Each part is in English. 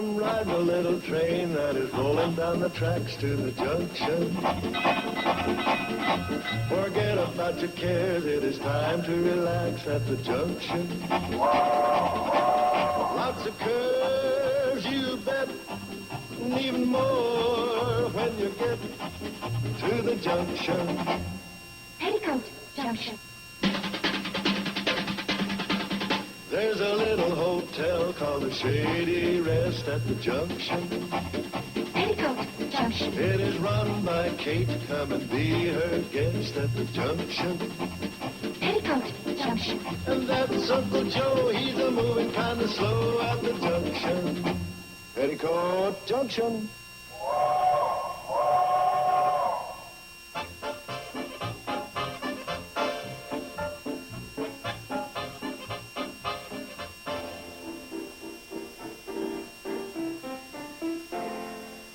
Come ride the little train that is rolling down the tracks to the junction. Forget about your cares, it is time to relax at the junction. Lots of curves, you bet, and even more when you get to the junction. Petticoat Junction. There's a little hotel called the Shady Rest at the junction. Petticoat Junction. It is run by Kate. Come and be her guest at the junction. Petticoat Junction. And that's Uncle Joe. He's a moving kind of slow at the junction. Petticoat Junction.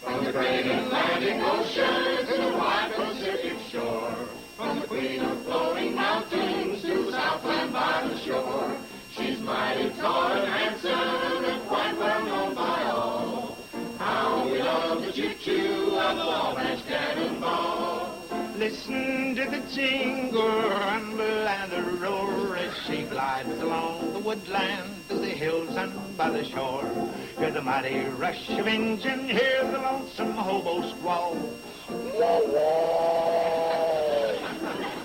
From the great Atlantic Ocean to the wide Pacific shore, from the queen of flowing mountains to Southland by the shore, she's mighty tall and handsome and quite well known by all. How we love the choo-choo of the Wabash Cannonball. Listen to the jingle, rumble and the roar as she glides along the woodland through the hills and by the shore. Hear the mighty rush of engine, hear the lonesome hobo squall.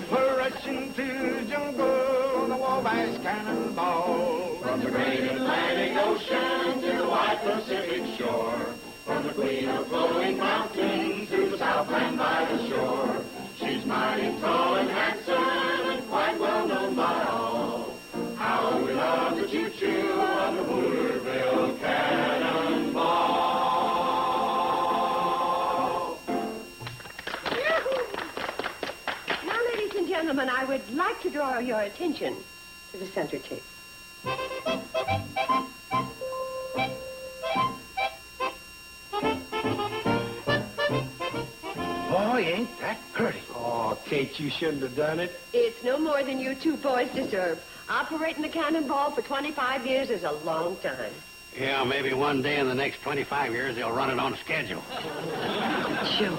We're rushing through the jungle, the Wabash Cannonball. From the great Atlantic Ocean to the wide Pacific shore, from the queen of flowing mountains to the Southland by the shore, she's mighty tall and handsome and quite well known by all. How we love the choo-choo of the Hooterville Cannonball. Now, ladies and gentlemen, I would like to draw your attention to the center tape. Boy, ain't that pretty. Oh, Kate, you shouldn't have done it. It's no more than you two boys deserve. Operating the Cannonball for 25 years is a long time. Yeah, maybe one day in the next 25 years they'll run it on schedule. Joe.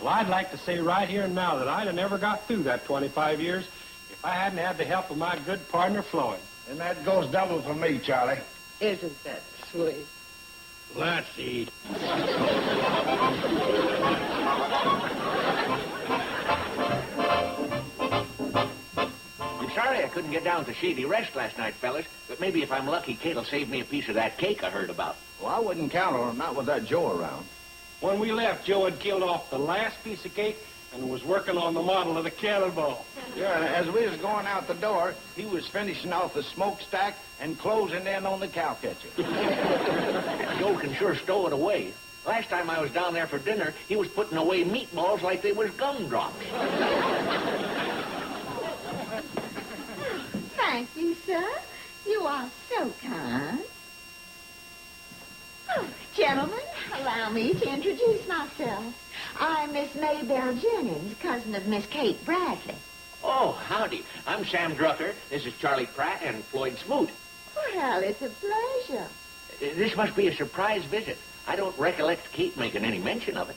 Well, I'd like to say right here and now that I'd have never got through that 25 years if I hadn't had the help of my good partner, Floyd. And that goes double for me, Charlie. Isn't that sweet? Let's eat. I'm sorry I couldn't get down to Shady Rest last night, fellas, but maybe if I'm lucky, Kate'll save me a piece of that cake I heard about. Well, I wouldn't count on it, not with that Joe around. When we left, Joe had killed off the last piece of cake and was working on the model of the Cannonball. Yeah, and as we was going out the door, he was finishing off the smokestack and closing in on the cowcatcher. Joe can sure stow it away. Last time I was down there for dinner, he was putting away meatballs like they was gumdrops. Thank you, sir. You are so kind. Oh, gentlemen, allow me to introduce myself. I'm Miss Maybelle Jennings, cousin of Miss Kate Bradley. Oh, howdy. I'm Sam Drucker. This is Charlie Pratt and Floyd Smoot. Well, it's a pleasure. This must be a surprise visit. I don't recollect Kate making any mention of it.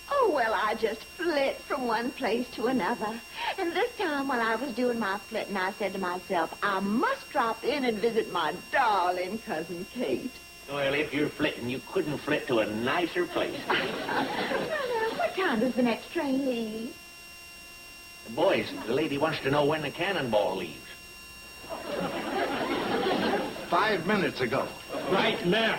Oh, well, I just flit from one place to another. And this time while I was doing my flitting, I said to myself, I must drop in and visit my darling cousin Kate. Well, if you're flitting, you couldn't flit to a nicer place. Well, now, what time does the next train leave? Boys, the lady wants to know when the Cannonball leaves. 5 minutes ago. Right now.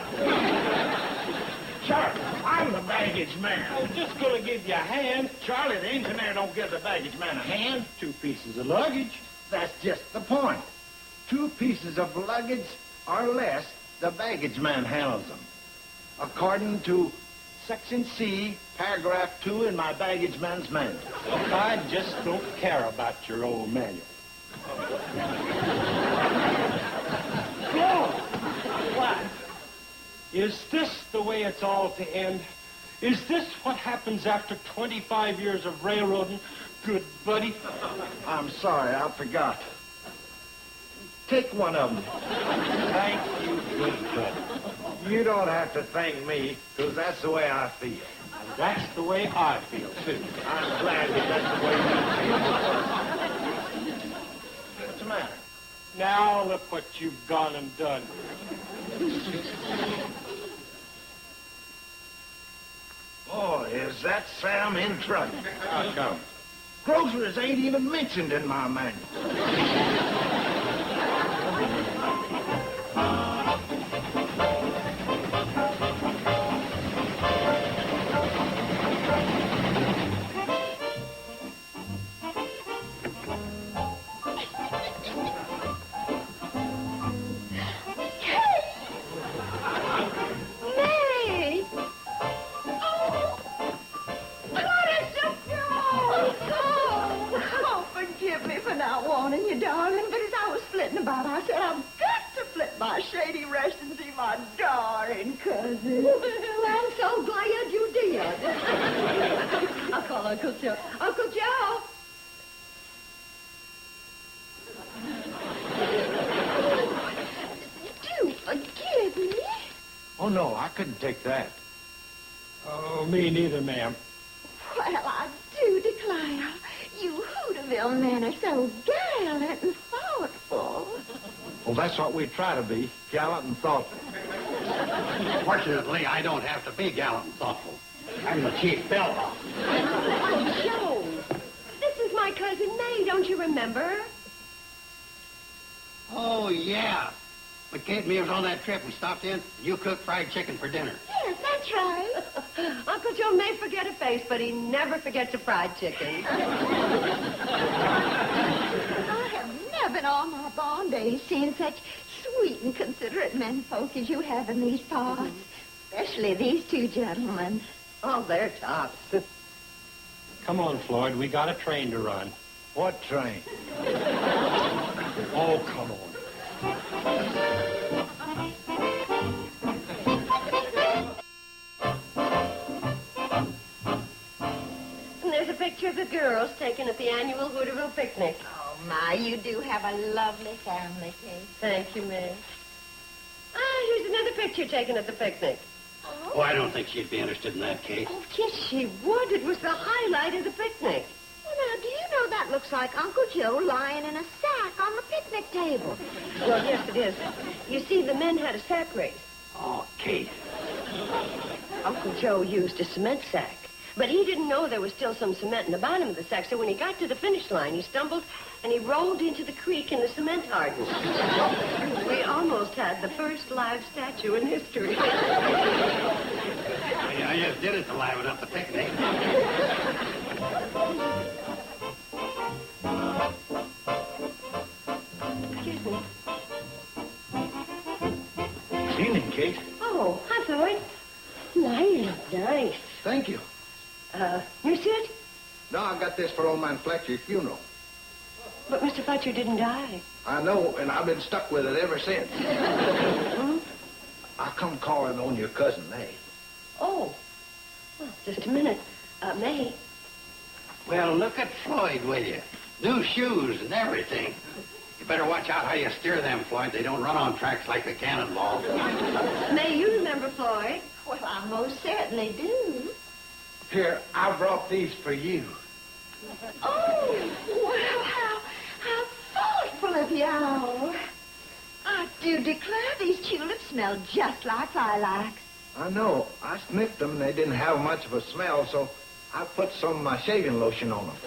Charlie, I'm the baggage man. I'm just going to give you a hand. Charlie, the engineer don't give the baggage man a hand. 2 pieces of luggage. That's just the point. 2 pieces of luggage or less, the baggage man handles them. According to Section C, Paragraph 2 in my baggage man's manual. I just don't care about your old manual. Go! What? Is this the way it's all to end? Is this what happens after 25 years of railroading, good buddy? I'm sorry, I forgot. Take one of them. Thank you, good buddy. You don't have to thank me, because that's the way I feel. And that's the way I feel, too. I'm glad that that's the way you feel. What's the matter? Now look what you've gone and done. Boy, is that Sam in trouble. How come? Groceries ain't even mentioned in my manual. I said, I've got to flip my Shady rest and see my darling cousin. Well, I'm so glad you did. I'll call Uncle Joe. Uncle Joe! Do forgive me. Oh, no, I couldn't take that. Oh, me neither, ma'am. Well, I do declare, you Hooterville men are so gallant and thoughtful. Well, that's what we try to be, gallant and thoughtful. Fortunately, I don't have to be gallant and thoughtful. I'm the chief fella. Oh, Joe, this is my cousin May, don't you remember? Oh, yeah. When Kate and me was on that trip, we stopped in. You cooked fried chicken for dinner. Yes, that's right. Uncle Joe may forget a face, but he never forgets a fried chicken. I have never in all my born days seen such sweet and considerate men folk as you have in these parts. Especially these two gentlemen. Oh, they're tops. Come on, Floyd. We got a train to run. What train? Oh, come on. And there's a picture of the girls taken at the annual Hooterville picnic. Oh, my, you do have a lovely family, Kate. Thank you, May. Here's another picture taken at the picnic. Oh, I don't think she'd be interested in that, Kate. Oh, yes, she would. It was the highlight of the picnic. Well, now, do you know that looks like Uncle Joe lying in a sack on the picnic table? Well, yes, it is. You see, the men had a sack race. Oh, Kate. Uncle Joe used a cement sack. But he didn't know there was still some cement in the bottom of the sack, so when he got to the finish line, he stumbled and he rolled into the creek and the cement hardened. We almost had the first live statue in history. I just did it to liven up the picnic. Excuse me. Good evening, Kate. Oh, hi, Floyd. Now you look nice. Thank you. You sit? No, I got this for old man Fletcher's funeral. But Mr. Fletcher didn't die. I know, and I've been stuck with it ever since. I come calling on your cousin, May. Oh. Well, just a minute. May. Well, look at Floyd, will you? New shoes and everything. You better watch out how you steer them, Floyd. They don't run on tracks like a cannonball. May, you remember Floyd? Well, I most certainly do. Here, I brought these for you. Oh, well, how thoughtful of y'all. I do declare these tulips smell just like lilacs. I know. I sniffed them, and they didn't have much of a smell, so I put some of my shaving lotion on them.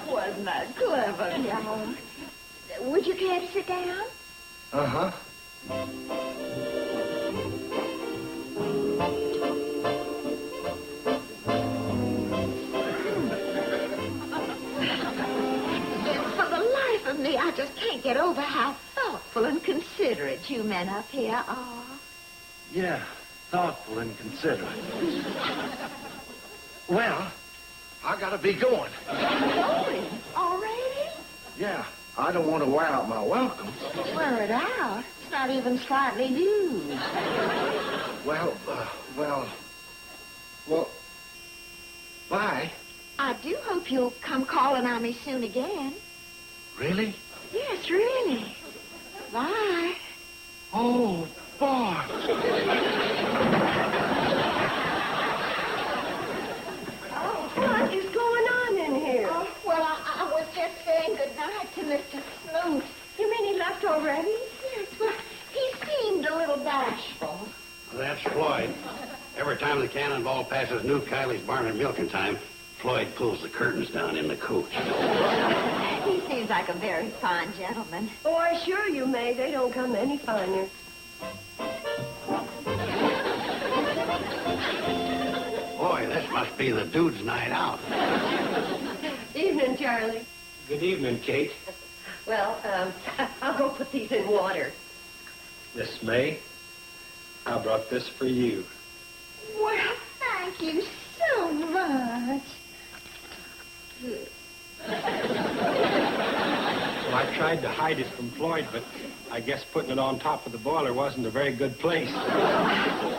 Wasn't that clever of y'all? Would you care to sit down? Uh-huh. For the life of me, I just can't get over how thoughtful and considerate you men up here are. Yeah, thoughtful and considerate. Well, I gotta be going. Going? Already? Yeah, I don't want to wear out my welcome. Wear it out. It's not even slightly used. Well, bye. I do hope you'll come calling on me soon again. Really? Yes, really. Bye. Oh, boy. already? Yes, well, he seemed a little bashful. Well, that's Floyd. Every time the cannonball passes New Kylie's barn at milking time, Floyd pulls the curtains down in the coach. He seems like a very fine gentleman. Oh, I assure you, May, they don't come any finer. Boy, this must be the dude's night out. Evening, Charlie. Good evening, Kate. Well, I'll go put these in water. Miss May, I brought this for you. Well, thank you so much. Well, I tried to hide it from Floyd, but I guess putting it on top of the boiler wasn't a very good place. Well,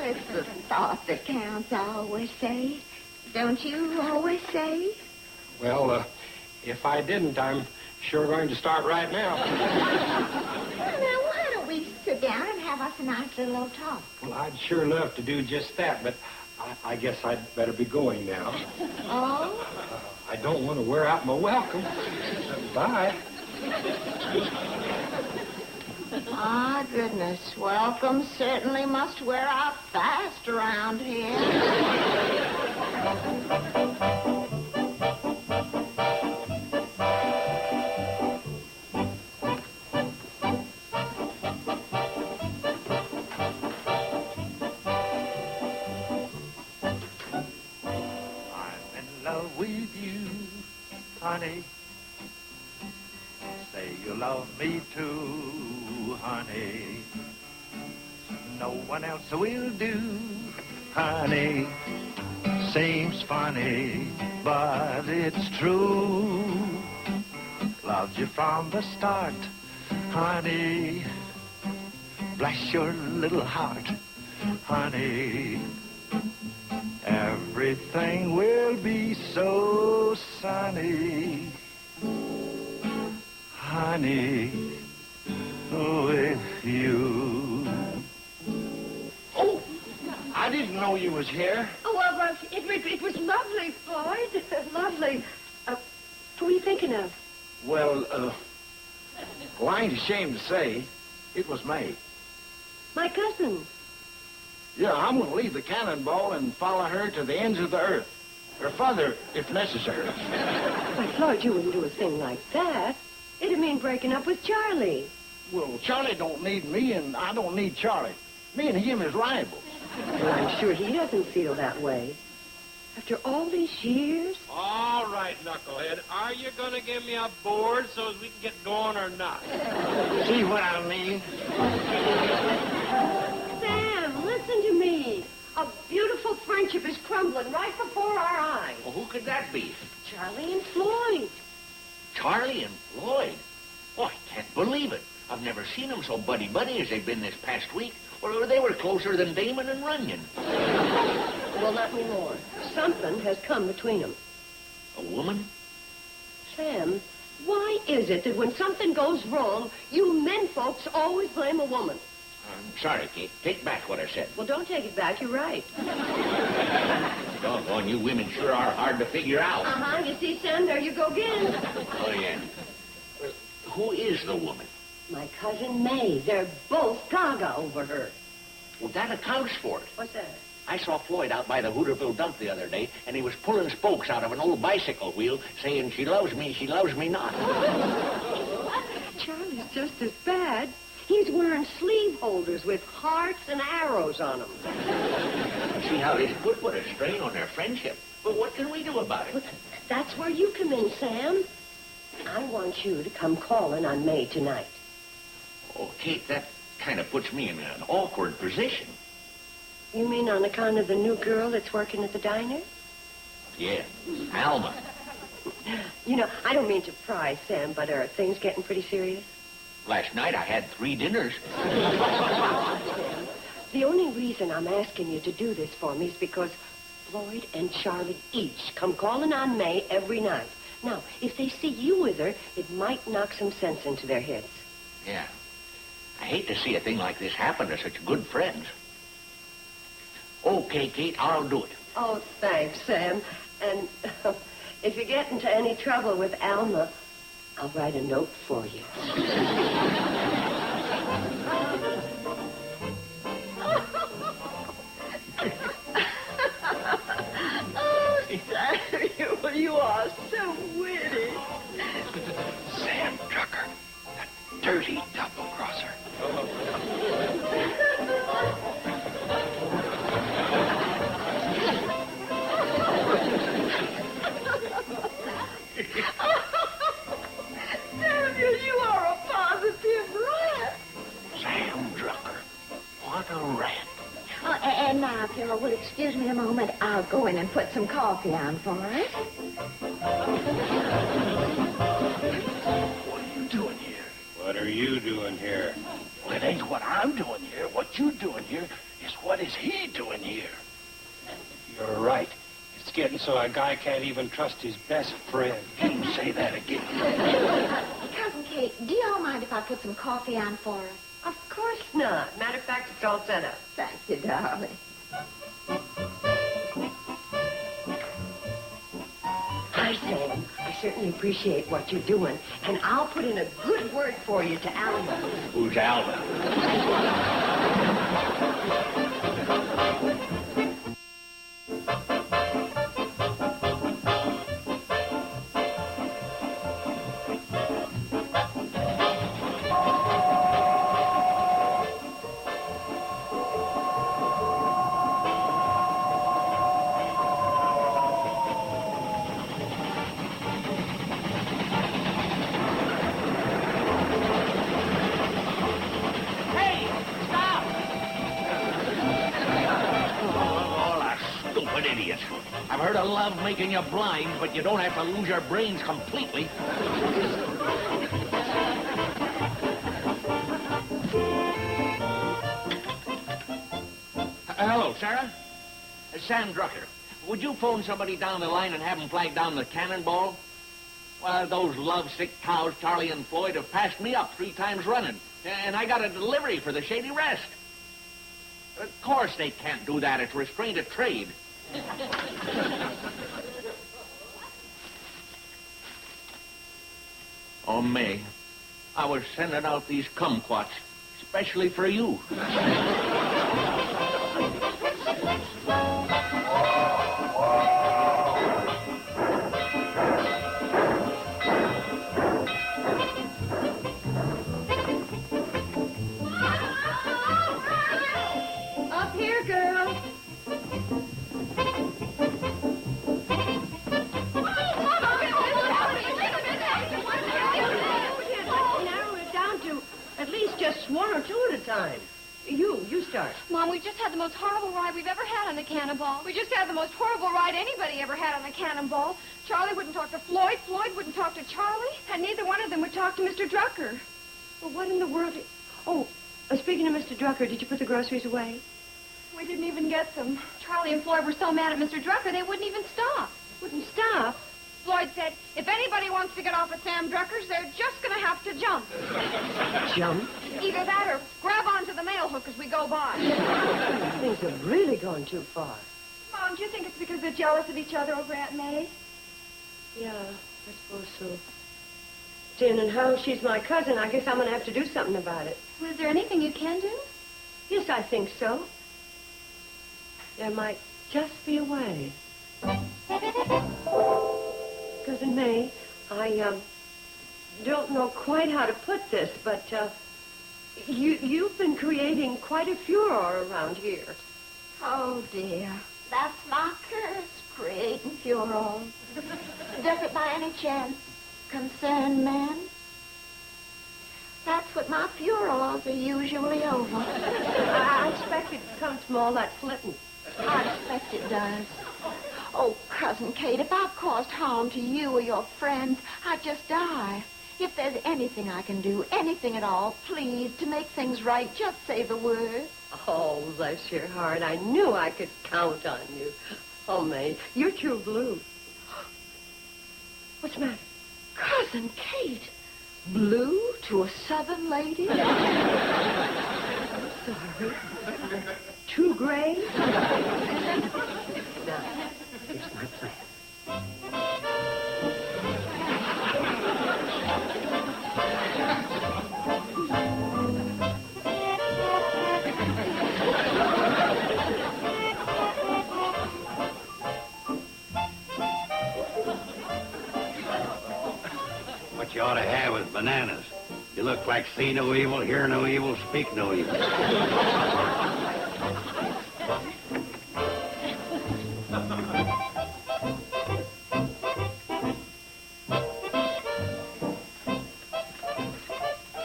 it's the thought that counts, I always say. Don't you always say? Well, if I didn't, I'm sure going to start right now. Now, why don't we sit down and have us a nice little old talk? Well, I'd sure love to do just that, but I guess I'd better be going now. Oh? I don't want to wear out my welcome. Bye. My goodness, welcome certainly must wear out fast around here. I'm in love with you, honey. Say you love me too, honey. No one else will do, honey. Seems funny, but it's true. Loved you from the start, honey. Bless your little heart, honey. Everything will be so sunny, honey, with you. Oh, I didn't know you was here. Oh, well, it was lovely, Floyd. Lovely. Who are you thinking of? Well, I ain't ashamed to say it was May. My cousin. Yeah, I'm going to leave the cannonball and follow her to the ends of the earth. Or further, if necessary. Why, Floyd, you wouldn't do a thing like that. It'd mean breaking up with Charlie. Well, Charlie don't need me, and I don't need Charlie. Me and him is rivals. Well, I'm sure he doesn't feel that way. After all these years? All right, knucklehead. Are you going to give me a board so as we can get going or not? See what I mean? Sam, listen to me. A beautiful friendship is crumbling right before our eyes. Well, who could that be? Charlie and Floyd. Charlie and Floyd? Oh, I can't believe it. I've never seen them so buddy-buddy as they've been this past week. Well, they were closer than Damon and Runyon. Well, not anymore. Something has come between them. A woman? Sam, why is it that when something goes wrong, you men folks always blame a woman? I'm sorry, Kate. Take back what I said. Well, don't take it back. You're right. Doggone, you women sure are hard to figure out. Uh-huh. You see, Sam, there you go again. Oh, yeah. Well, who is the woman? My cousin May. They're both gaga over her. Well, that accounts for it. What's that? I saw Floyd out by the Hooterville dump the other day, and he was pulling spokes out of an old bicycle wheel, saying, she loves me not. Charlie's just as bad. He's wearing sleeve holders with hearts and arrows on them. See how this could put a strain on their friendship. But what can we do about it? Well, that's where you come in, Sam. I want you to come calling on May tonight. Oh, Kate, that kind of puts me in an awkward position. You mean on account of the new girl that's working at the diner? Yeah, Alma. You know, I don't mean to pry, Sam, but are things getting pretty serious? Last night I had 3 dinners. Sam, the only reason I'm asking you to do this for me is because Floyd and Charlie each come calling on May every night. Now, if they see you with her, it might knock some sense into their heads. Yeah. I hate to see a thing like this happen to such good friends. Okay, Kate, I'll do it. Oh, thanks, Sam. And if you get into any trouble with Alma, I'll write a note for you. dirty double-crosser. Samuel, you are a positive rat. Sam Drucker. What a rat. Oh, and now, if you will excuse me a moment, I'll go in and put some coffee on for us. What are you doing here? What are you doing here? Well, it ain't what I'm doing here. What you doing here is what is he doing here. You're right. It's getting so a guy can't even trust his best friend. You say that again. Cousin Kate, do you all mind if I put some coffee on for us? Of course not. Matter of fact, it's all set up. Thank you, darling. Hi, Sam. I certainly appreciate what you're doing, and I'll put in a good word for you to Alma. Who's Alva? Hey, stop! All a stupid idiot. I've heard of love making you blind, but you don't have to lose your brains completely. Hello, Sarah. Sam Drucker. Would you phone somebody down the line and have them flag down the cannonball? Well, those lovesick cows, Charlie and Floyd, have passed me up 3 times running. And I got a delivery for the Shady Rest. Of course they can't do that. It's restraint of trade. Oh, May, I was sending out these kumquats, especially for you. Up here, girl. Narrow it down to at least just one or two at a time. You start. Mom, we just had the most horrible ride we've ever had on the Cannonball. We just had the most horrible ride anybody ever had on the Cannonball. Charlie wouldn't talk to Floyd, Floyd wouldn't talk to Charlie, and neither one of them would talk to Mr. Drucker. Well, what in the world? Oh, speaking of Mr. Drucker, did you put the groceries away? We didn't even get them. Charlie and Floyd were so mad at Mr. Drucker, they wouldn't even stop. Wouldn't stop. Floyd said, if anybody wants to get off at Sam Drucker's, they're just going to have to jump. Jump? Either that or grab onto the mail hook as we go by. Things have really gone too far. Mom, do you think it's because they're jealous of each other over Aunt May? Yeah, I suppose so. Seeing and how she's my cousin, I guess I'm going to have to do something about it. Well, is there anything you can do? Yes, I think so. There might just be a way. Cousin May, I don't know quite how to put this, but you've been creating quite a furor around here. Oh, dear. That's my curse, creating furor. Does it by any chance concern men? That's what my furors are usually over. I expect it comes from all that flitting. I expect it does. Oh, Cousin Kate, if I've caused harm to you or your friends, I'd just die. If there's anything I can do, anything at all, please, to make things right, just say the word. Oh, bless your heart. I knew I could count on you. Oh, May, you're true blue. What's the matter? Cousin Kate, blue to a southern lady? Sorry. Too gray? Now, here's my plan. What you ought to have is bananas. You look like see no evil, hear no evil, speak no evil.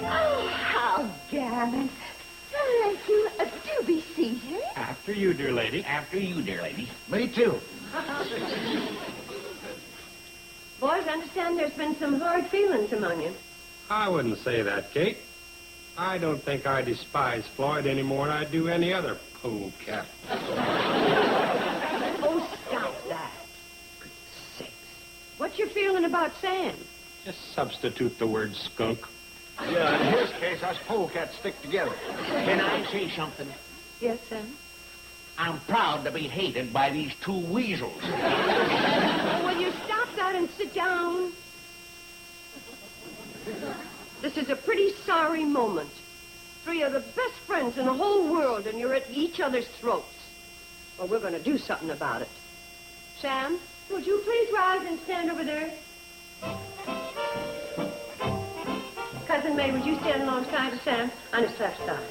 Oh, how gallant. Thank you. Do be seated. After you, dear lady. After you, dear lady. Me too. Boys, I understand there's been some hard feelings among you. I wouldn't say that, Kate. I don't think I despise Floyd any more than I do any other polecat. Oh, stop that. Good sakes. What you feeling about Sam? Just substitute the word skunk. Yeah, in his case, us polecats stick together. Can I say something? Yes, Sam? I'm proud to be hated by these two weasels. Oh, will you stop that and sit down? This is a pretty sorry moment. Three of the best friends in the whole world, and you're at each other's throats. Well, we're going to do something about it. Sam, would you please rise and stand over there? Cousin May, would you stand alongside of Sam on his left side?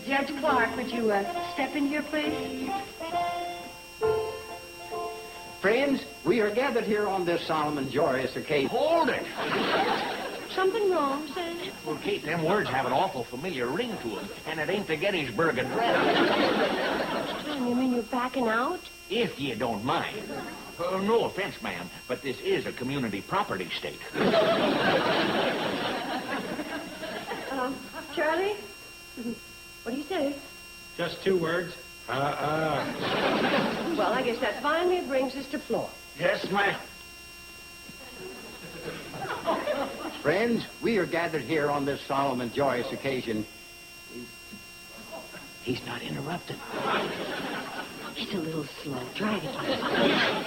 Judge Clark, would you step in here, please? Friends, we are gathered here on this solemn and joyous occasion. Hold it. Something wrong, Sam? Well, Kate, them words have an awful familiar ring to them, and it ain't the Gettysburg Address. Sam, you mean you're backing out? If you don't mind. No offense, ma'am, but this is a community property state. Charlie? What do you say? Just 2 words. Well, I guess that finally brings us to Floyd. Yes, ma'am. Friends, we are gathered here on this solemn and joyous occasion. He's not interrupted. He's a little slow. Try it again.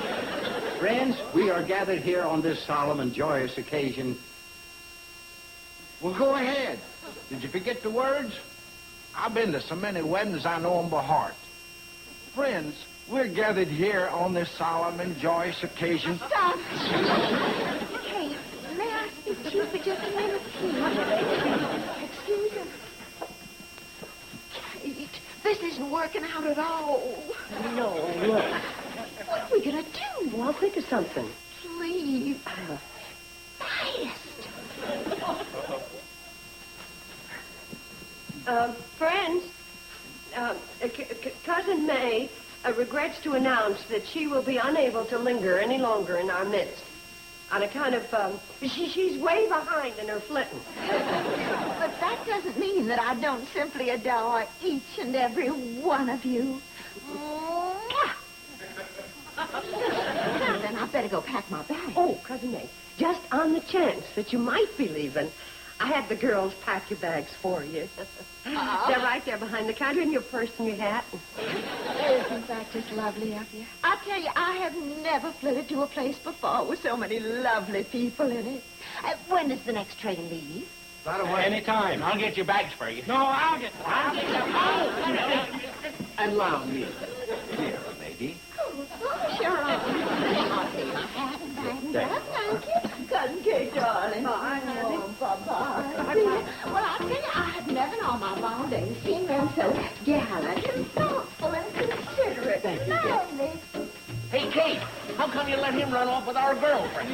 Friends, we are gathered here on this solemn and joyous occasion. Well, go ahead. Did you forget the words? I've been to so many weddings I know them by heart. Friends, we're gathered here on this solemn and joyous occasion. Stop. Kate, may I speak to you for just a minute, please? Excuse me. Kate, this isn't working out at all. No, look. What are we going to do? Well, I'll think of something. Please. Fast. Friends, Cousin May regrets to announce that she will be unable to linger any longer in our midst. On account of, she's way behind in her flitting. But that doesn't mean that I don't simply adore each and every one of you. Mwah! Now then, I better go pack my bag. Oh, Cousin May, just on the chance that you might be leaving, I had the girls pack your bags for you. They're right there behind the counter in your purse and your hat. Isn't that just lovely of you? I tell you, I have never flitted to a place before with so many lovely people in it. When does the next train leave? Right away. Anytime. I'll get your bags for you. No, I'll get Allow me, dear lady. Oh, sure. I'll take my hat and bag and stuff. Thank you. Cousin Kate, darling. Oh, bye-bye. Well, I tell you, I have never in all my long days seen them so gallant and thoughtful and considerate. Thank you, lovely. Hey, Kate, how come you let him run off with our girlfriend?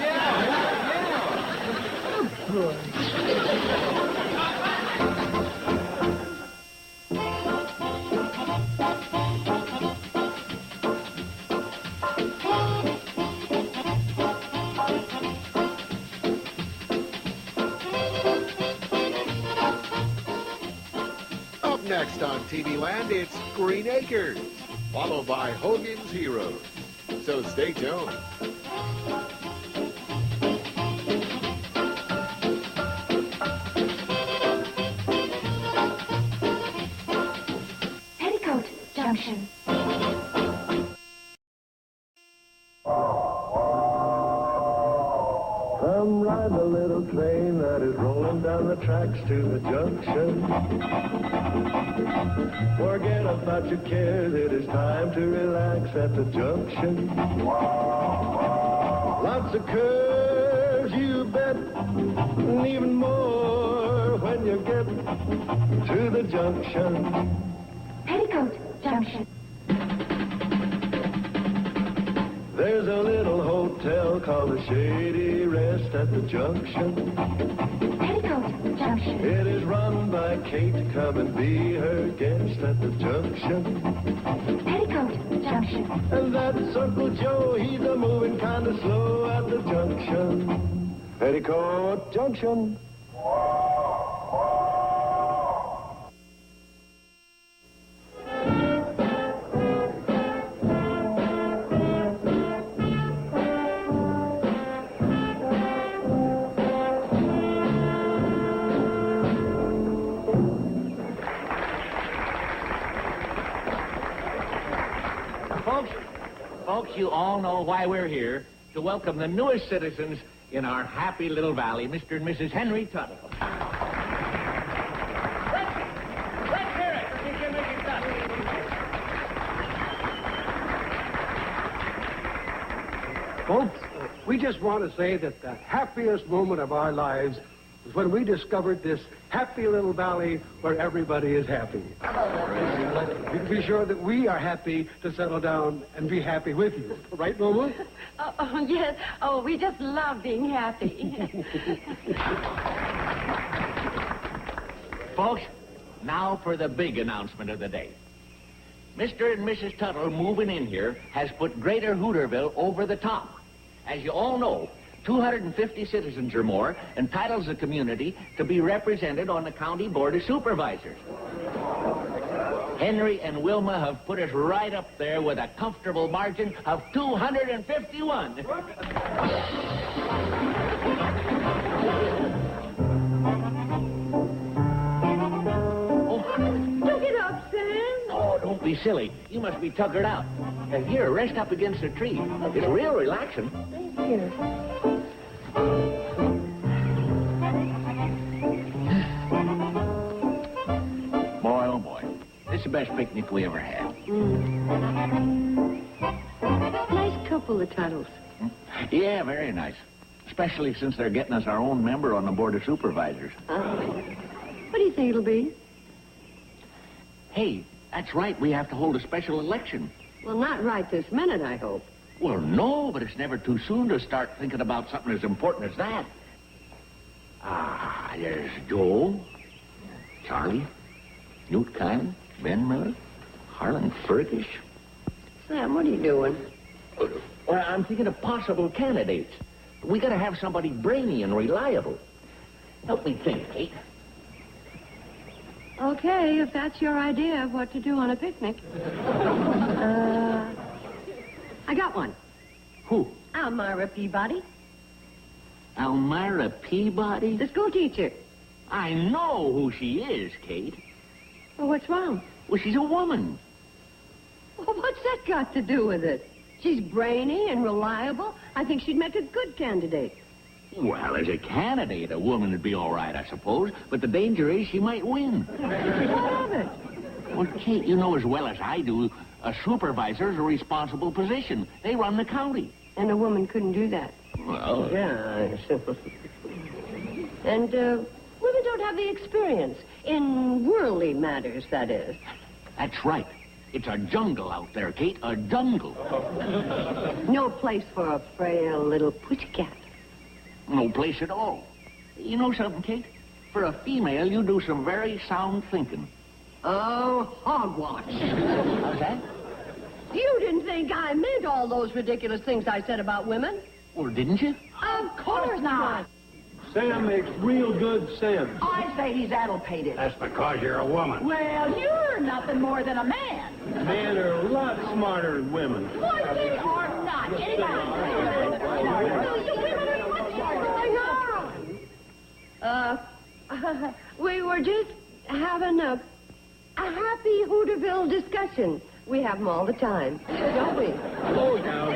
Up next on TV Land, it's Green Acres, followed by Hogan's Heroes. So stay tuned. Petticoat Junction. Come ride the little train that is rolling down the tracks to the junction. Forget about your cares, it is time to relax at the junction. Lots of curves bet, and even more when you get to the junction. Petticoat Junction. There's a little hotel called the Shady Rest at the junction. Petticoat Junction. It is run by Kate. Come and be her guest at the junction. Petticoat Junction. And that's Uncle Joe. He's a moving kind of slow at the junction. Petticoat Junction. Folks, you all know why we're here, to welcome the newest citizens in our happy little valley, Mr. and Mrs. Henry Tuttle. Let's hear it for Mr. and Mrs. Tuttle. Folks, we just want to say that the happiest moment of our lives was when we discovered this happy little valley where everybody is happy. You can be sure that we are happy to settle down and be happy with you. Right, Norma? Oh, yes. Oh, we just love being happy. Folks, now for the big announcement of the day. Mr. and Mrs. Tuttle moving in here has put Greater Hooterville over the top. As you all know, 250 citizens or more entitles the community to be represented on the County Board of Supervisors. Henry and Wilma have put us right up there with a comfortable margin of 251. Look it up, Sam. Oh, don't be silly. You must be tuckered out. Here, rest up against a tree. It's real relaxing. Here. Boy, oh boy. This is the best picnic we ever had. Nice couple of Tuttles. Yeah, very nice. Especially since they're getting us our own member on the Board of Supervisors. What do you think it'll be? Hey, that's right. We have to hold a special election. Well, not right this minute, I hope. Well, no, but it's never too soon to start thinking about something as important as that. Ah, there's Joel, Charlie, Newt Kyman, Ben Miller, Harlan Fergus. Sam, what are you doing? Well, I'm thinking of possible candidates. We gotta have somebody brainy and reliable. Help me think, Kate. Okay, if that's your idea of what to do on a picnic. I got one. Who? Elmira Peabody, Elmira Peabody? the school teacher. I know who she is, Kate. Well, what's wrong? Well, she's a woman. Well, what's that got to do with it? She's brainy and reliable. I think she'd make a good candidate. Well, as a candidate, a woman would be all right, I suppose. But the danger is she might win. What of it? Well, Kate, you know as well as I do, a supervisor is a responsible position. They run the county. And a woman couldn't do that. Well, Yeah. And women don't have the experience in worldly matters, that is. that's right. It's a jungle out there, Kate, a jungle. No place for a frail little pussycat. No place at all. You know something, Kate? For a female, you do some very sound thinking. Oh, hogwash. How's that? You didn't think I meant all those ridiculous things I said about women? Well, didn't you? Of course not. Sam makes real good sense. I say he's addlepated. That's because you're a woman. Well, you're nothing more than a man. Men are a lot smarter than women. Well, they are not. Get it out. What's going on? We were just having a happy Hooterville discussion. We have them all the time, don't we? Oh, no.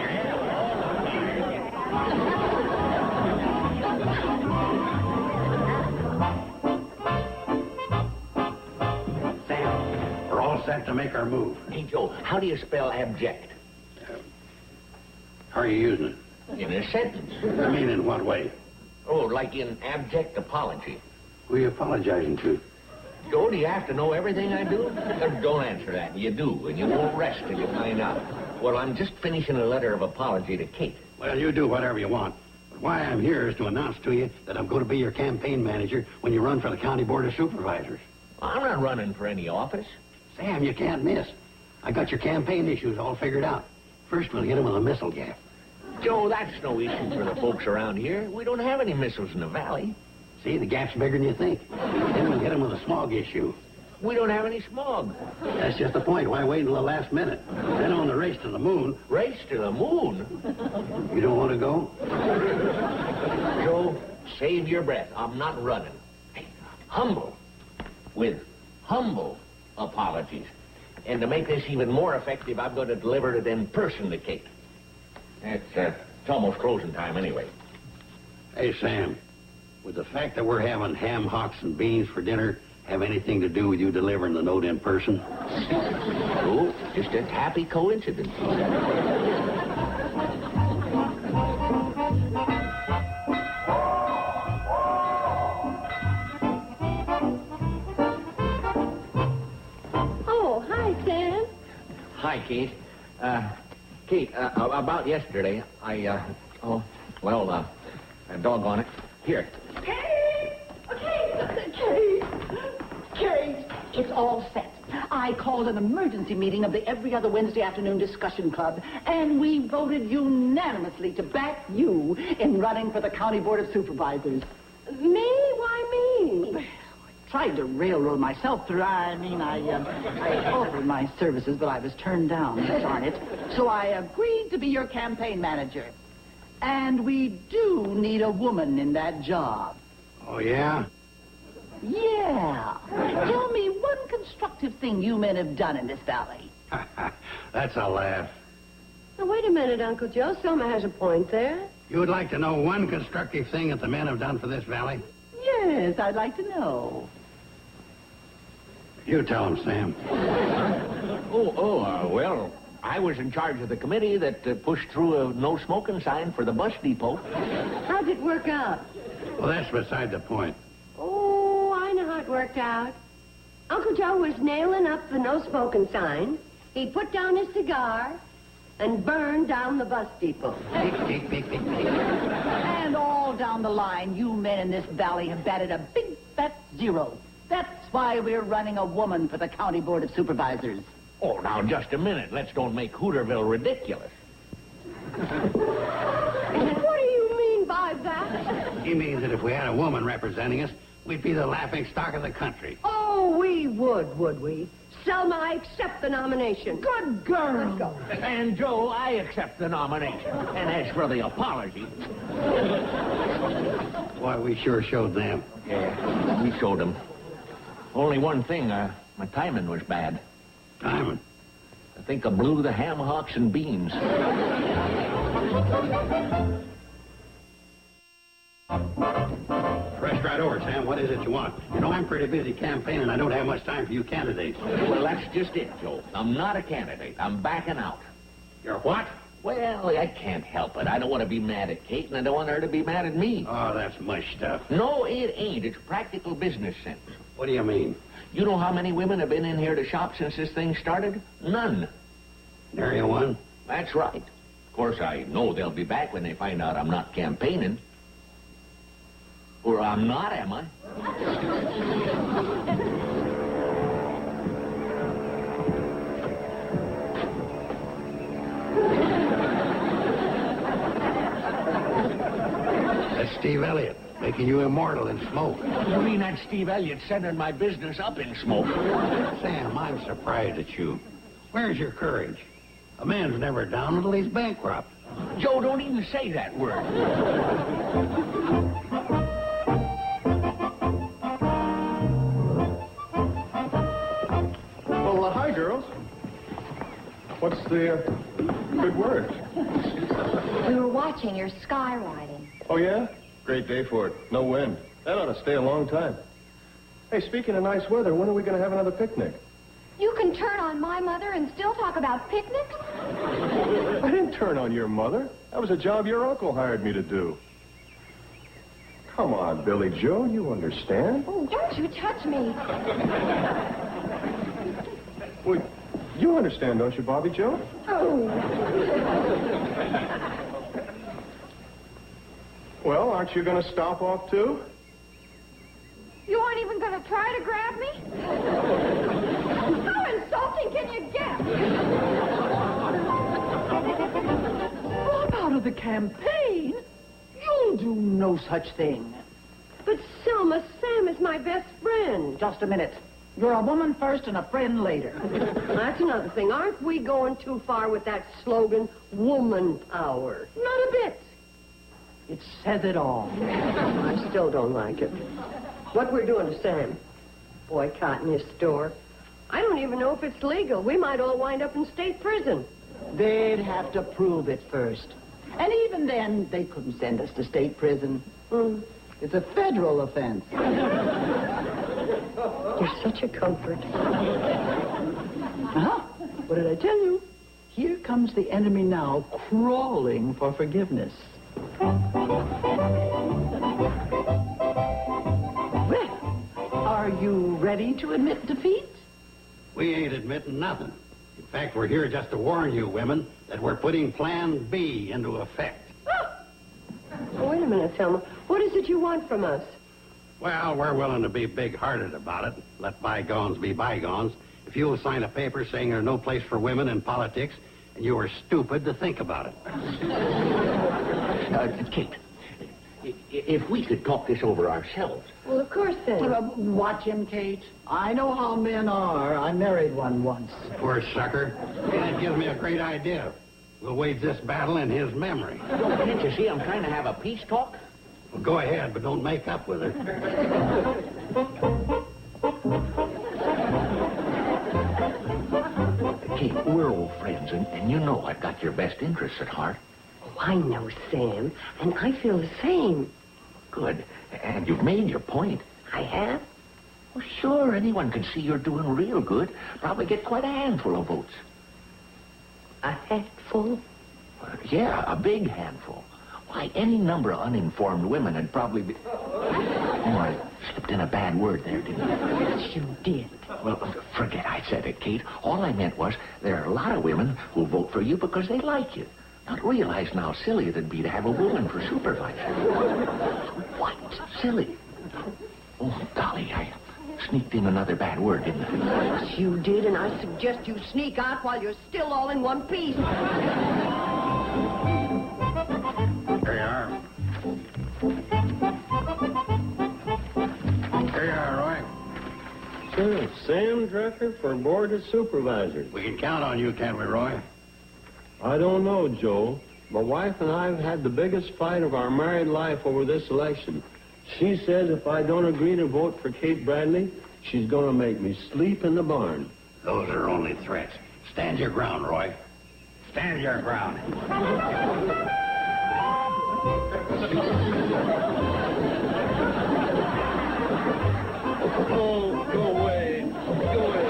Sam, we're all set to make our move. Hey, Joe, how do you spell abject? How are you using it? In a sentence. I mean, in what way? Oh, like in abject apology. Who are you apologizing to? Joe, do you have to know everything I do? Don't answer that. You do, and you won't rest till you find out. Well, I'm just finishing a letter of apology to Kate. Well, you do whatever you want. But why I'm here is to announce to you that I'm going to be your campaign manager when you run for the County Board of Supervisors. I'm not running for any office. Sam, you can't miss. I got your campaign issues all figured out. First, we'll hit him with a missile gap. Joe, that's no issue for the folks around here. We don't have any missiles in the valley. See, the gap's bigger than you think. Then we'll hit him with a smog issue. We don't have any smog. That's just the point. Why wait until the last minute? Then on the race to the moon. Race to the moon? You don't want to go? Joe, save your breath. I'm not running. Hey, humble. With humble apologies. And to make this even more effective, I'm going to deliver it in person to Kate. It's almost closing time anyway. Hey, Sam. Would the fact that we're having ham hocks and beans for dinner have anything to do with you delivering the note in person? Oh, just a happy coincidence. Oh, hi, Sam. Hi, Kate. Kate, about yesterday, doggone it. Here. Kate, it's all set. I called an emergency meeting of the every other Wednesday afternoon discussion club, and we voted unanimously to back you in running for the County Board of Supervisors. Me? Why me? I tried to railroad myself through. I offered my services, but I was turned down, darn it. So I agreed to be your campaign manager. And we do need a woman in that job. Oh, yeah? Yeah. Tell me one constructive thing you men have done in this valley. That's a laugh. Now, wait a minute, Uncle Joe. Selma has a point there. You would like to know one constructive thing that the men have done for this valley? Yes, I'd like to know. You tell them, Sam. Well, I was in charge of the committee that pushed through a no-smoking sign for the bus depot. How'd it work out? Well, that's beside the point. Oh, I know how it worked out. Uncle Joe was nailing up the no-smoking sign. He put down his cigar and burned down the bus depot. And all down the line, you men in this valley have batted a big fat zero. That's why we're running a woman for the County Board of Supervisors. Oh, now, just a minute. Let's don't make Hooterville ridiculous. What do you mean by that? He means that if we had a woman representing us, we'd be the laughing stock of the country. Oh, we would we? Selma, I accept the nomination. Good girl. Let's go. And, Joe, I accept the nomination. And as for the apology... Why, we sure showed them. Yeah, we showed them. Only one thing, my timing was bad. Timing? I think I blew the ham hocks and beans. Fresh right over, Sam. What is it you want? You know, I'm pretty busy campaigning. I don't have much time for you candidates. Well, that's just it, Joe. I'm not a candidate. I'm backing out. You're what? Well, I can't help it. I don't want to be mad at Kate, and I don't want her to be mad at me. Oh, that's mush stuff. No, it ain't. It's practical business sense. What do you mean? You know how many women have been in here to shop since this thing started? None. Nary a one? That's right. Of course, I know they'll be back when they find out I'm not campaigning. Or I'm not, am I? That's Steve Elliott, making you immortal in smoke. You mean that Steve Elliott sending my business up in smoke? Sam, I'm surprised at you. Where's your courage? A man's never down until he's bankrupt. Joe, don't even say that word. Well, hi, girls. What's the good word? We were watching your sky riding. Oh, yeah? Great day for it. No wind. That ought to stay a long time. Hey, speaking of nice weather, when are we going to have another picnic? You can turn on my mother and still talk about picnics? I didn't turn on your mother. That was a job your uncle hired me to do. Come on, Billy Joe, you understand. Oh, don't you touch me. Well, you understand, don't you, Bobby Joe? Oh. Well, aren't you going to stop off, too? You aren't even going to try to grab me? How insulting can you get? Drop out of the campaign? You'll do no such thing. But Selma, Sam is my best friend. Just a minute. You're a woman first and a friend later. That's another thing. Aren't we going too far with that slogan, woman power? Not a bit. It says it all. I still don't like it. What we're doing to Sam, boycotting his store, I don't even know if it's legal. We might all wind up in state prison. They'd have to prove it first. And even then, they couldn't send us to state prison. It's a federal offense. You're such a comfort. Huh? What did I tell you? Here comes the enemy now, crawling for forgiveness. Well, are you ready to admit defeat? We ain't admitting nothing. In fact, we're here just to warn you women that we're putting Plan B into effect. Oh, wait a minute, Selma. What is it you want from us? Well, we're willing to be big-hearted about it. Let bygones be bygones. If you'll sign a paper saying there's no place for women in politics, and you were stupid to think about it. Kate, if we could talk this over ourselves. Well, of course, then. Watch him, Kate. I know how men are. I married one once. Poor sucker. That gives me a great idea. We'll wage this battle in his memory. Can't you see I'm trying to have a peace talk? Well, go ahead, but don't make up with her. Kate, we're old friends, and you know I've got your best interests at heart. Oh, I know, Sam, and I feel the same. Good. And you've made your point. I have? Well, sure, anyone can see you're doing real good. Probably get quite a handful of votes. A handful? Yeah, a big handful. Why, any number of uninformed women would probably be... Oh, I slipped in a bad word there, didn't I? Yes, you did. Well, forget I said it, Kate. All I meant was there are a lot of women who vote for you because they like you. Not realize how silly it'd be to have a woman for supervisor. What? Silly? Oh, golly, I sneaked in another bad word, didn't I? Yes, you did, and I suggest you sneak out while you're still all in one piece. Here you are. Here you are, Roy. Sure, Sam Drucker for Board of Supervisors. We can count on you, can't we, Roy? I don't know, Joe. My wife and I have had the biggest fight of our married life over this election. She says if I don't agree to vote for Kate Bradley, she's going to make me sleep in the barn. Those are only threats. Stand your ground, Roy. Stand your ground. Oh, go away. Go away.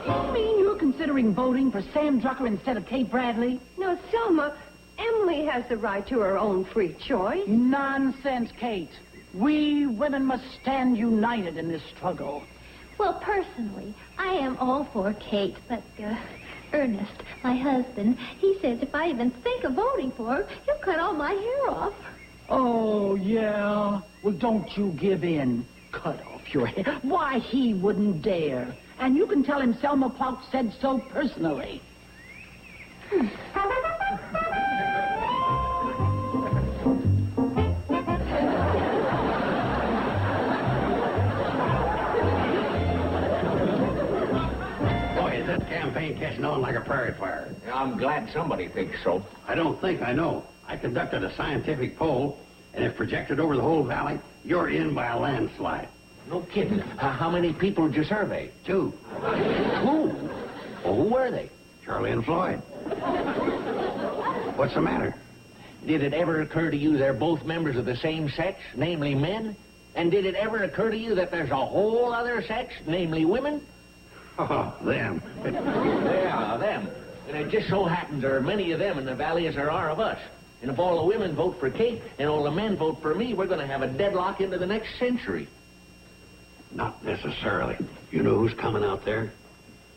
You mean you're considering voting for Sam Drucker instead of Kate Bradley? No, Selma, Emily has the right to her own free choice. Nonsense, Kate. We women must stand united in this struggle. Well, personally, I am all for Kate, but Ernest, my husband, he says if I even think of voting for her, he'll cut all my hair off. Oh, yeah? Well, don't you give in. Cut off your hair. Why, he wouldn't dare. And you can tell him Selma Plauch said so personally. Boy, is that campaign catching on like a prairie fire. I'm glad somebody thinks so. I don't think I know. I conducted a scientific poll, and if projected over the whole valley, you're in by a landslide. No kidding. How many people did you survey? 2. 2? Well, who were they? Charlie and Floyd. What's the matter? Did it ever occur to you they're both members of the same sex, namely men? And did it ever occur to you that there's a whole other sex, namely women? Oh, them. Yeah, them. And it just so happens there are many of them in the valley as there are of us. And if all the women vote for Kate and all the men vote for me, we're going to have a deadlock into the next century. Not necessarily. You know who's coming out there?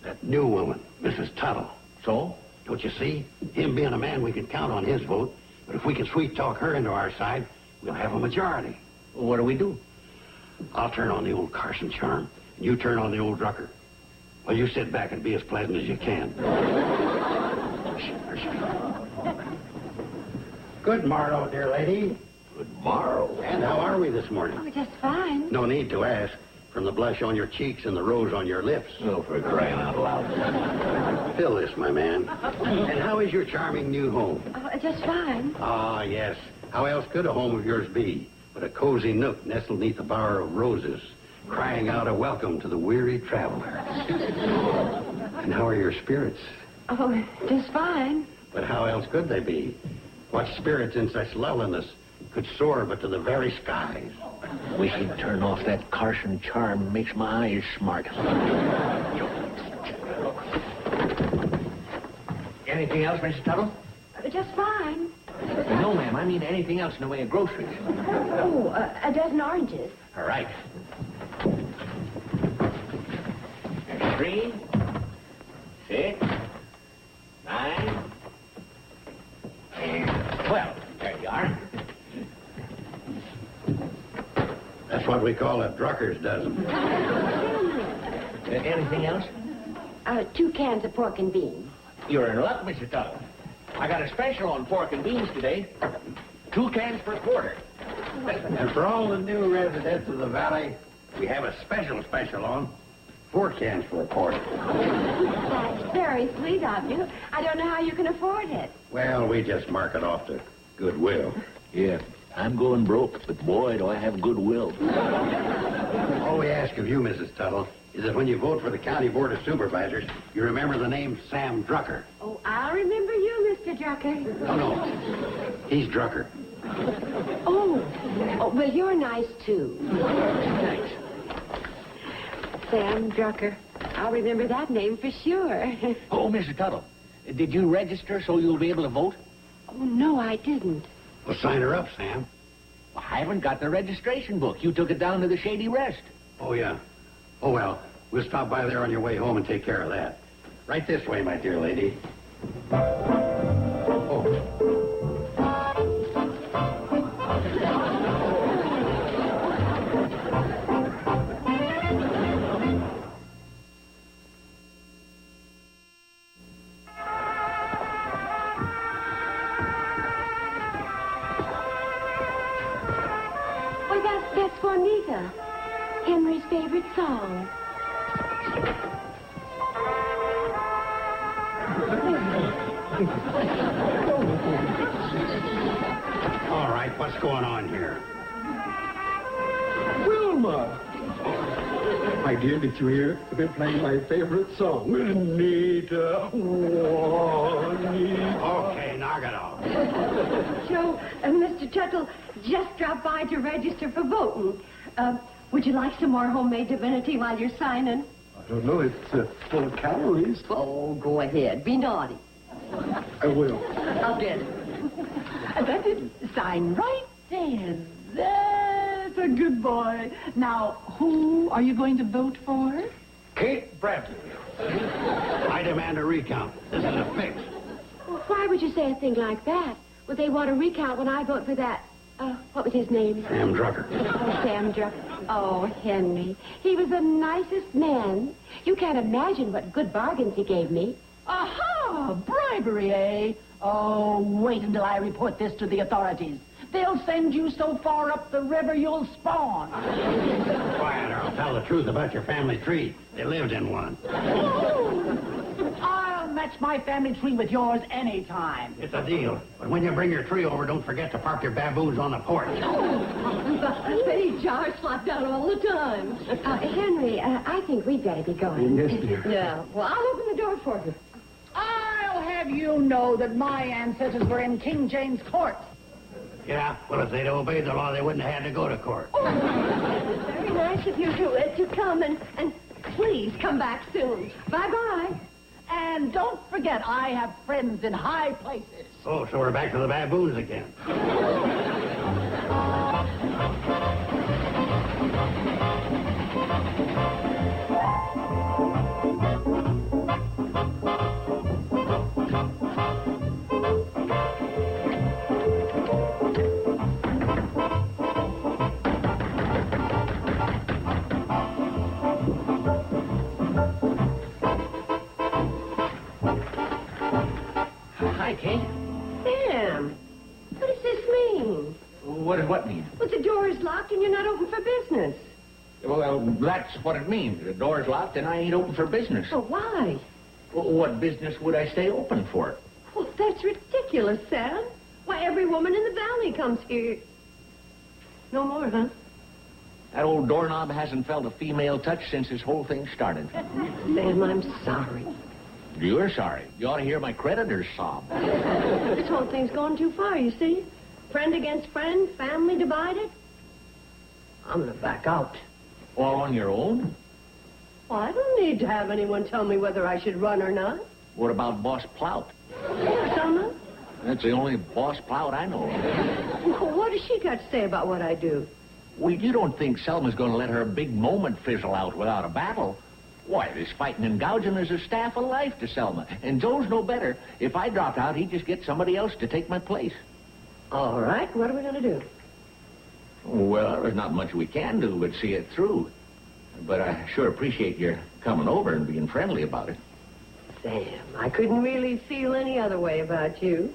That new woman, Mrs. Tuttle. So? Don't you see? Him being a man, we can count on his vote. But if we can sweet-talk her into our side, we'll have a majority. Well, what do we do? I'll turn on the old Carson charm, and you turn on the old Drucker. Well, you sit back and be as pleasant as you can. Good morrow, dear lady. Good morrow. And how are we this morning? Oh, just fine. No need to ask. From the blush on your cheeks and the rose on your lips. Oh, for crying out loud. Fill this, my man. And how is your charming new home? Oh, just fine. Ah, yes. How else could a home of yours be but a cozy nook nestled neath a bower of roses, crying out a welcome to the weary traveler? And how are your spirits? Oh, just fine. But how else could they be? What spirits in such loveliness could soar but to the very skies? Wish he'd turn off that Carson charm. Makes my eyes smart. Anything else, Mrs. Tuttle? Just fine. No, ma'am. I mean anything else in the way of groceries. Oh, a dozen oranges. All right. There's 3, 6, 9, and 12. There you are. That's what we call a Drucker's dozen. Anything else? 2 cans of pork and beans. You're in luck, Mr. Tuttle. I got a special on pork and beans today. 2 cans per quarter. And for all the new residents of the valley, we have a special on 4 cans for a quarter. That's very sweet of you. I don't know how you can afford it. Well, we just mark it off to goodwill. Yeah, I'm going broke, but boy, do I have goodwill. All we ask of you, Mrs. Tuttle, is that when you vote for the County Board of Supervisors, you remember the name Sam Drucker. Oh, I'll remember you, Mr. Drucker. No. He's Drucker. Oh, well, you're nice, too. Thanks. Sam Drucker. I'll remember that name for sure. Oh, Mr. Tuttle, did you register so you'll be able to vote? Oh, no, I didn't. Well, sign her up, Sam. Well, I haven't got the registration book. You took it down to the Shady Rest. Oh, yeah. Oh, well, we'll stop by there on your way home and take care of that. Right this way, my dear lady. Oh. Well, that's Juanita. Henry's favorite song. All right, what's going on here? Wilma! My dear, did you hear? I've been playing my favorite song. Juanita, Juanita. Okay, knock it off. Joe, Mr. Tuttle just dropped by to register for voting. Would you like some more homemade divinity while you're signing? I don't know. It's full of calories. Oh, go ahead. Be naughty. I will. I'll get it. That's it. Sign right there. That's a good boy. Now, who are you going to vote for? Kate Bradley. I demand a recount. This is a fix. Well, why would you say a thing like that? Well, they want a recount when I vote for that. What was his name? Sam Drucker. Oh, Sam Drucker. Oh, Henry. He was the nicest man. You can't imagine what good bargains he gave me. Aha! Bribery, eh? Oh, wait until I report this to the authorities. They'll send you so far up the river you'll spawn. Quiet, or I'll tell the truth about your family tree. They lived in one. I'll match my family tree with yours anytime. It's a deal. But when you bring your tree over, don't forget to park your baboons on the porch. They jar slop down all the time. Henry, I think we'd better be going. Yes, dear. Yeah. Well, I'll open the door for you. I'll have you know that my ancestors were in King James Court. Yeah, well, if they'd obeyed the law, they wouldn't have had to go to court. Very nice of you to come, and please come back soon. Bye-bye. And don't forget, I have friends in high places. Oh, so we're back to the baboons again. Hi, Kate. Sam, what does this mean? What does what mean? Well, the door is locked and you're not open for business. Well, that's what it means. The door's locked and I ain't open for business. Well, why? Well, what business would I stay open for? Well, that's ridiculous, Sam. Why, every woman in the valley comes here. No more, huh? That old doorknob hasn't felt a female touch since this whole thing started. Sam, I'm sorry. You're sorry. You ought to hear my creditors sob. This whole thing's gone too far, you see? Friend against friend, family divided. I'm gonna back out. All on your own? Well, I don't need to have anyone tell me whether I should run or not. What about Boss Plout? Selma? That's the only Boss Plout I know of. Well, what has she got to say about what I do? Well, you don't think Selma's going to let her big moment fizzle out without a battle? Why, this fighting and gouging is a staff of life to Selma. And Joe's no better. If I dropped out, he'd just get somebody else to take my place. All right, what are we gonna do? Well, there's not much we can do but see it through. But I sure appreciate your coming over and being friendly about it. Sam, I couldn't really feel any other way about you.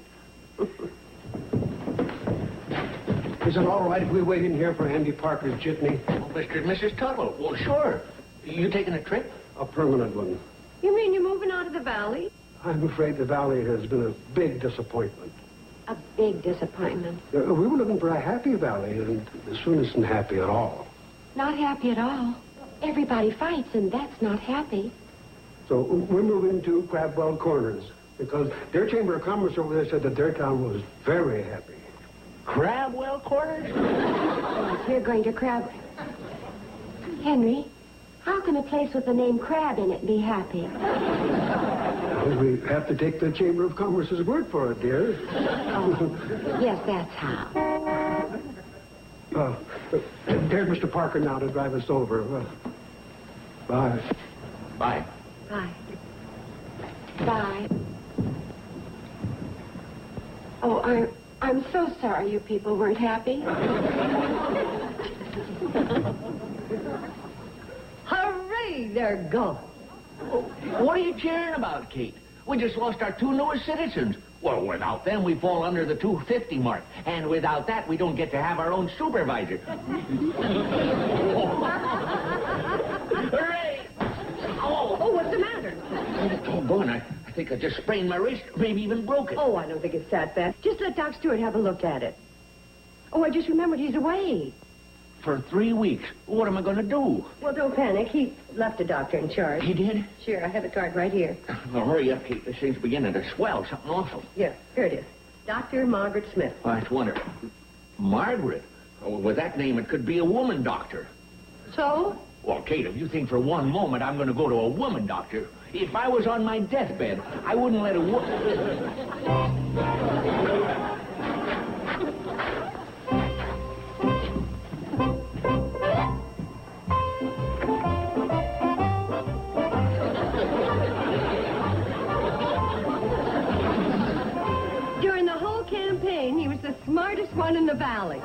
Is it all right if we wait in here for Andy Parker's jitney? Oh, Mr. and Mrs. Tuttle. Well, sure. You taking a trip? A permanent one. You mean you're moving out of the valley? I'm afraid the valley has been a big disappointment. A big disappointment. We were looking for a happy valley, and this one isn't happy at all. Not happy at all. Everybody fights, and that's not happy. So we're moving to Crabwell Corners, because their Chamber of Commerce over there said that their town was very happy. Crabwell Corners? Yes, we're going to Crab... Henry, how can a place with the name Crab in it be happy? Well, we have to take the Chamber of Commerce's word for it, dear. Yes, that's how. There's Mr. Parker now to drive us over. Bye. Bye. Bye. Bye. Oh, I'm so sorry you people weren't happy. Hooray, they're gone. What are you cheering about, Kate? We just lost our 2 newest citizens. Well, without them, we fall under the 250 mark. And without that, we don't get to have our own supervisor. Hooray! Oh, what's the matter? Oh, Gone. I think I just sprained my wrist, maybe even broke it. Oh, I don't think it's that bad. Just let Doc Stewart have a look at it. Oh, I just remembered he's away. For 3 weeks. What am I going to do? Well, don't panic. He left a doctor in charge. He did? Sure, I have a card right here. Well, hurry up, Kate. This thing's beginning to swell. Something awful. Yeah, here it is. Dr. Margaret Smith. Oh, that's wonderful. Margaret? Oh, with that name, it could be a woman doctor. So? Well, Kate, if you think for one moment I'm going to go to a woman doctor, if I was on my deathbed, I wouldn't let a woman... During the whole campaign, he was the smartest one in the valley.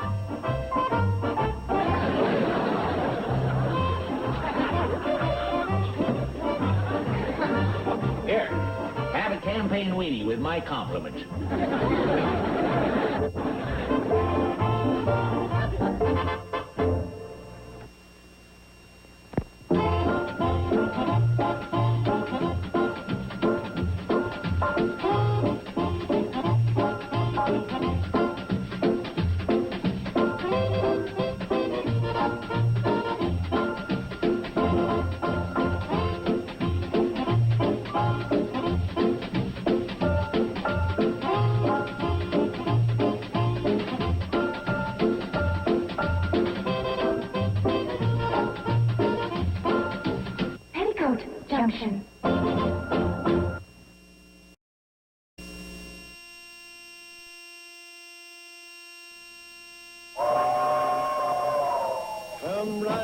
Here, have a campaign weenie with my compliments.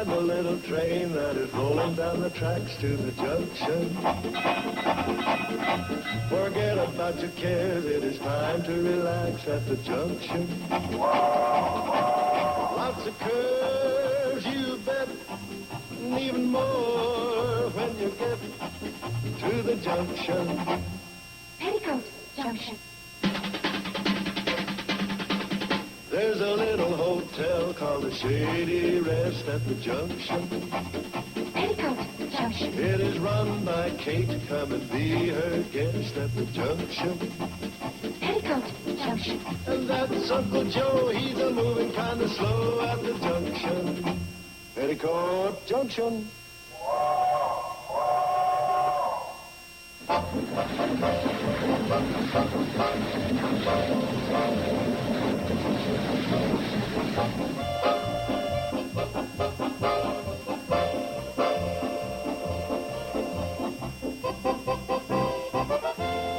I'm a little train that is rolling down the tracks to the junction. Forget about your cares, it is time to relax at the junction. Lots of curves, you bet, and even more when you get to the junction. Petticoat Junction. There's a little hotel called the Shady Rest at the junction. Petticoat Junction. It is run by Kate. Come and be her guest at the junction. Petticoat Junction. And that's Uncle Joe. He's a moving kind of slow at the junction. Petticoat Junction.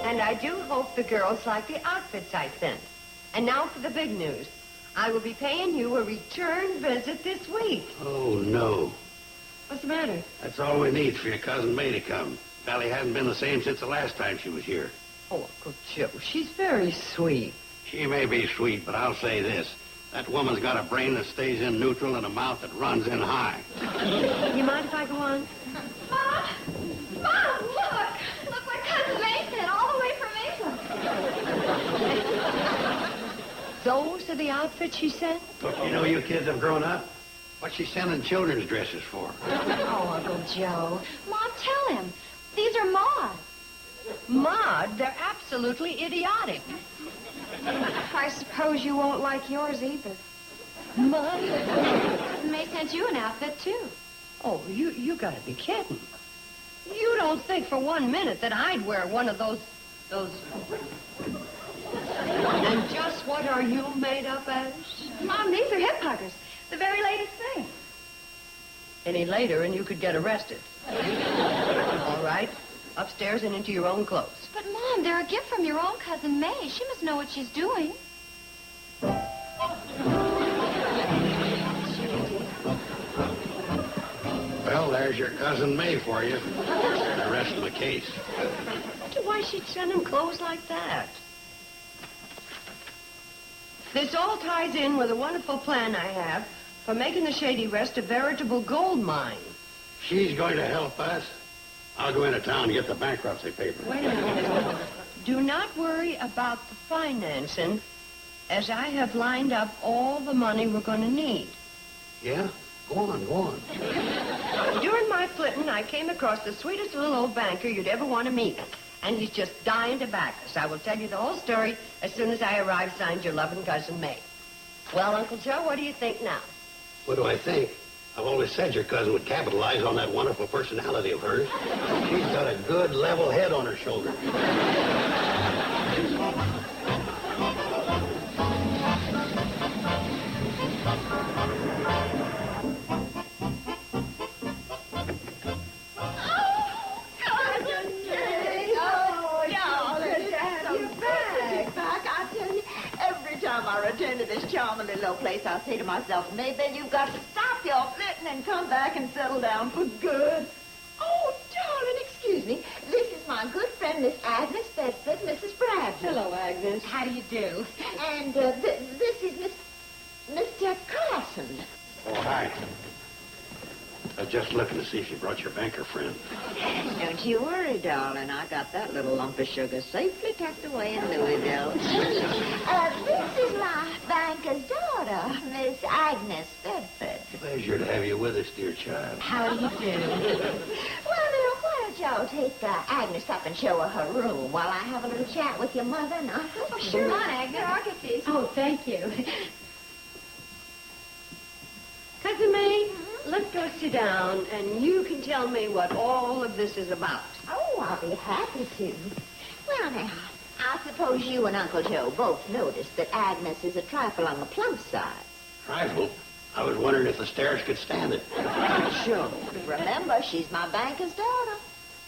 And I do hope the girls like the outfits I sent. And now for the big news. I will be paying you a return visit this week. Oh, no. What's the matter? That's all we need for your cousin May to come. Valley hasn't been the same since the last time she was here. Oh, Uncle Joe, she's very sweet. She may be sweet, but I'll say this. That woman's got a brain that stays in neutral and a mouth that runs in high. You mind if I go on? Mom! Mom, look! Look what Cousin May sent all the way from England. Those are the outfits she sent? Don't you know you kids have grown up? What's she sending children's dresses for? Oh, Uncle Joe. Mom, tell him. These are Maud. Maud, they're absolutely idiotic. I suppose you won't like yours either. Maud? Cousin May sent you an outfit, too. Oh, you gotta be kidding. You don't think for 1 minute that I'd wear one of those... And just what are you made up as? Mom, these are hip huggers. The very latest thing. Any later and you could get arrested. All right. Upstairs and into your own clothes. But, Mom, they're a gift from your own Cousin May. She must know what she's doing. Well, there's your cousin May for you. The rest of the case. I wonder why she'd send him clothes like that. This all ties in with a wonderful plan I have for making the Shady Rest a veritable gold mine. She's going to help us. I'll go into town and get the bankruptcy papers. Wait a minute. Do not worry about the financing, as I have lined up all the money we're going to need. Yeah? Go on. During my flitting, I came across the sweetest little old banker you'd ever want to meet. And he's just dying to back us. I will tell you the whole story as soon as I arrive, signed your loving cousin May. Well, Uncle Joe, what do you think now? What do I think? I've always said your cousin would capitalize on that wonderful personality of hers. She's got a good, level head on her shoulder. I return to this charming little old place, I say to myself, maybe you've got to stop your flitting and come back and settle down for good. Oh, darling, excuse me. This is my good friend, Miss Agnes Bedford, Mrs. Bradley. Hello, Agnes. How do you do? And this is Mr. Carson. Oh, hi. I was just looking to see if you brought your banker friend. Don't you worry, darling. I got that little lump of sugar safely tucked away in Louisville. This is my banker's daughter, Miss Agnes Bedford. Pleasure to have you with us, dear child. How do you do? Well, now, why don't y'all take Agnes up and show her her room while I have a little chat with your mother and uncle? Oh, sure. Come on, Agnes. I'll get these. Oh, thank you. Cousin May, let's go sit down, and you can tell me what all of this is about. Oh, I'll be happy to. Well, now, I suppose you and Uncle Joe both noticed that Agnes is a trifle on the plump side. Trifle? I was wondering if the stairs could stand it. Sure. Remember, she's my banker's daughter.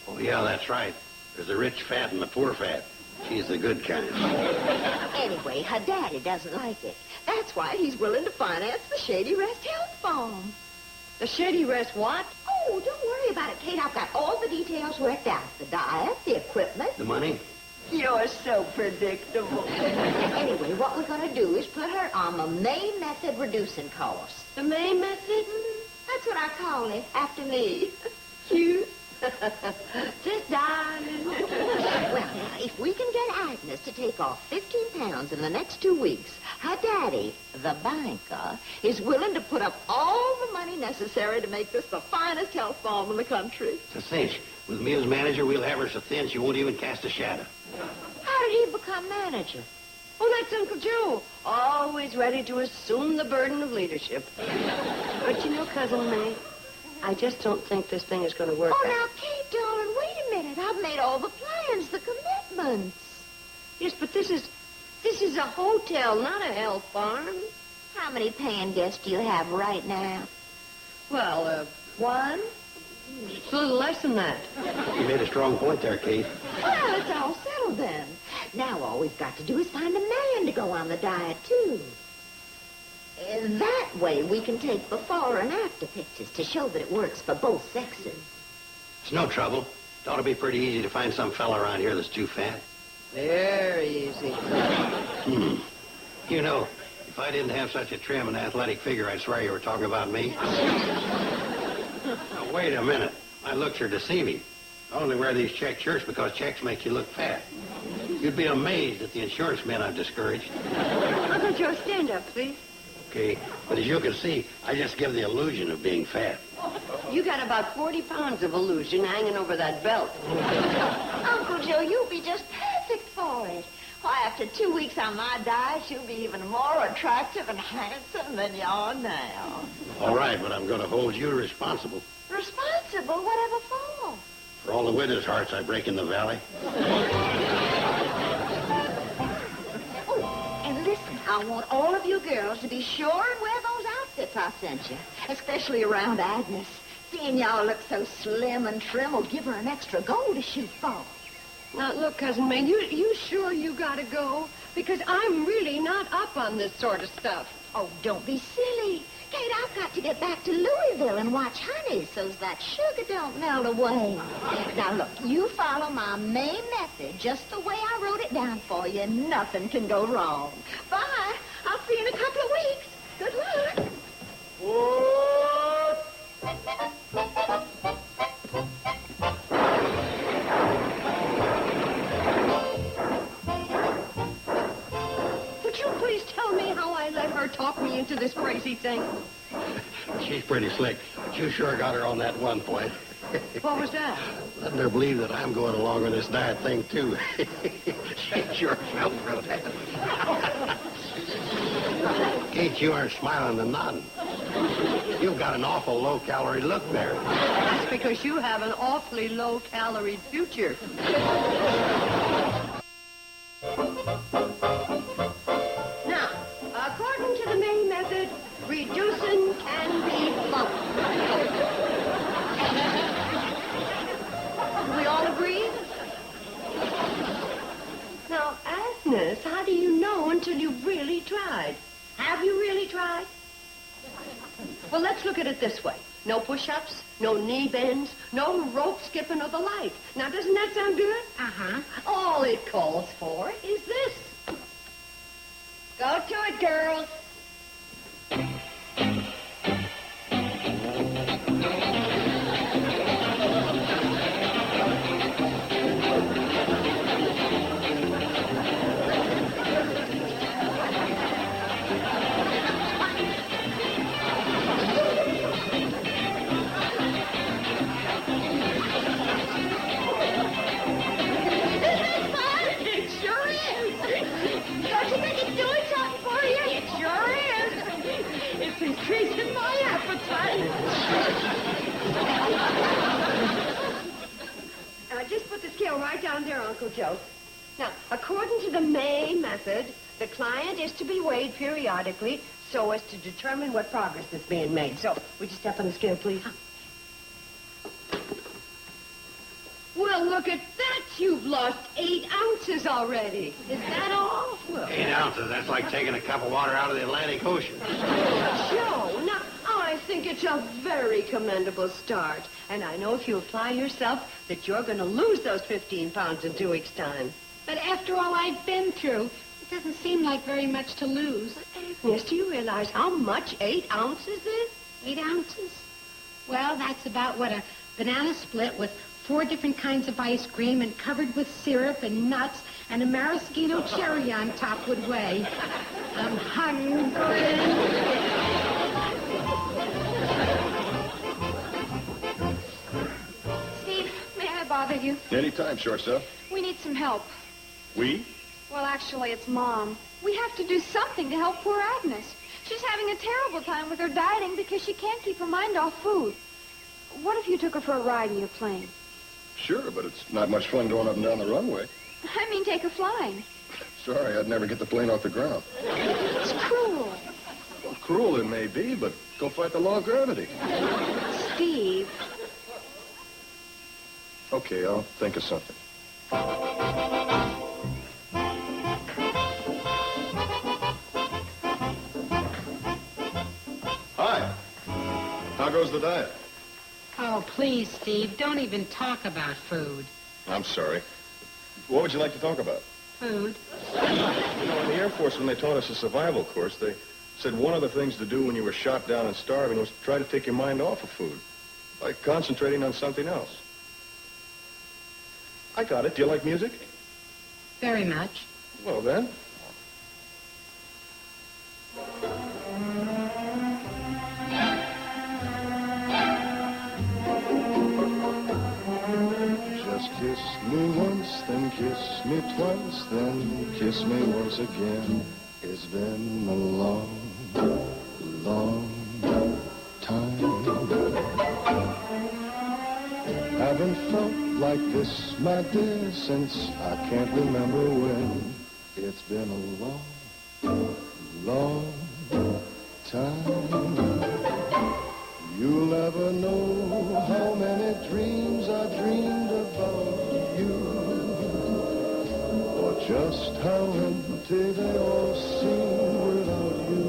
Oh, yeah, that's right. There's the rich fat and the poor fat. She's the good kind. Anyway, her daddy doesn't like it. That's why he's willing to finance the Shady Rest Health Farm. The Shady rest what? Oh, don't worry about it, Kate. I've got all the details worked out. The diet, the equipment. The money? You're so predictable. Anyway, what we're going to do is put her on the May method reducing course. The May method? That's what I call it, after me. You? Just darling. Well, now, if we can get Agnes to take off 15 pounds in the next 2 weeks, her daddy, the banker, is willing to put up all the money necessary to make this the finest health farm in the country. It's a cinch. With me as manager, we'll have her so thin she won't even cast a shadow. How did he become manager? Oh, that's Uncle Joe. Always ready to assume the burden of leadership. But you know, Cousin May, I just don't think this thing is going to work Oh, out. now, Kate, darling, wait a minute. I've made all the plans, the commitments. Yes, but this is a hotel, not a health farm. How many paying guests do you have right now? Well, one? It's a little less than that. You made a strong point there, Kate. Well, it's all settled then. Now all we've got to do is find a man to go on the diet, too. That way we can take before and after pictures to show that it works for both sexes. It's no trouble. It ought to be pretty easy to find some fella around here that's too fat. Very easy. You know, if I didn't have such a trim and athletic figure, I'd swear you were talking about me. Now, wait a minute. My looks are deceiving. I only wear these check shirts because checks make you look fat. You'd be amazed at the insurance men I've discouraged. Uncle Joe, stand up, please. Okay, but as you can see, I just give the illusion of being fat. You got about 40 pounds of illusion hanging over that belt. Uncle Joe, you'll be just perfect for it. Why, after 2 weeks on my diet, you'll be even more attractive and handsome than you are now. All right, but I'm going to hold you responsible Responsible? Whatever for? for all the widows' hearts I break in the valley. Oh, and listen, I want all of you girls to be sure and wear those outfits I sent you, especially around Agnes. Seeing y'all look so slim and trim will give her an extra goal to shoot for. Now, look, Cousin May, you sure you gotta go? Because I'm really not up on this sort of stuff. Oh, don't be silly. Kate, I've got to get back to Louisville and watch Honey so's that sugar don't melt away. Now, look, you follow my main method just the way I wrote it down for you. Nothing can go wrong. Bye. I'll see you in a couple of weeks. Good luck. Would you please tell me how I let her talk me into this crazy thing? She's pretty slick, but you sure got her on that one point. What was that? Letting her believe that I'm going along with this diet thing, too. She sure fell for that. Kate, you aren't smiling and nodding. You've got an awful low-calorie look there. That's because you have an awfully low-calorie future. Now, according to the May method, reducing can be fun. We all agree? Now, Agnes, how do you know until you've really tried? Have you really tried? Well, let's look at it this way. No push-ups, no knee bends, no rope skipping or the like. Now, doesn't that sound good? Uh-huh. All it calls for is this. Go to it, girls. Increasing my appetite. Just put the scale right down there, Uncle Joe. Now, according to the May method, the client is to be weighed periodically so as to determine what progress is being made. So, would you step on the scale, please? Well, look at that. You've lost 8 ounces already. Is that all? Well, 8 ounces, that's like taking a cup of water out of the Atlantic Ocean. Joe, now, I think it's a very commendable start. And I know if you apply yourself that you're going to lose those 15 pounds in 2 weeks' time. But after all I've been through, it doesn't seem like very much to lose. Agnes, do you realize how much 8 ounces is? 8 ounces? Well, that's about what a banana split with 4 different kinds of ice cream and covered with syrup and nuts and a maraschino cherry on top would weigh. I'm hungry. Steve, may I bother you? Anytime, shortstop. We need some help. We? Well, actually, it's Mom. We have to do something to help poor Agnes. She's having a terrible time with her dieting because she can't keep her mind off food. What if you took her for a ride in your plane? Sure, but it's not much fun going up and down the runway. I mean, take her flying. Sorry, I'd never get the plane off the ground. It's cruel. Well, cruel it may be, but go fight the law of gravity. Steve. Okay, I'll think of something. Hi. How goes the diet? Oh, please, Steve, don't even talk about food. I'm sorry. What would you like to talk about? Food? You know, in the Air Force, when they taught us a survival course, they said one of the things to do when you were shot down and starving was to try to take your mind off of food, by concentrating on something else. I got it. Do you like music? Very much. Well, then. Just kiss me once, then kiss me twice, then kiss me once again. It's been a long, long time. Haven't felt like this, my dear, since I can't remember when. It's been a long, long time. You'll never know how many dreams I dreamed about you, or just how empty they all seem without you.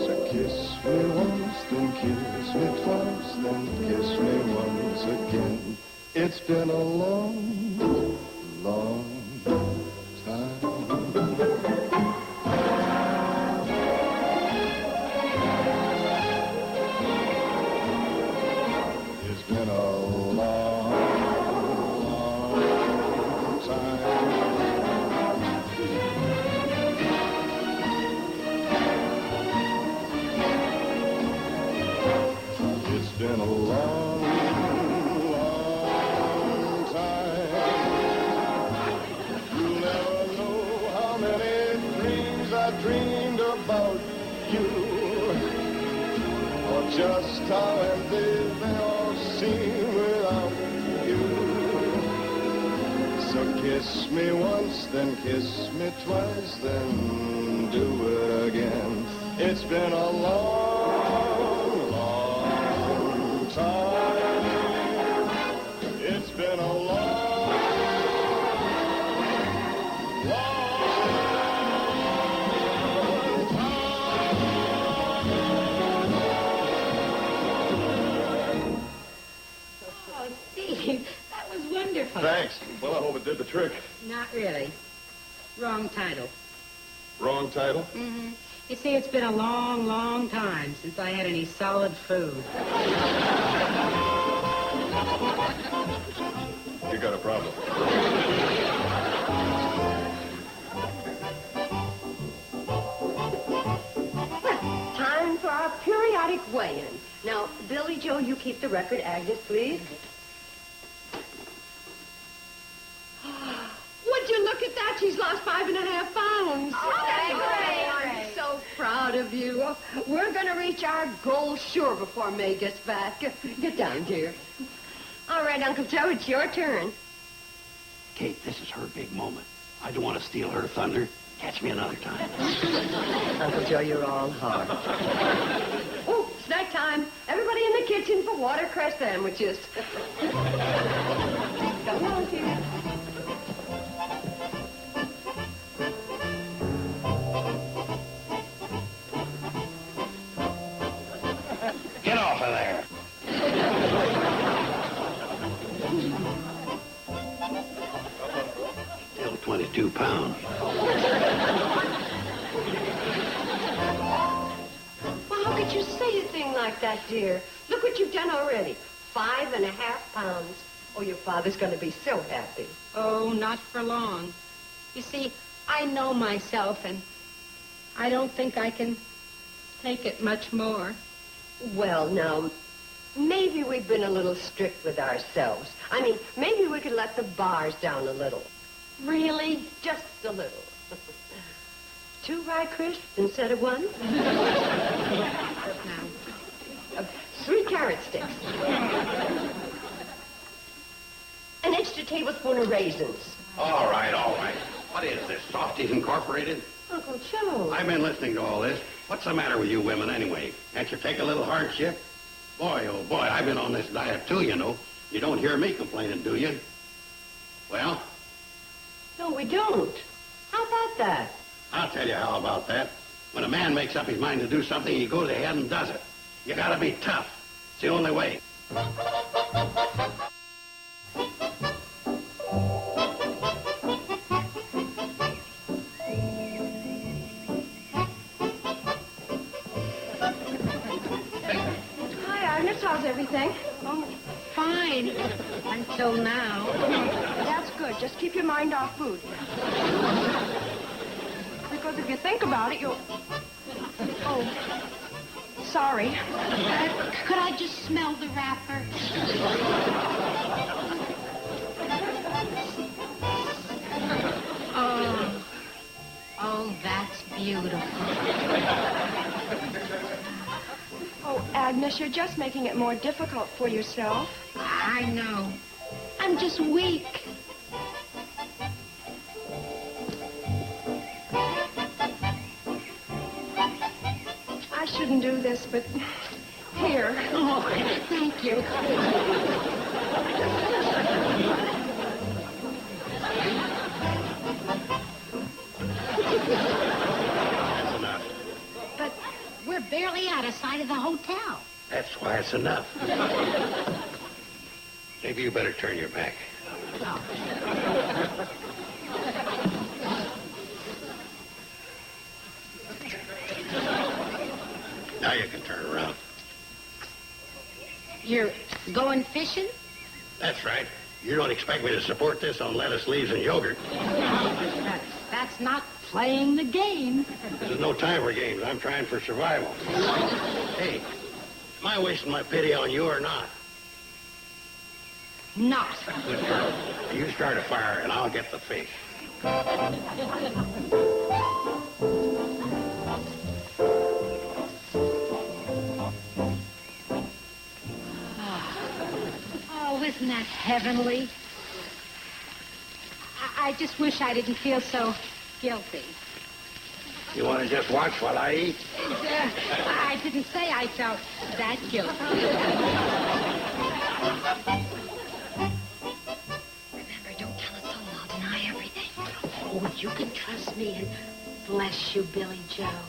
So kiss me once, then kiss me twice, then kiss me once again. It's been a long, long time. It's been a long, long time. It's been a long, long time. You'll never know how many dreams I dreamed about you, or just how empty they all seem without you. So kiss me once, then kiss me twice, then do it again. It's been a long, long time. It's been a long, long time. Oh, Steve, that was wonderful. Thanks. Well, I hope it did the trick. Not really. Wrong title. Wrong title? Mm-hmm. You see, it's been a long, long time since I had any solid food. You got a problem. Time for our periodic weigh-in. Now, Billy Joe, you keep the record. Agnes, please. Would you look at that? She's lost 5.5 pounds. Oh, that's great. I'm so proud of you. We're going to reach our goal sure before May gets back. Get down, dear. All right, Uncle Joe, it's your turn. Kate, this is her big moment. I don't want to steal her thunder. Catch me another time. Uncle Joe, you're all hard. Oh, snack time. Everybody in the kitchen for watercress sandwiches. Come on, dear. pounds. Well, how could you say a thing like that, dear? Look what you've done already. 5.5 pounds. Oh, your father's going to be so happy. Oh, not for long. You see, I know myself, and I don't think I can take it much more. Well, now, maybe we've been a little strict with ourselves. I mean, maybe we could let the bars down a little. Really? Just a little. 2 rye crisps instead of 1? No. 3 carrot sticks. An extra tablespoon of raisins. All right, all right. What is this, Softies Incorporated? Uncle Joe. I've been listening to all this. What's the matter with you women anyway? Can't you take a little hardship? Boy, oh boy, I've been on this diet too, you know. You don't hear me complaining, do you? Well? No, we don't. How about that? I'll tell you how about that. When a man makes up his mind to do something, he goes ahead and does it. You gotta be tough. It's the only way. Hi, Agnes. How's everything? Oh, fine. Until now. That's good. Just keep your mind off food. Because if you think about it, you'll... Oh, sorry. Could I just smell the wrapper? Oh, that's beautiful. Oh, Agnes, you're just making it more difficult for yourself. I know. I'm just weak. I shouldn't do this, but here. Oh, thank you. That's enough. But we're barely out of sight of the hotel. That's why it's enough. Maybe you better turn your back. Now you can turn around. You're going fishing? That's right. You don't expect me to support this on lettuce, leaves, and yogurt. That's not playing the game. This is no time for games. I'm trying for survival. Hey, am I wasting my pity on you or not? Not. Good girl. You start a fire and I'll get the fish. Oh, isn't that heavenly? I just wish I didn't feel so guilty. You want to just watch while I eat? I didn't say I felt that guilty. Remember, don't tell us all. I'll deny everything. Oh, you can trust me, and bless you, Billy Joe.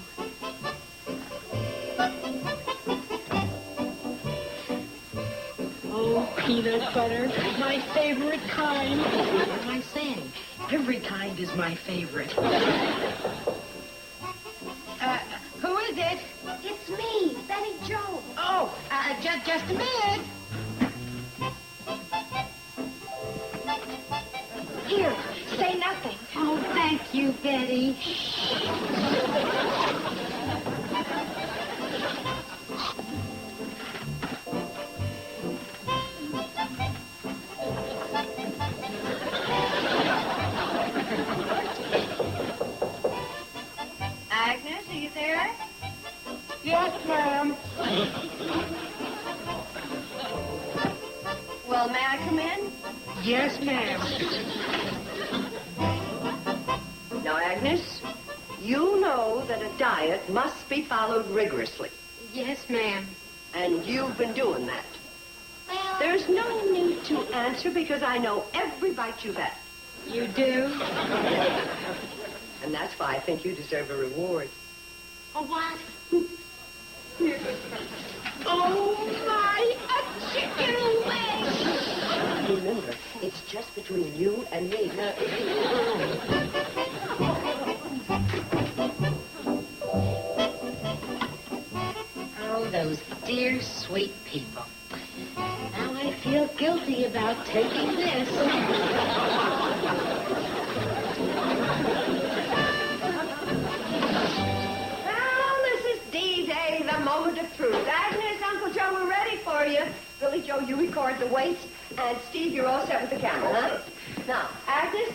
Oh, peanut butter, my favorite kind. What am I saying? Every kind is my favorite. Who is it? It's me, Betty Joe. Oh, just a minute. Here, say nothing. Oh, thank you, Betty. Agnes, are you there? Yes, ma'am. Well, may I come in? Yes, ma'am. Now, Agnes, you know that a diet must be followed rigorously. Yes, ma'am. And you've been doing that. Well, There's no need to answer because I know every bite you've had. you do? And that's why I think you deserve a reward. Oh, what? Oh, my, a chicken leg! Remember, It's just between you and me. Oh, those dear, sweet people. Now I feel guilty about taking this. Well, this is D-Day, the moment of truth. Agnes, Uncle Joe, we're ready for you. Billy Joe, you record the weights, and Steve, you're all set with the camera, huh? Now, Agnes,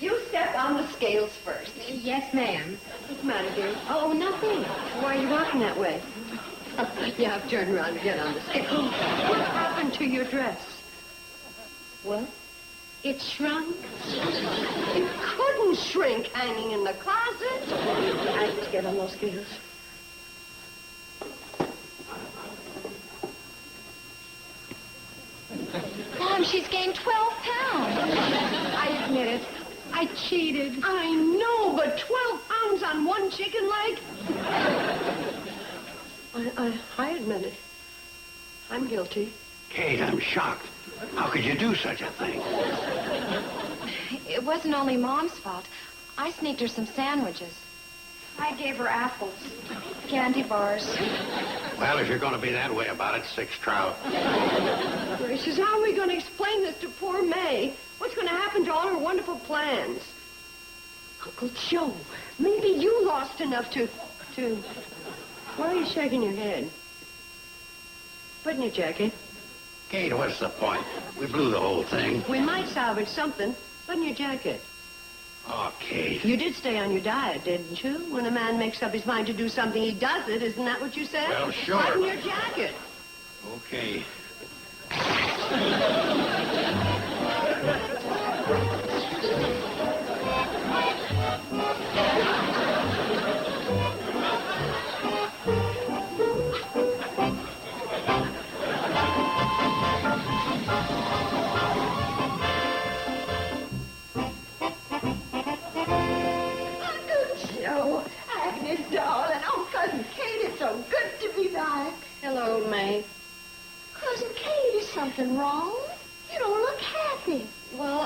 you step on the scales first. Yes, ma'am. What's the matter, dear? Oh, nothing. Why are you walking that way? You have to turn around and get on the scale. What happened to your dress? What? It shrunk. It couldn't shrink hanging in the closet. Agnes, get on those scales. Mom, she's gained 12 pounds. I admit it. I cheated. I know, but 12 pounds on one chicken leg? I admit it. I'm guilty. Kate, I'm shocked. How could you do such a thing? It wasn't only Mom's fault. I sneaked her some sandwiches. I gave her apples, candy bars. Well, if you're going to be that way about it, 6 trout. Gracious, how are we going to explain this to poor May? What's going to happen to all her wonderful plans? Uncle Joe, maybe you lost enough to... Why are you shaking your head? Button your jacket. Kate, what's the point? We blew the whole thing. We might salvage something. Button your jacket. Oh, Kate. You did stay on your diet, didn't you? When a man makes up his mind to do something, he does it. Isn't that what you said? Well, sure. Button your jacket. Okay. Joe, Agnes, darling. Oh, Cousin Kate, it's so good to be back. Hello, May. Cousin Kate, is something wrong? You don't look happy. Well,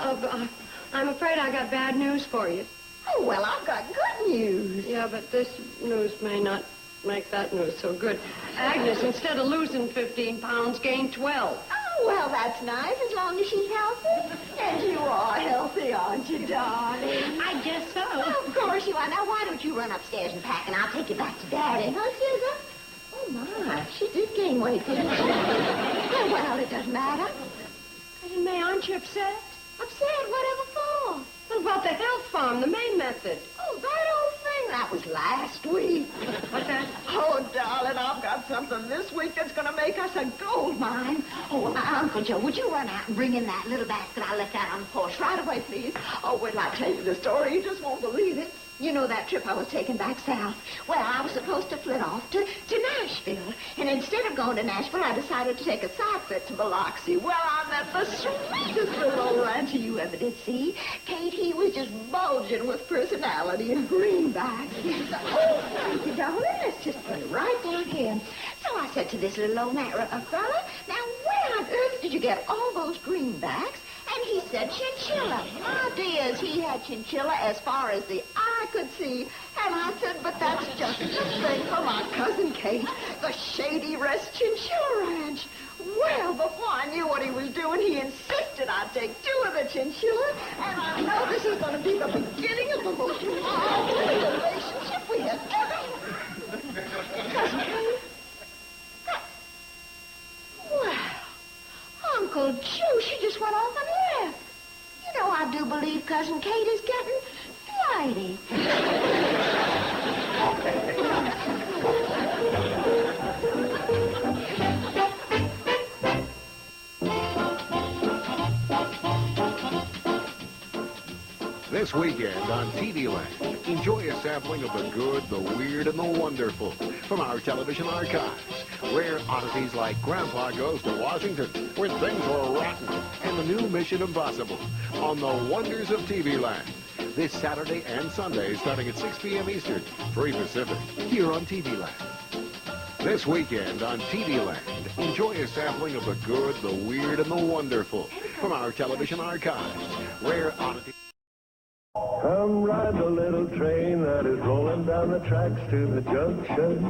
I'm afraid I got bad news for you. Oh, well, I've got good news. Yeah, but this news may not make that news so good. Agnes, instead of losing 15 pounds, gained 12. Oh, well, that's nice, as long as she's healthy. And you are healthy, aren't you, darling? I guess so. Of course you are. Now, why don't you run upstairs and pack, and I'll take you back to Daddy. Huh, Susan? Oh, my, she did gain weight, didn't she? Yeah, well, it doesn't matter. Cousin May, aren't you upset? Upset? Whatever for? What about the health farm, the May method? Oh, that old thing. That was last week. What's that? Oh, darling, I've got something this week that's going to make us a gold mine. Oh, Uncle Joe, would you run out and bring in that little basket I left out on the porch right away, please? Oh, wait till I tell you the story. You just won't believe it. You know that trip I was taking back south? Well, I was supposed to flit off to Nashville. And instead of going to Nashville, I decided to take a side flit to Biloxi. Well, I met the sweetest little old rancher you ever did see. Kate, he was just bulging with personality and greenbacks. Oh, thank you, darling. Let's just put it right down here. So I said to this little old fella, now, where on earth did you get all those greenbacks? And he said chinchilla. My dears, he had chinchilla as far as the eye could see. And I said, but that's just the thing for my cousin Kate, the Shady Rest Chinchilla Ranch. Well, before I knew what he was doing, he insisted I'd take 2 of the chinchilla. And I know this is going to be the beginning of the most marvelous relationship we have ever had. Cousin Kate? Well, Uncle Joe, she just went off and left. You know, I do believe Cousin Kate is getting flighty. This weekend on TV Land, enjoy a sampling of the good, the weird, and the wonderful from our television archives. Rare oddities like Grandpa Goes to Washington, When Things Were Rotten, and the new Mission Impossible on the Wonders of TV Land. This Saturday and Sunday starting at 6 p.m. Eastern, 3 Pacific, here on TV Land. This weekend on TV Land, enjoy a sampling of the good, the weird, and the wonderful from our television archives. Rare oddities. Come ride the little train that is rolling down the tracks to the junction.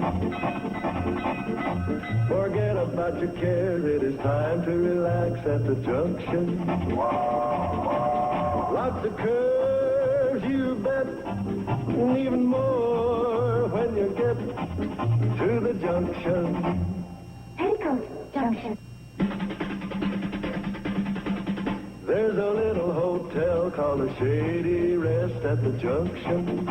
Forget about your cares, it is time to relax at the junction. Lots of curves, you bet, and even more when you get to the junction. Petticoat Junction. There's a little hotel called the Shady Rest at the junction.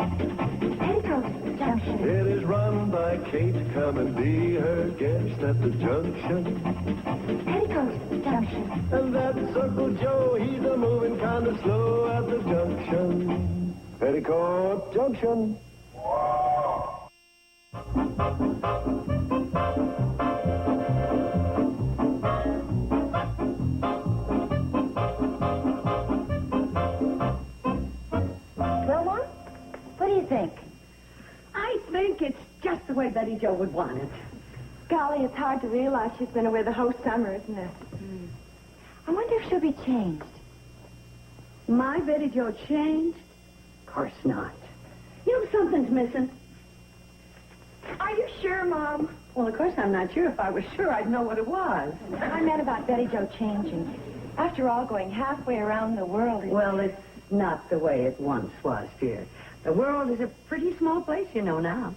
Petticoat Junction. It is run by Kate. Come and be her guest at the junction. Petticoat Junction. And that's Uncle Joe. He's a moving kind of slow at the junction. Petticoat Junction. Wilma, what do you think? I think it's just the way Betty Jo would want it. Golly, it's hard to realize she's been away the whole summer, isn't it? I wonder if she'll be changed. My Betty Jo changed? Of course not. You know, something's missing. Are you sure, Mom? Well, of course I'm not sure. If I was sure, I'd know what it was. I meant about Betty Jo changing. After all, going halfway around the world... Well, it's not the way it once was, dear. The world is a pretty small place, you know, now.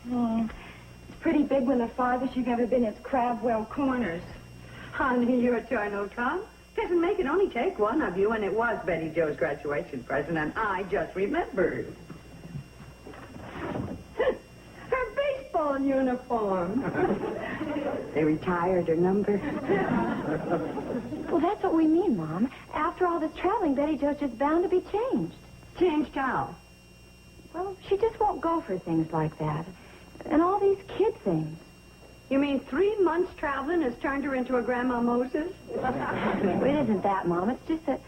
It's pretty big when the farthest you've ever been is Crabwell Corners. Honey, your turn will come. Doesn't make it only take one of you, and it was Betty Jo's graduation present, and I just remembered. Her baseball uniform. They retired her number. Well, that's what we mean, Mom. After all this traveling, Betty Jo's just bound to be changed. Changed how? Well, she just won't go for things like that. And all these kid things. You mean 3 months traveling has turned her into a Grandma Moses? It isn't that, Mom. It's just that...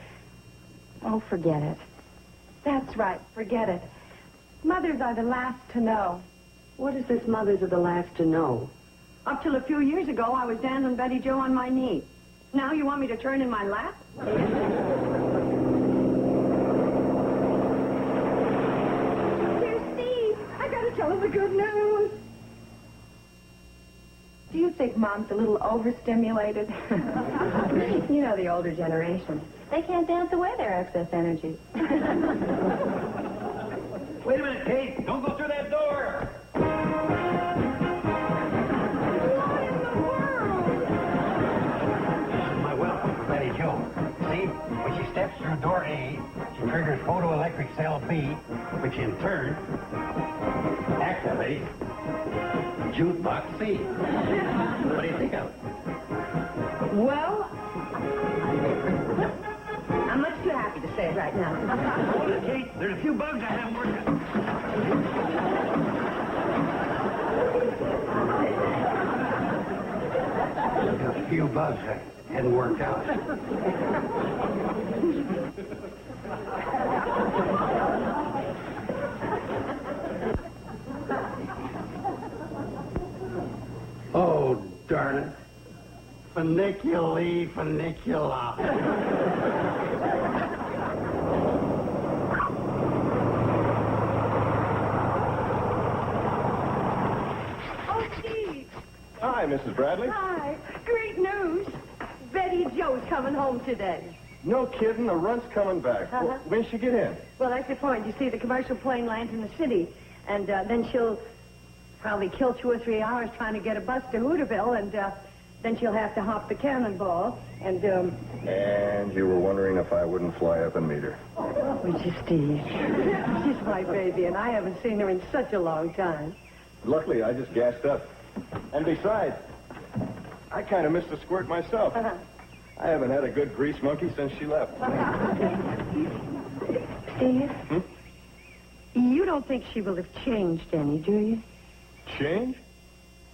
Oh, forget it. That's right. Forget it. Mothers are the last to know. What is this mothers are the last to know? Up till a few years ago, I was dandling Betty Jo on my knee. Now you want me to turn in my lap? Here's Steve. I gotta tell him the good news. Do you think Mom's a little overstimulated? You know the older generation. They can't dance away their excess energy. Wait a minute, Kate. Don't go through that door. My welcome for Betty Jo. See, when she steps through door A, she triggers photoelectric cell B, which in turn activates jukebox C. What do you think of it? Well, I'm much too happy to say it right now. Hold it, Kate. There's a few bugs I haven't worked out. A few bugs that hadn't worked out. Oh, darn it. Funiculi, funicula. Oh, Steve. Hi, Mrs. Bradley. Hi. Great news. Betty Jo's coming home today. No kidding, the run's coming back. Uh-huh. When'd she get in? Well, that's the point. You see, the commercial plane lands in the city, and then she'll probably kill 2 or 3 hours trying to get a bus to Hooterville, and then she'll have to hop the cannonball, and, And you were wondering if I wouldn't fly up and meet her. Would you, Steve? She's my baby, and I haven't seen her in such a long time. Luckily, I just gassed up. And besides, I kind of missed the squirt myself. I haven't had a good grease monkey since she left. Steve? You don't think she will have changed any, do you? Change?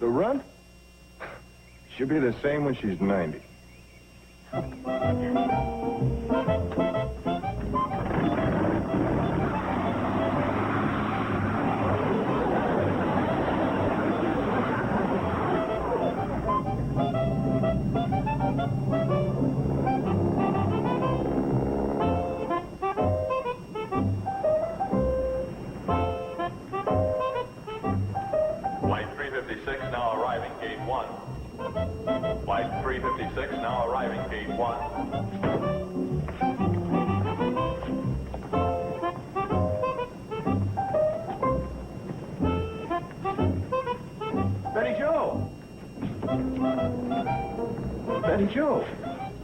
The run? She'll be the same when she's 90. Flight 356 now arriving, gate 1. Betty Joe! Betty Joe!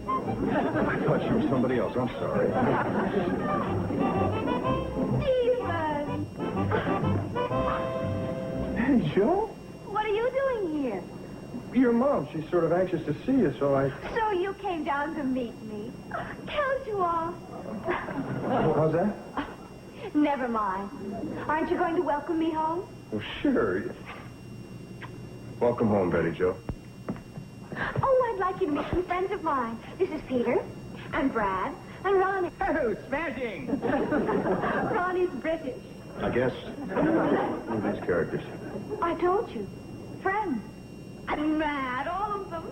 I thought you were somebody else. I'm sorry. Stephen! Betty Joe? What are you doing here? Your mom. She's sort of anxious to see you, so I... So you came down to meet me. Count you off. How's that? Never mind. Aren't you going to welcome me home? Well, sure. Welcome home, Betty Joe. Oh, I'd like you to meet some friends of mine. This is Peter, and Brad, and Ronnie. Oh, smashing! Ronnie's British. I guess. Who are these characters? I told you. Friends. I'm mad, all of them.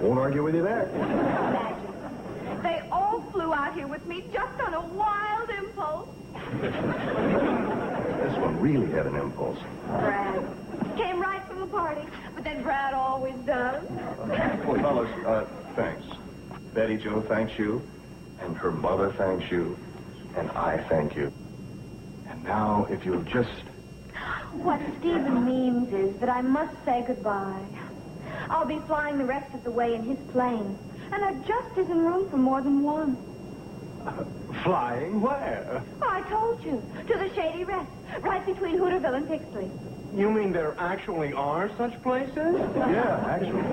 Won't argue with you there. Imagine. They all flew out here with me just on a wild impulse. This one really had an impulse. Brad came right from the party, but then Brad always does. Well, fellas, thanks. Betty Joe thanks you, and her mother thanks you, and I thank you. And now, if you'll just... What Stephen means is that I must say goodbye. I'll be flying the rest of the way in his plane, and there just isn't room for more than one. Flying where? I told you, to the Shady Rest, right between Hooterville and Pixley. You mean there actually are such places? Yeah, actually.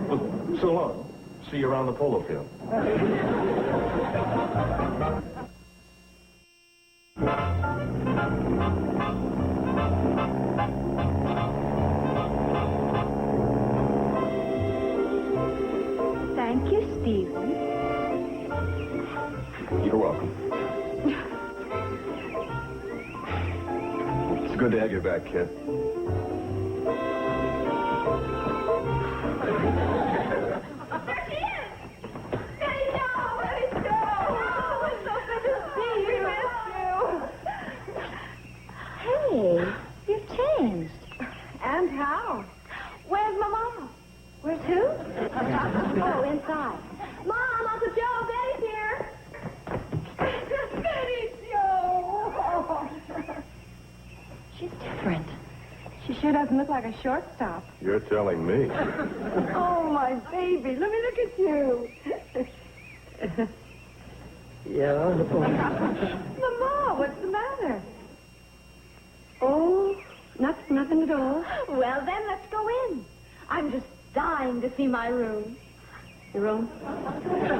Well, so long. See you around the polo field. Thank you, Stephen. You're welcome. It's good to have you back, kid. There she is! Betty Joe! Betty Joe! Oh, it's so good to see you. We missed you. Hey, you've changed. And how? Where's my mom? Where's who? Oh, inside. Mom, Uncle Joe, Betty's here. Betty Joe! She's different. She sure doesn't look like a shortstop. You're telling me. Oh, my baby. Let me look at you. Yeah. Mama, what's the matter? Oh, nothing at all. Well, then, let's go in. I'm just dying to see my room. Your room?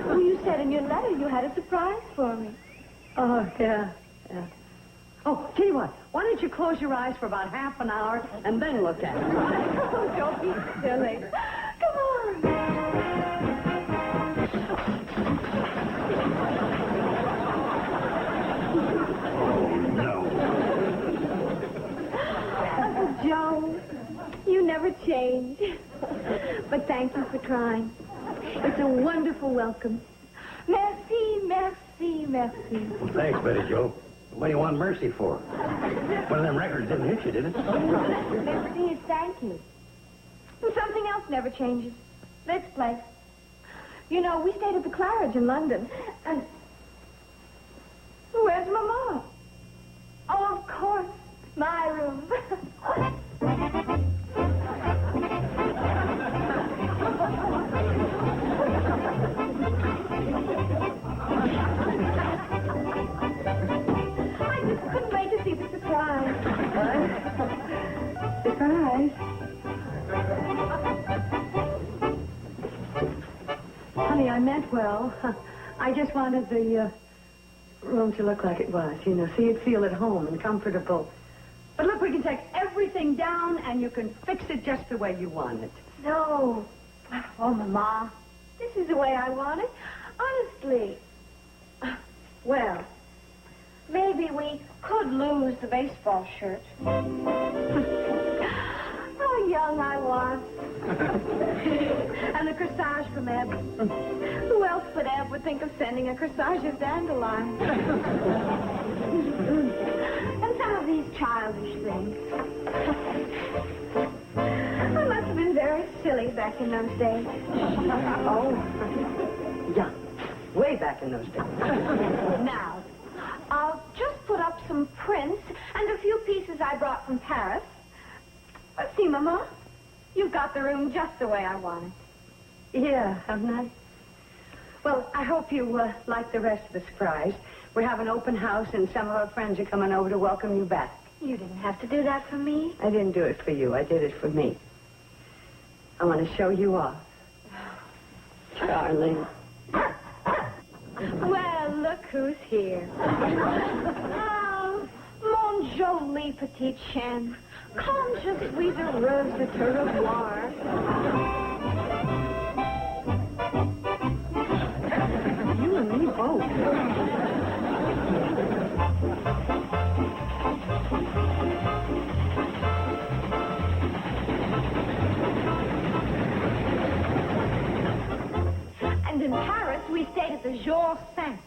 Well, you said in your letter you had a surprise for me. Oh, yeah. Oh, tell you what. Why don't you close your eyes for about half an hour and then look at it? Oh, don't be silly. Come on. Uncle Joe, you never change. But thank you for trying. It's a wonderful welcome. Merci, merci, merci. Well, thanks, Betty Joe. What do you want mercy for? One of them records didn't hit you, did it? Merci is thank you. And something else never changes. This place. You know, we stayed at the Claridge in London. And where's Mama? Oh, of course. My room. I just couldn't wait to see the surprise. Surprise? Honey, I meant well. I just wanted the room to look like it was, so you'd feel at home and comfortable. But look, we can take everything down and you can fix it just the way you want it. No. Oh, Mama, this is the way I want it. Honestly. Well, maybe we could lose the baseball shirt. How young I was. And the corsage from Eb. Who else but Eb would think of sending a corsage of dandelion? And some of these childish things. I must have been very very silly back in those days. Oh. Yeah. Way back in those days. Now, I'll just put up some prints and a few pieces I brought from Paris. See, Mama, you've got the room just the way I want it. Yeah, haven't I? Well, I hope you like the rest of the surprise. We have an open house, and some of our friends are coming over to welcome you back. You didn't have to do that for me. I didn't do it for you. I did it for me. I want to show you off. Charlie. Well, look who's here. Oh, mon joli petit chien. Comme je suis heureuse de te revoir. You and me both. And in Paris, we stayed at the Georges Cinq.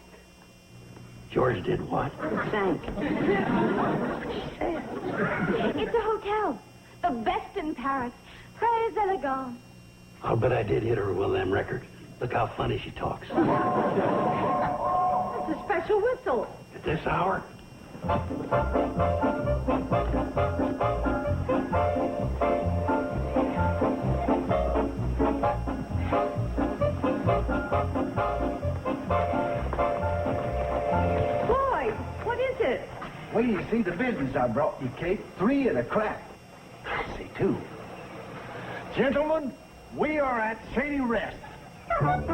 George did what? Thank. It's a hotel. The best in Paris. Très elegant. I'll bet I did hit her with one of them records. Look how funny she talks. That's a special whistle. At this hour? Boy, what is it? Wait till you see the business I brought you, Kate. 3 at a crack. I'll see 2. Gentlemen, we are at Shady Rest. Holy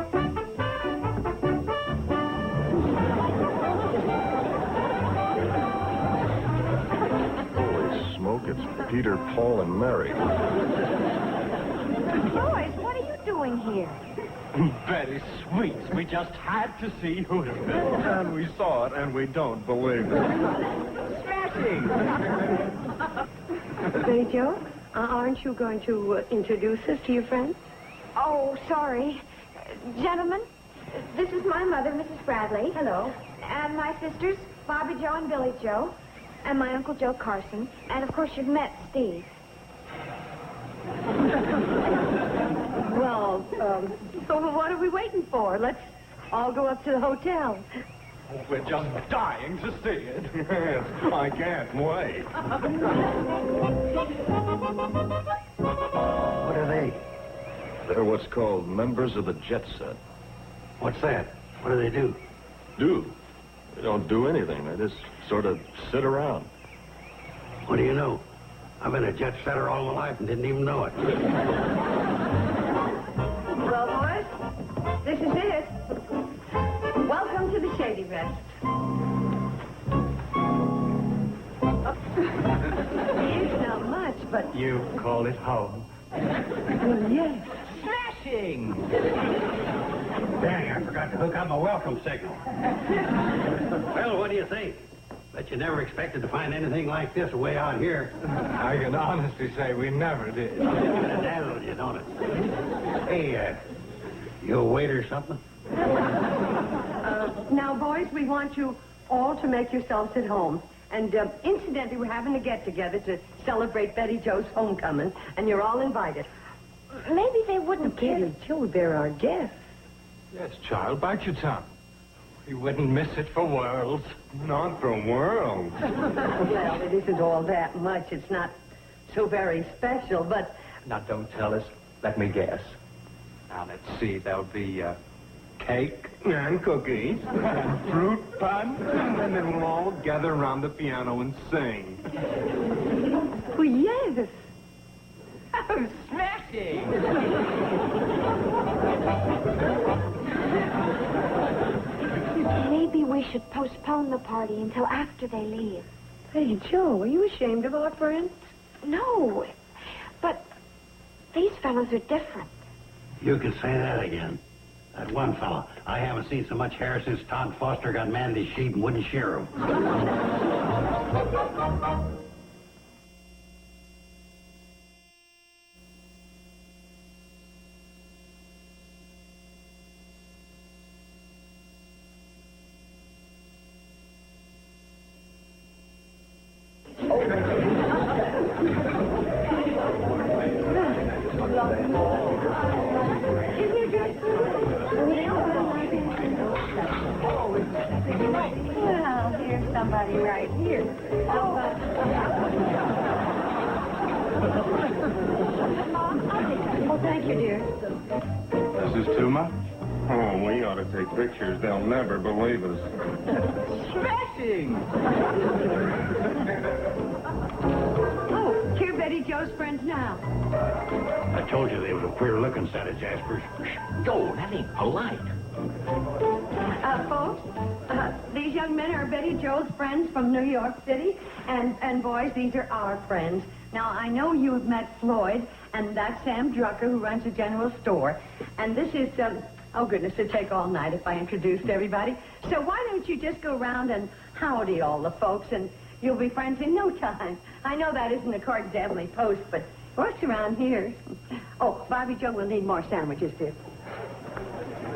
smoke, it's Peter, Paul, and Mary. Boys, what are you doing here? Very sweet. We just had to see Hooterville. And we saw it, and we don't believe it. Smashing! Billy Joe, aren't you going to introduce us to your friends? Oh, sorry. Gentlemen, this is my mother, Mrs. Bradley. Hello. And my sisters, Bobby Joe and Billy Joe. And my Uncle Joe Carson. And, of course, you've met Steve. Well, so what are we waiting for? Let's all go up to the hotel. We're just dying to see it. Yes, I can't wait. What are they? They're what's called members of the jet set. What's that? What do they do? Do? They don't do anything. They just sort of sit around. What do you know? I've been a jet setter all my life and didn't even know it. Well, boys, this is it. Welcome to the Shady Rest. It's not much, but... You call it home? Yes. Smashing! Dang, I forgot to hook up my welcome signal. Well, what do you think? Bet you never expected to find anything like this way out here. I can honestly say we never did. It dazzles you, don't it? Hey, you a waiter or something? Now, boys, we want you all to make yourselves at home. And incidentally, we're having a get-together to celebrate Betty Joe's homecoming, and you're all invited. Maybe they wouldn't care. Betty Joe, they're our guests. Yes, child, bite your tongue. We wouldn't miss it for worlds. Not for worlds. Well, it isn't all that much. It's not so very special, but... Now, don't tell us. Let me guess. Now, let's see. There'll be cake and cookies and fruit punch, and then we'll all gather around the piano and sing. Oh, yes. Oh, smashing! Maybe we should postpone the party until after they leave. Hey, Joe, are you ashamed of our friends? No, but these fellows are different. You can say that again. That one fella. I haven't seen so much hair since Todd Foster got mad at his sheep and wouldn't shear him. Well, here's somebody right here. Oh, thank you, dear. This is too much? Oh, we ought to take pictures. They'll never believe us. Smashing! Oh, here Betty Joe's friends now. I told you they was a queer-looking set of Jaspers. Joe, that ain't polite. Folks, these young men are Betty Joe's friends from New York City, and boys, these are our friends. Now, I know you have met Floyd, and that's Sam Drucker, who runs the general store. And this is, oh, goodness, it'd take all night if I introduced everybody. So why don't you just go around and howdy all the folks, and you'll be friends in no time. I know that isn't according to Emily Post, but what's around here? Oh, Bobby Joe will need more sandwiches, dear.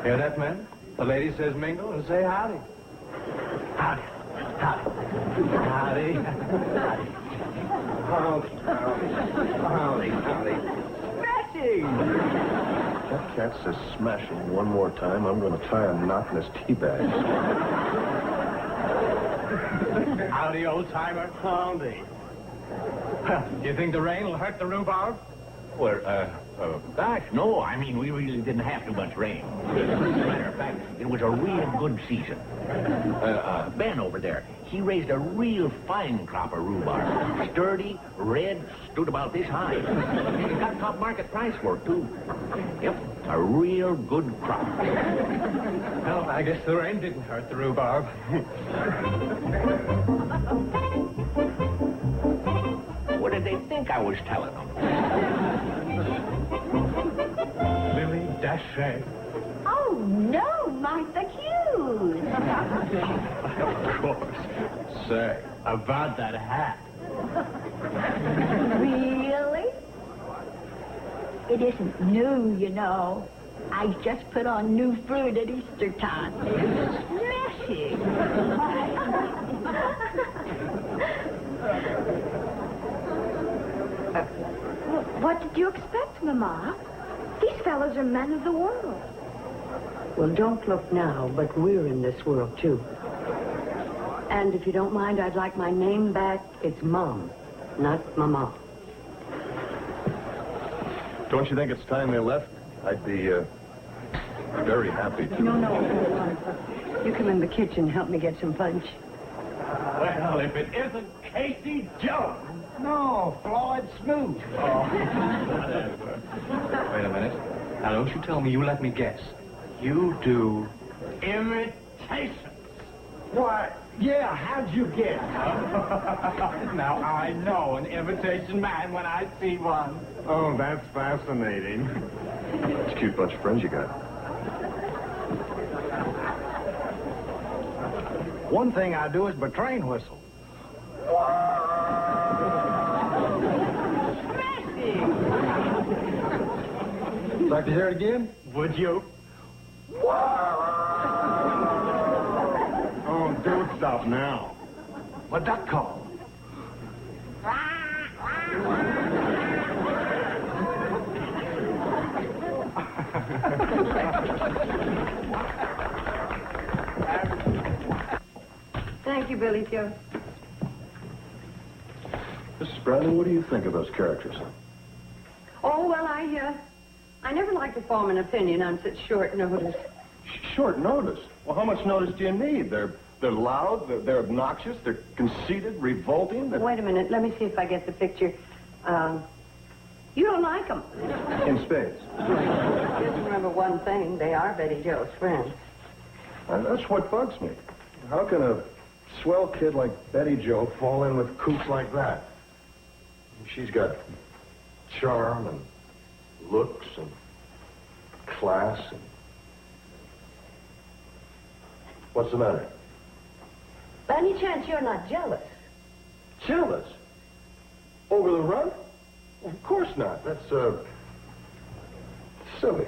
Hear that, man? The lady says mingle and say howdy. Howdy. Howdy. Howdy. Howdy. Howdy. Howdy. Smashing! That cat says smashing one more time, I'm going to try and knock in his tea bag. Howdy, old-timer. Howdy. Do you think the rain will hurt the rhubarb? Well, gosh, no. I mean, we really didn't have too much rain. As a matter of fact, it was a real good season. Ben over there, he raised a real fine crop of rhubarb. Sturdy, red, stood about this high. He got top market price for it, too. Yep, a real good crop. Well, I guess the rain didn't hurt the rhubarb. What did they think I was telling them? Lily Dashay. Oh, no, Martha Hughes. Of course. Say, about that hat. Really? It isn't new, you know. I just put on new fruit at Easter time. Smashing. What did you expect, Mama? These fellows are men of the world. Well, don't look now, but we're in this world, too. And if you don't mind, I'd like my name back. It's Mom, not Mama. Don't you think it's time they left? I'd be very happy to. No. You come in the kitchen and help me get some punch. Well, if it isn't Casey Jones. No, Floyd Smoot. Oh. Wait a minute. Now, don't you tell me you let me guess. You do imitations. Why, yeah, how'd you guess? Now, I know an imitation man when I see one. Oh, that's fascinating. It's a cute bunch of friends you got. One thing I do is my train whistle. Like to hear it again? Would you? Oh, do stop now. What'd that call? Thank you, Billy Joe. Mrs. Bradley, what do you think of those characters? Oh, well, I never like to form an opinion on such short notice. Short notice? Well, how much notice do you need? They're loud, they're obnoxious, they're conceited, revolting. Wait a minute. Let me see if I get the picture. You don't like them. In spades. Just remember one thing. They are Betty Joe's friends. And that's what bugs me. How can a swell kid like Betty Joe fall in with kooks like that? She's got charm and looks and class and... What's the matter? By any chance, you're not jealous? Jealous? Over the run? Of course not. That's, silly.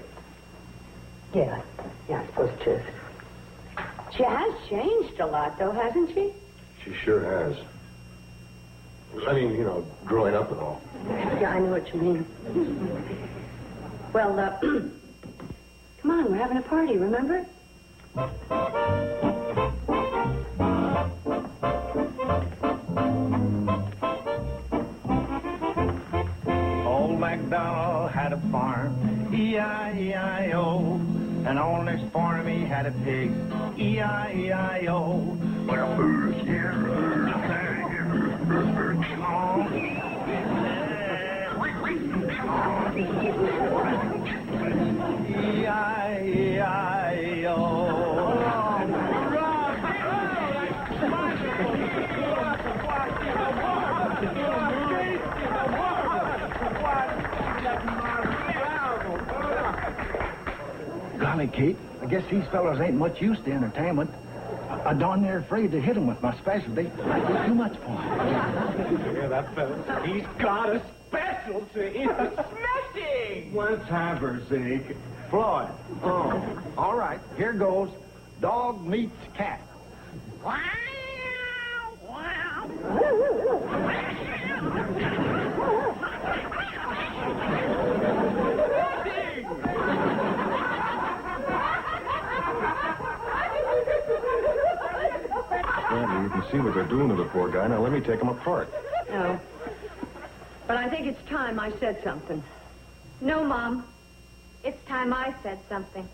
Yeah, I suppose it is. She has changed a lot, though, hasn't she? She sure has. I mean, growing up and all. Yeah, I know what you mean. Well, come on, we're having a party, remember? Old MacDonald had a farm, E-I-E-I-O. And on this farm he had a pig, E-I-E-I-O. Well, first year, Golly, Kate, I guess these fellows ain't much used to entertainment. I'm darn near afraid to hit them with my specialty. I do too much for them. Hear that, fellas? He's got a specialty. Smashing! One time for sake. Floyd. Oh, all right. Here goes. Dog meets cat. Bradley, you can see what they're doing to the poor guy. Now let me take him apart. No. But I think it's time I said something. No, Mom. It's time I said something.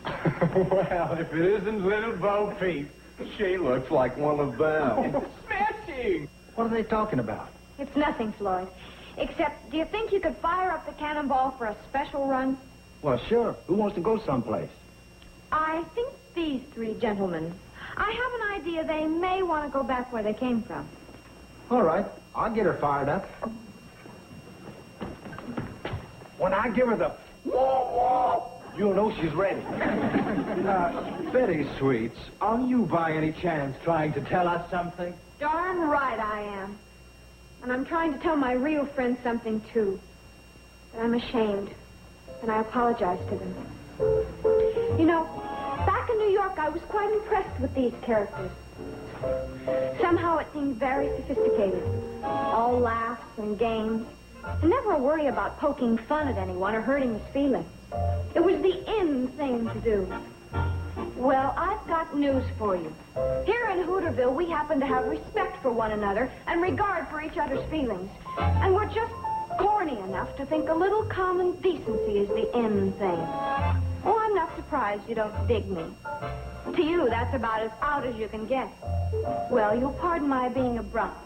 Well, if it isn't little Bo Peep, she looks like one of them. Smashing! What are they talking about? It's nothing, Floyd. Except, do you think you could fire up the cannonball for a special run? Well, sure. Who wants to go someplace? I think these three gentlemen. I have an idea they may want to go back where they came from. All right. I'll get her fired up. When I give her the whoa, you'll know she's ready. Betty Sweets, are you by any chance trying to tell us something? Darn right I am. And I'm trying to tell my real friends something, too. But I'm ashamed. And I apologize to them. You know, back in New York, I was quite impressed with these characters. Somehow it seemed very sophisticated. All laughs and games. And never a worry about poking fun at anyone or hurting his feelings. It was the in thing to do. Well, I've got news for you. Here in Hooterville, we happen to have respect for one another and regard for each other's feelings. And we're just corny enough to think a little common decency is the in thing. Oh, I'm not surprised you don't dig me. To you, that's about as out as you can get. Well, you'll pardon my being abrupt,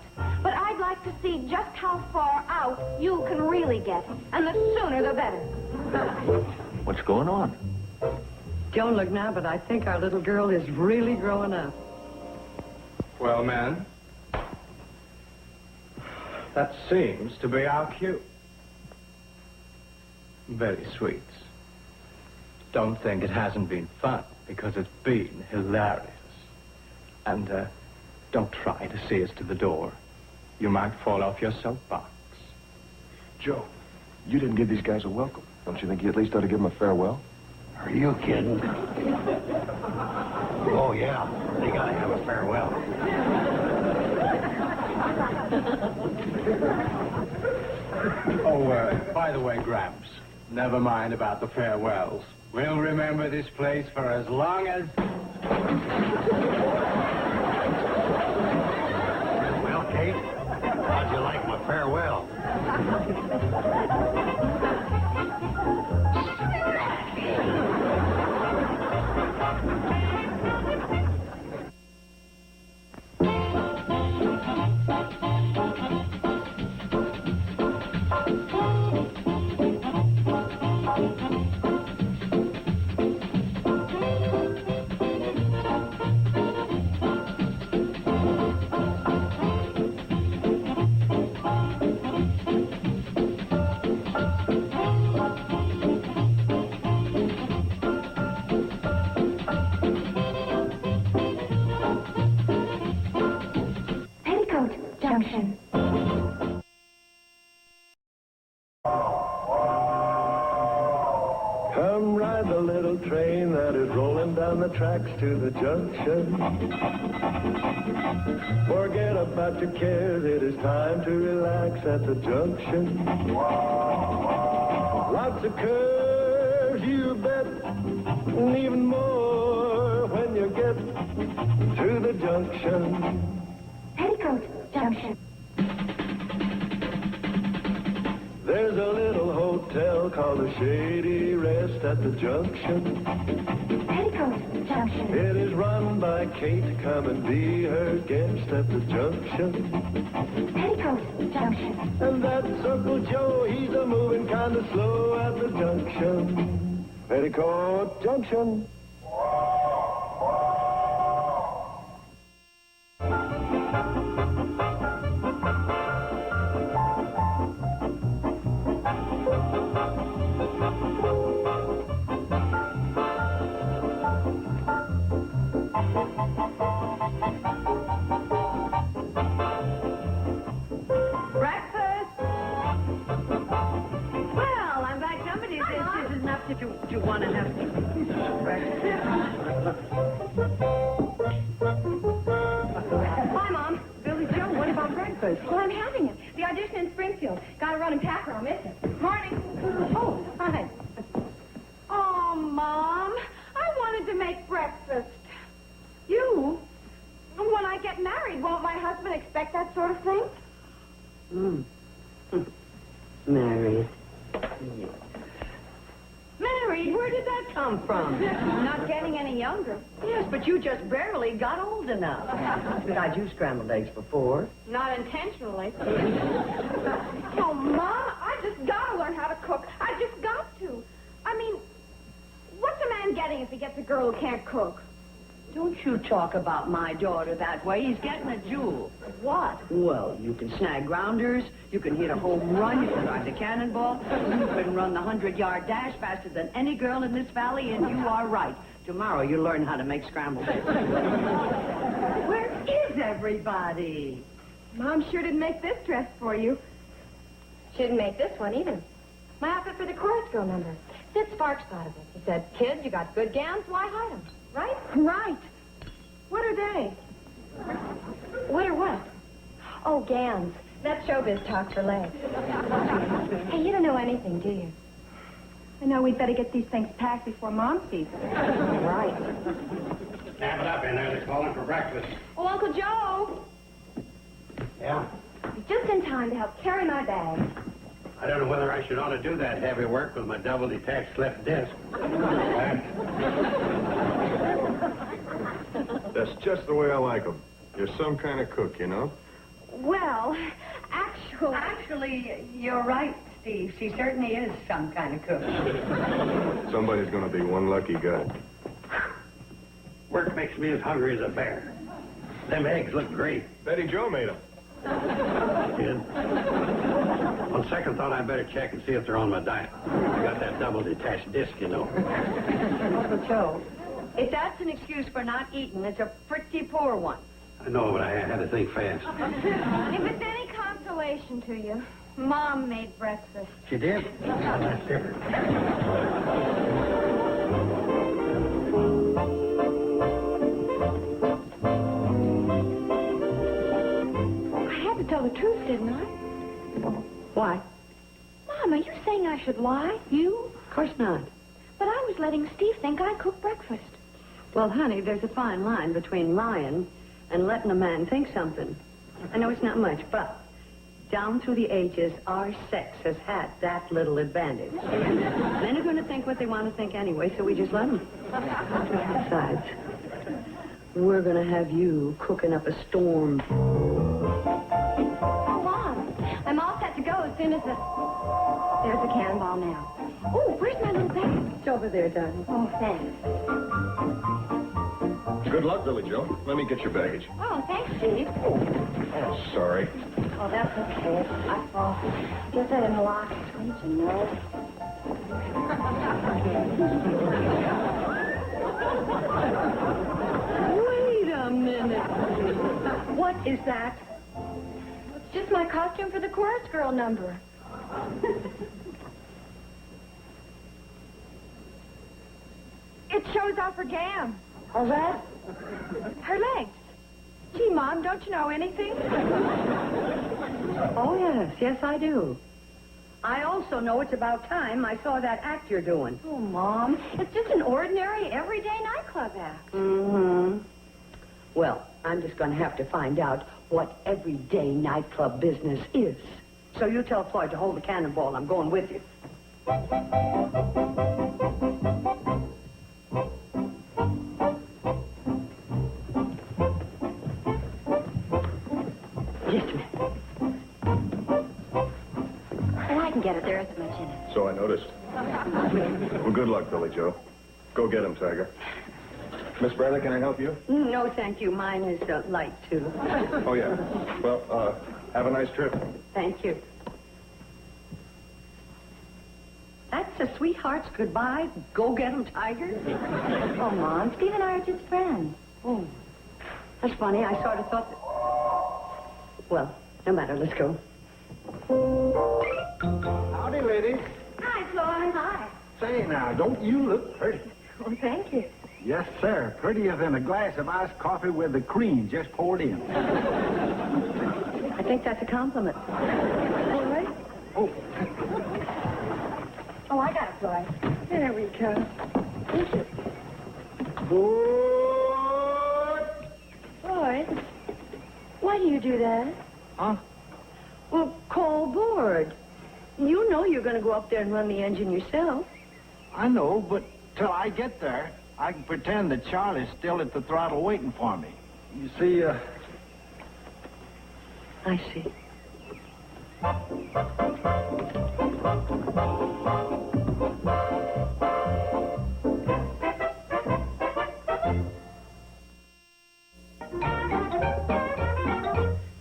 but I'd like to see just how far out you can really get, and the sooner the better. What's going on? Don't look now, but I think our little girl is really growing up. Well, man, that seems to be our cue. Very sweet. Don't think it hasn't been fun, because it's been hilarious. And don't try to see us to the door. You might fall off your soapbox. Joe, you didn't give these guys a welcome. Don't you think you at least ought to give them a farewell? Are you kidding? Oh, yeah. They gotta have a farewell. Oh, by the way, Gramps, never mind about the farewells. We'll remember this place for as long as... Well, Kate, how'd you like my farewell? Petticoat Junction. Come ride the little train that is rolling down the tracks to the junction. Forget about your cares, it is time to relax at the junction. Lots Lots of curves, you bet, and even more when you get to the junction. Petticoat Junction. There's a little hotel called the Shady Rest at the junction. Petticoat Junction. It is run by Kate. Come and be her guest at the junction. Petticoat Junction. And that's Uncle Joe. He's a moving kind of slow at the junction. Petticoat Junction. Do you want to have breakfast? Hi, Mom. Billy Joe, what about breakfast? Well, I'm having it. The audition in Springfield. Got to run and pack or I'll miss it. Morning. Oh, hi. Oh, Mom. I wanted to make breakfast. You? When I get married, won't my husband expect that sort of thing? Married. Married? Where did that come from? Not getting any younger. Yes, but you just barely got old enough. Besides, you scrambled eggs before. Not intentionally. Oh, Ma, I just got to learn how to cook. I just got to. I mean, what's a man getting if he gets a girl who can't cook? Don't you talk about my daughter that way. He's getting a jewel. What? Well, you can snag grounders, you can hit a home run, you can ride the cannonball, you can run the 100-yard dash faster than any girl in this valley, and you are right. Tomorrow you'll learn how to make scrambled eggs. Where is everybody? Mom sure didn't make this dress for you. She didn't make this one either. My outfit for the chorus girl number. Sid Sparks thought of it. He said, kids, you got good gowns, why hide them? Right? Right. What are they? What are what? Oh, gowns. That's showbiz talk for legs. Hey, you don't know anything, do you? I know we'd better get these things packed before Mom sees them. Right. Snap it up in there. They're calling for breakfast. Oh, Uncle Joe. Yeah? Just in time to help carry my bag. I don't know whether I should ought to do that heavy work with my double-detached left disc. That's just the way I like them. You're some kind of cook, you know? Well, Actually, you're right, Steve. She certainly is some kind of cook. Somebody's going to be one lucky guy. Work makes me as hungry as a bear. Them eggs look great. Betty Joe made them. Kid. On second thought, I'd better check and see if they're on my diet. I got that double-detached disc, you know. Uncle Joe, if that's an excuse for not eating, it's a pretty poor one. I know, but I had to think fast. If it's any consolation to you, Mom made breakfast. She did? That's different. I had to tell the truth, didn't I? Why? Mom, are you saying I should lie? You? Of course not. But I was letting Steve think I cooked breakfast. Well, honey, there's a fine line between lying and letting a man think something. I know it's not much, but down through the ages, our sex has had that little advantage. Men are going to think what they want to think anyway, so we just let them. Besides, we're going to have you cooking up a storm. Hold on. I'm all set to go as soon as the... There's the cannonball now. Oh, where's my little bag? It's over there, darling. Oh, thanks. Good luck, Billy Joe. Let me get your baggage. Oh, thanks, Steve. Oh, sorry. Oh, that's okay. I thought. Guess I didn't lock it, didn't you know? Wait a minute. What is that? It's just my costume for the chorus girl number. It shows off her gam. Oh, that? Her legs. Gee, Mom, don't you know anything? Oh, yes. Yes, I do. I also know it's about time I saw that act you're doing. Oh, Mom, it's just an ordinary, everyday nightclub act. Mm-hmm. Well, I'm just going to have to find out what everyday nightclub business is. So you tell Floyd to hold the cannonball. I'm going with you. Just a minute. Oh, I can get it. There isn't much in it. So I noticed. Well, good luck, Billy Joe. Go get him, Tiger. Miss Bradley, can I help you? No, thank you. Mine is light, too. Oh, yeah. Well, have a nice trip. Thank you. That's a sweetheart's goodbye. Go get 'em, Tiger. Oh, Mom, Steve and I are just friends. Oh, that's funny. I sort of thought that... Well, no matter. Let's go. Howdy, ladies. Hi, Floyd. Hi. Say now, don't you look pretty? Well, thank you. Yes, sir. Prettier than a glass of iced coffee with the cream just poured in. I think that's a compliment. All right. Oh. Oh, I got it, Floyd. There we go. Floyd, why do you do that? Huh? Well, call board. You know you're going to go up there and run the engine yourself. I know, but till I get there, I can pretend that Charlie's still at the throttle waiting for me. You see, I see.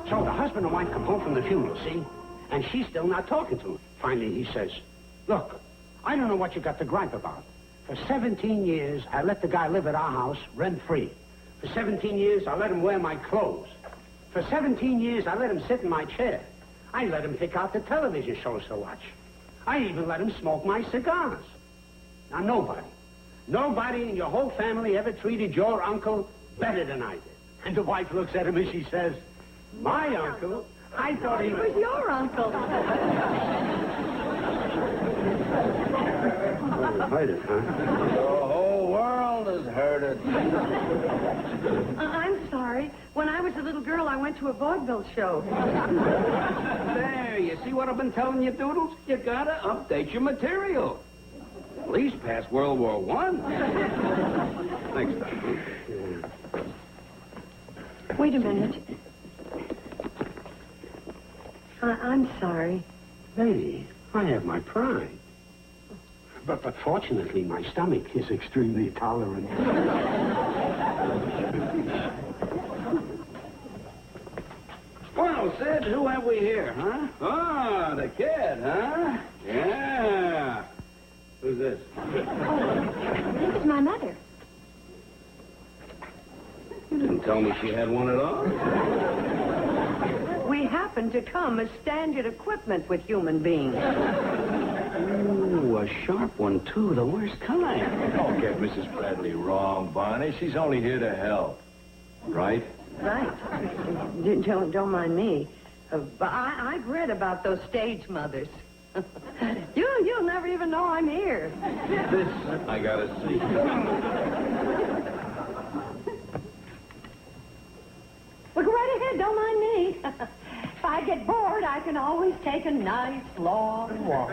So the husband and wife come home from the funeral, see? And she's still not talking to him. Finally, he says, look, I don't know what you got to gripe about. For 17 years, I let the guy live at our house rent-free. For 17 years, I let him wear my clothes. For 17 years, I let him sit in my chair. I let him pick out the television shows to watch. I even let him smoke my cigars. Now, nobody in your whole family ever treated your uncle better than I did. And the wife looks at him and she says, my uncle? I thought he was your uncle. Heard it, huh? the whole world has heard it. I'm sorry. When I was a little girl, I went to a vaudeville show. There, you see what I've been telling you, Doodles? You gotta update your material. At least past World War I. Thanks, Doc. Wait a minute. I'm sorry. Lady, I have my pride. But fortunately, my stomach is extremely tolerant. Well, Sid, who have we here, huh? Oh, the kid, huh? Yeah. Who's this? This is my mother. You didn't tell me she had one at all. We happen to come as standard equipment with human beings. Ooh, a sharp one, too. The worst kind. Don't get Mrs. Bradley wrong, Barney. She's only here to help. Right? Right. Don't mind me. But I've read about those stage mothers. You'll never even know I'm here. This I gotta see. Well, go right ahead. Don't mind me. If I get bored, I can always take a nice, long walk.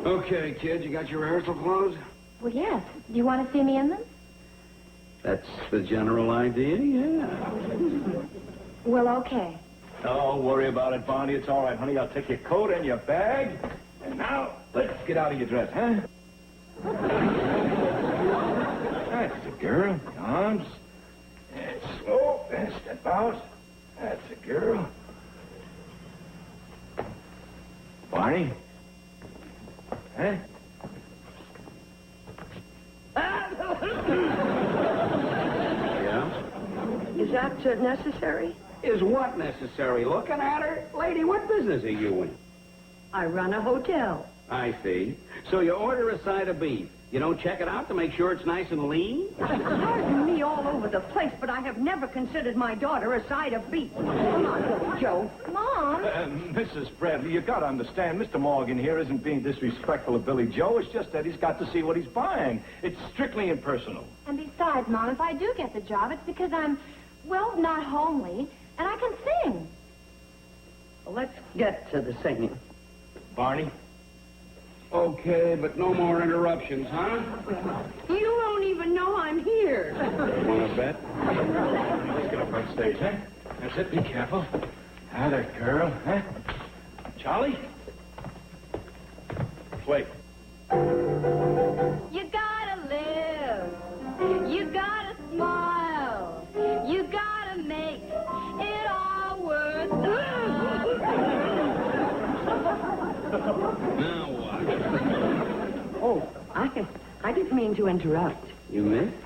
Okay, kid, you got your rehearsal clothes? Well, yes. Do you want to see me in them? That's the general idea, yeah. Well, okay. Don't worry about it, Barney. It's all right, honey. I'll take your coat and your bag. And now, let's get out of your dress, huh? That's the girl. The arms. And slow. And step out. That's the girl. Barney? Huh? Yeah? Is that necessary? Is what necessary? Looking at her? Lady, what business are you in? I run a hotel. I see. So you order a side of beef. You don't check it out to make sure it's nice and lean? Pardon me all over the place, but I have never considered my daughter a side of beef. Come on, Billy Joe. Mom. Mrs. Bradley, you got to understand, Mr. Morgan here isn't being disrespectful of Billy Joe. It's just that he's got to see what he's buying. It's strictly impersonal. And besides, Mom, if I do get the job, it's because I'm, well, not homely, and I can sing. Well, let's get to the singing. Barney? Okay, but no more interruptions, huh? You don't even know I'm here. Want to bet? Let's get up on stage, huh? That's it. Be careful. Ah, that girl, huh? Charlie? Wait. You gotta live. You gotta smile. You gotta make it all worth Now what? Oh, I didn't mean to interrupt. You missed?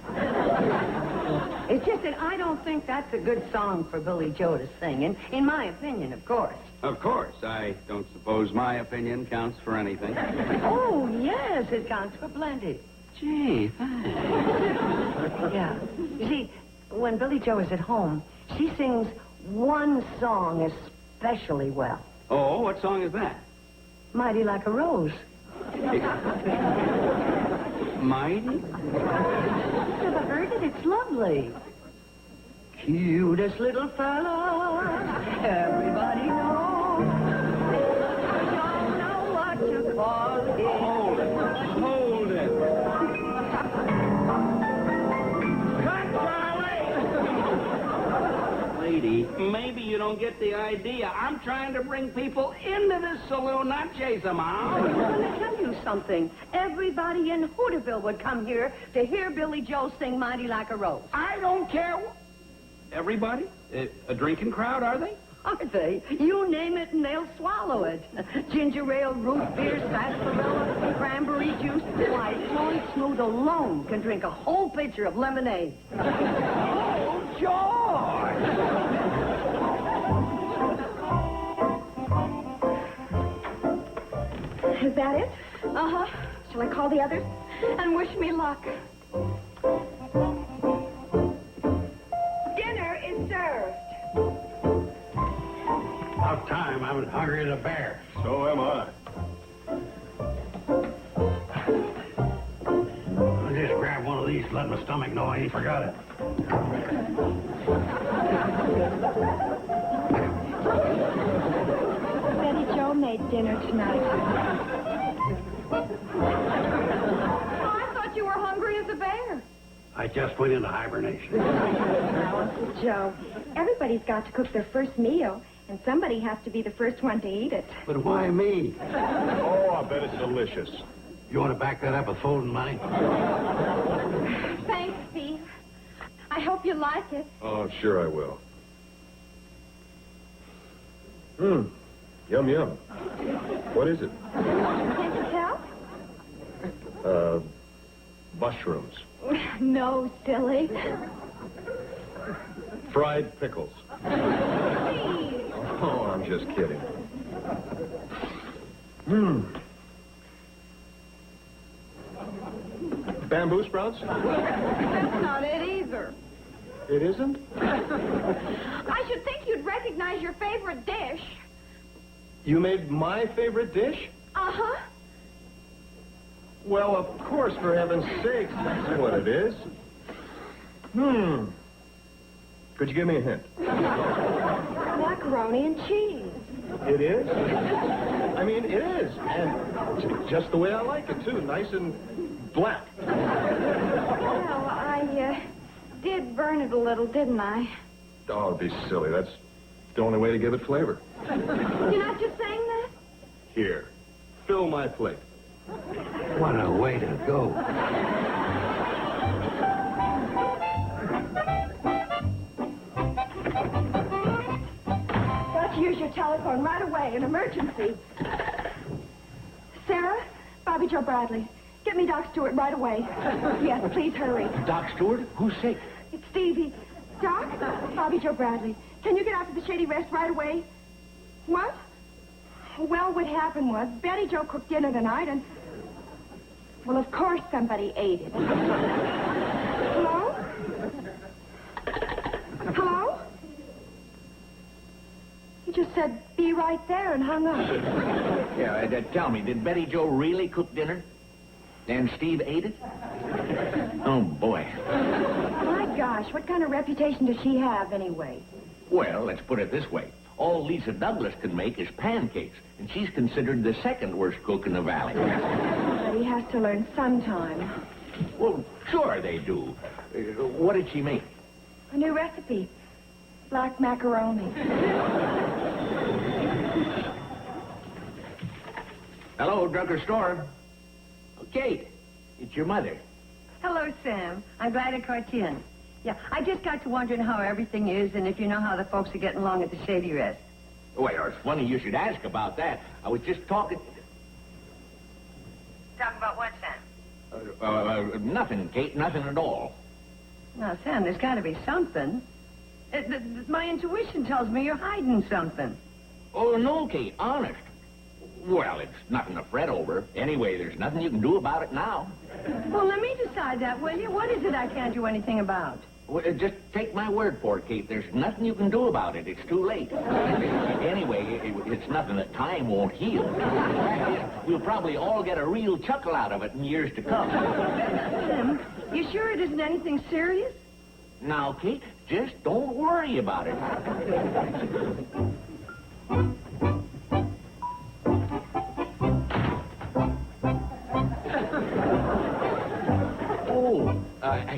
It's just that I don't think that's a good song for Billy Joe to sing, in my opinion, of course. Of course. I don't suppose my opinion counts for anything. Oh, yes, it counts for plenty. Gee, thanks. Yeah. You see, when Billy Joe is at home, she sings one song especially well. Oh, what song is that? Mighty Like a Rose. Mighty? Never heard it? It's lovely. Cutest little fella, everybody knows. Don't know what to call him. Hold it. Hold it. Cut, Charlie! Lady, maybe you don't get the idea. I'm trying to bring people into this saloon, not chase them out. Let me tell you something. Everybody in Hooterville would come here to hear Billy Joe sing Mighty Like a Rose. I don't care. Everybody? A drinking crowd, are they? Are they? You name it and they'll swallow it. Ginger ale, root beer, sarsaparilla, cranberry juice. Why, Floyd Smoot alone can drink a whole pitcher of lemonade. Oh, George! Is that it? Uh-huh. Shall I call the others? And wish me luck. Dinner is served. About time. I'm as hungry as a bear. So am I. I'll just grab one of these to let my stomach know I ain't forgot it. Betty Jo made dinner tonight. I thought you were hungry as a bear. I just went into hibernation. Now, Uncle Joe, everybody's got to cook their first meal, and somebody has to be the first one to eat it. But why me? Oh, I bet it's delicious. You want to back that up with folding money? Thanks, Steve. I hope you like it. Oh, sure I will. Yum, yum. What is it? Can't you tell? Mushrooms. No, silly. Fried pickles. Oh, I'm just kidding. Bamboo sprouts? That's not it either. It isn't? I should think you'd recognize your favorite dish. You made my favorite dish? Uh-huh. Well, of course, for heaven's sake, that's what it is. Could you give me a hint? Macaroni and cheese. It is? I mean, it is. And just the way I like it, too. Nice and black. Well, I did burn it a little, didn't I? Oh, be silly. That's the only way to give it flavor. You're not just saying that? Here, fill my plate. What a way to go. Got to use your telephone right away. An emergency. Sarah? Bobby Joe Bradley. Get me Doc Stewart right away. Yes, please hurry. Doc Stewart? Who's sick? It's Stevie. Doc? Bobby Joe Bradley. Can you get out to the Shady Rest right away? What? Well, what happened was Betty Jo cooked dinner tonight, and... Well, of course somebody ate it. Hello? Hello? He just said, be right there, and hung up. Yeah, tell me, did Betty Jo really cook dinner? And Steve ate it? Oh, boy. My gosh, what kind of reputation does she have, anyway? Well, let's put it this way. All Lisa Douglas can make is pancakes, and she's considered the second worst cook in the valley. But he has to learn sometime. Well, sure they do. What did she make? A new recipe. Black macaroni. Hello, drugstore. Oh, Kate, it's your mother. Hello, Sam. I'm glad I caught you in. Yeah, I just got to wondering how everything is and if you know how the folks are getting along at the Shady Rest. Well, it's funny you should ask about that. I was just talking... Talk about what, Sam? Nothing, Kate, nothing at all. Now, Sam, there's got to be something. My intuition tells me you're hiding something. Oh, no, Kate, honest. Well, it's nothing to fret over. Anyway, there's nothing you can do about it now. Well, let me decide that, will you? What is it I can't do anything about? Well, just take my word for it, Kate. There's nothing you can do about it. It's too late. Anyway, it's nothing that time won't heal. We'll probably all get a real chuckle out of it in years to come. Sam, you sure it isn't anything serious? Now, Kate, just don't worry about it.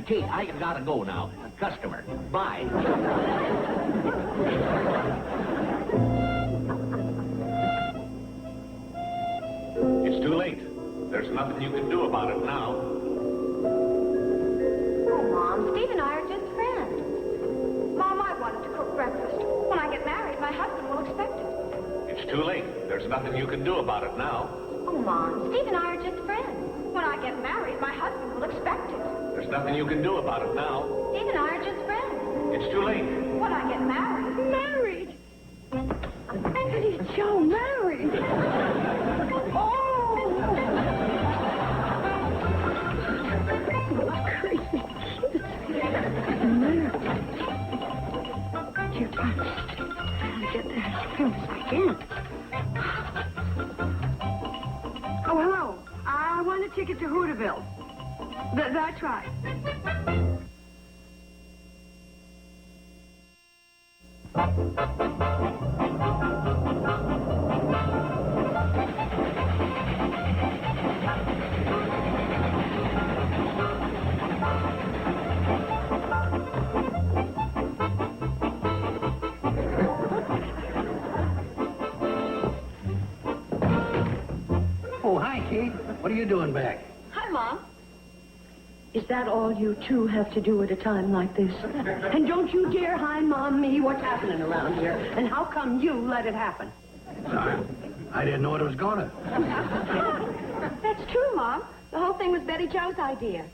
Kate, I gotta go now. Customer. Bye. It's too late. There's nothing you can do about it now. Oh, Mom, Steve and I are just friends. Mom, I wanted to cook breakfast. When I get married, my husband will expect it. It's too late. There's nothing you can do about it now. Oh, Mom, Steve and I are just friends. When I get married, my husband will expect it. There's nothing you can do about it now. Steve and I are just friends. It's too late. When I get married. Married? Betty Jo married? Oh! Crazy. Married. Dear God. I'll get there as soon as I can. Oh, hello. I want a ticket to Hooterville. That's right. Oh, hi, Kate. What are you doing back? Hi, Mom. Is that all you two have to do at a time like this? And don't you dare hi-mom me what's happening around here. And how come you let it happen? Sorry. I didn't know it was gonna. That's true, Mom. The whole thing was Betty Jo's idea.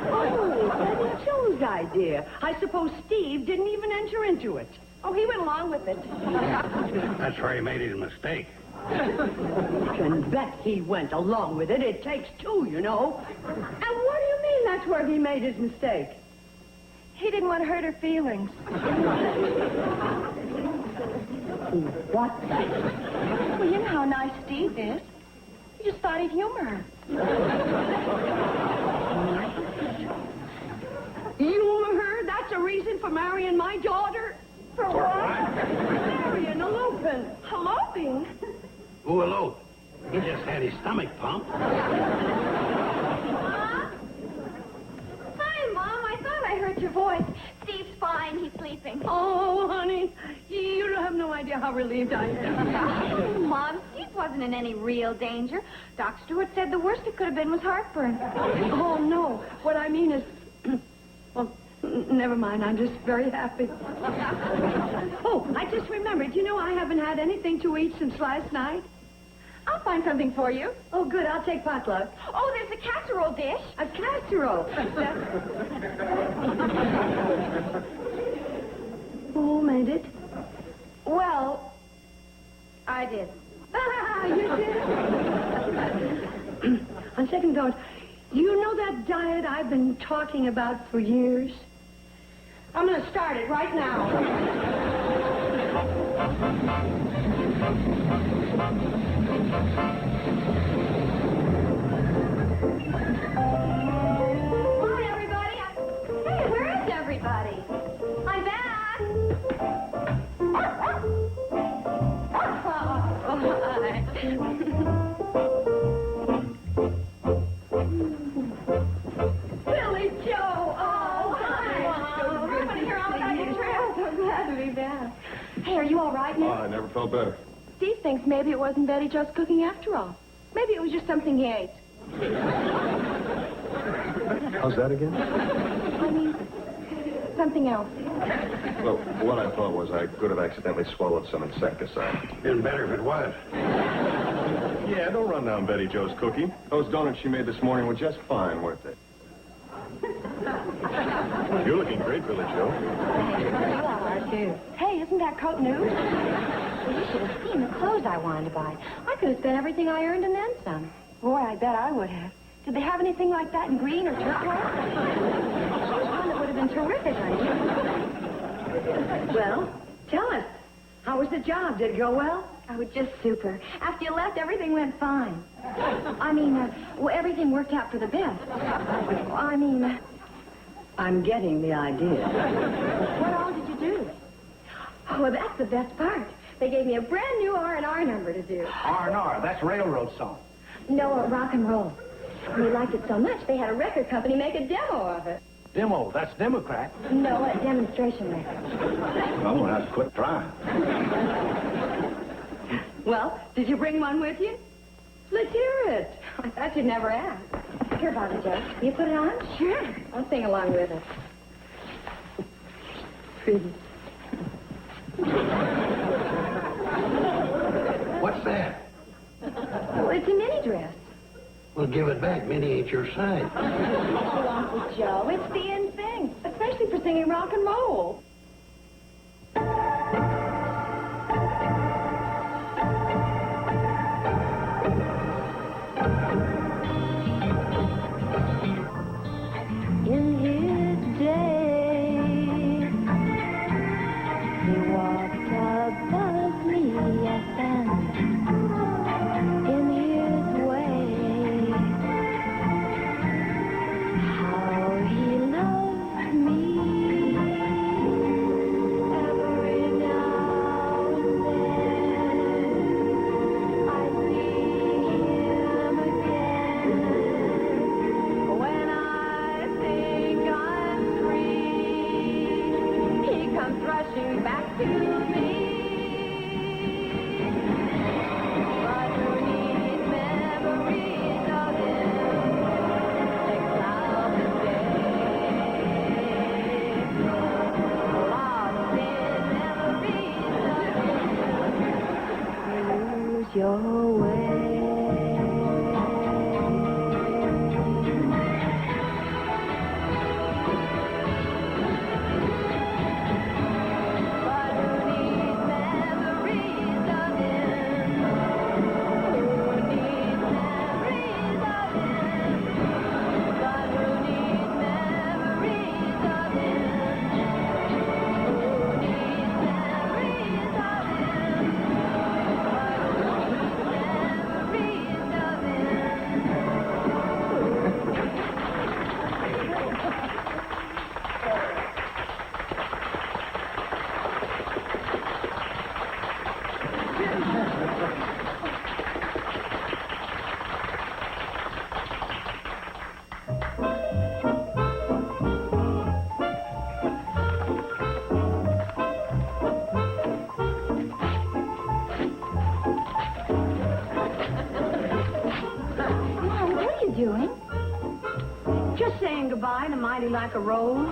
Oh, Betty Jo's idea. I suppose Steve didn't even enter into it. Oh, he went along with it. That's where he made his mistake. You can bet he went along with it. It takes two, you know. And what do you mean that's where he made his mistake? He didn't want to hurt her feelings. What? Well, you know how nice Steve is. He just thought he'd humor her. Humor her? That's a reason for marrying my daughter? For what? Marrying, eloping. Eloping? Who eloped? He just had his stomach pumped. Hi, Mom. I thought I heard your voice. Steve's fine. He's sleeping. Oh, honey, you don't have no idea how relieved I am. Mom, Steve wasn't in any real danger. Doc Stewart said the worst it could have been was heartburn. Oh, no. What I mean is... well, never mind. I'm just very happy. Oh, I just remembered. You know, I haven't had anything to eat since last night. I'll find something for you. Oh, good. I'll take potluck. Oh, there's a casserole dish. A casserole? Who made it? Well, I did. You did? On second thought, you know that diet I've been talking about for years? I'm going to start it right now. Hi, everybody. Hey, where is everybody? I'm back. Billy Joe! Oh, hi! I want to hear all about your trip. So glad to be back. Hey, are you all right Oh, now? I never felt better. Steve thinks maybe it wasn't Betty Jo's cooking after all. Maybe it was just something he ate. How's that again? I mean, something else. Well, what I thought was I could have accidentally swallowed some insecticide. Been better if it was. Yeah, don't run down Betty Jo's cookie. Those donuts she made this morning were just fine, weren't they? You're looking great, Billy Joe. You are, too. Hey, isn't that coat new? Well, you should have seen the clothes I wanted to buy. I could have spent everything I earned and then some. Boy, I bet I would have. Did they have anything like that in green or turquoise? One that would have been terrific on you. Well, tell us. How was the job? Did it go well? Oh, just super. After you left, everything went fine. I mean, well, everything worked out for the best. I mean... I'm getting the idea. What all did you do? Oh, well, that's the best part. They gave me a brand new R&R number to do. R&R, that's railroad song. No, rock and roll. They liked it so much, they had a record company make a demo of it. Demo, that's Democrat. No, a demonstration record. I'm going to have to quit trying. Well, did you bring one with you? Let's hear it. I thought you'd never ask. Here, Bobby Joe. You put it on? Sure. I'll sing along with it. What's that? Well, it's a mini dress. Well, give it back. Minnie ain't your size. Oh, Uncle Joe, it's the in thing, especially for singing rock and roll. In his day, he walked above me, yes, and in his way, how he loved me. Every now and then, I see him again. When I think I'm free, he comes rushing back to me. But who needs memories of him? They cloud the day. Lost in memories of him. Lose your way. Mom, what are you doing? Just saying goodbye to Mighty Like a Rose.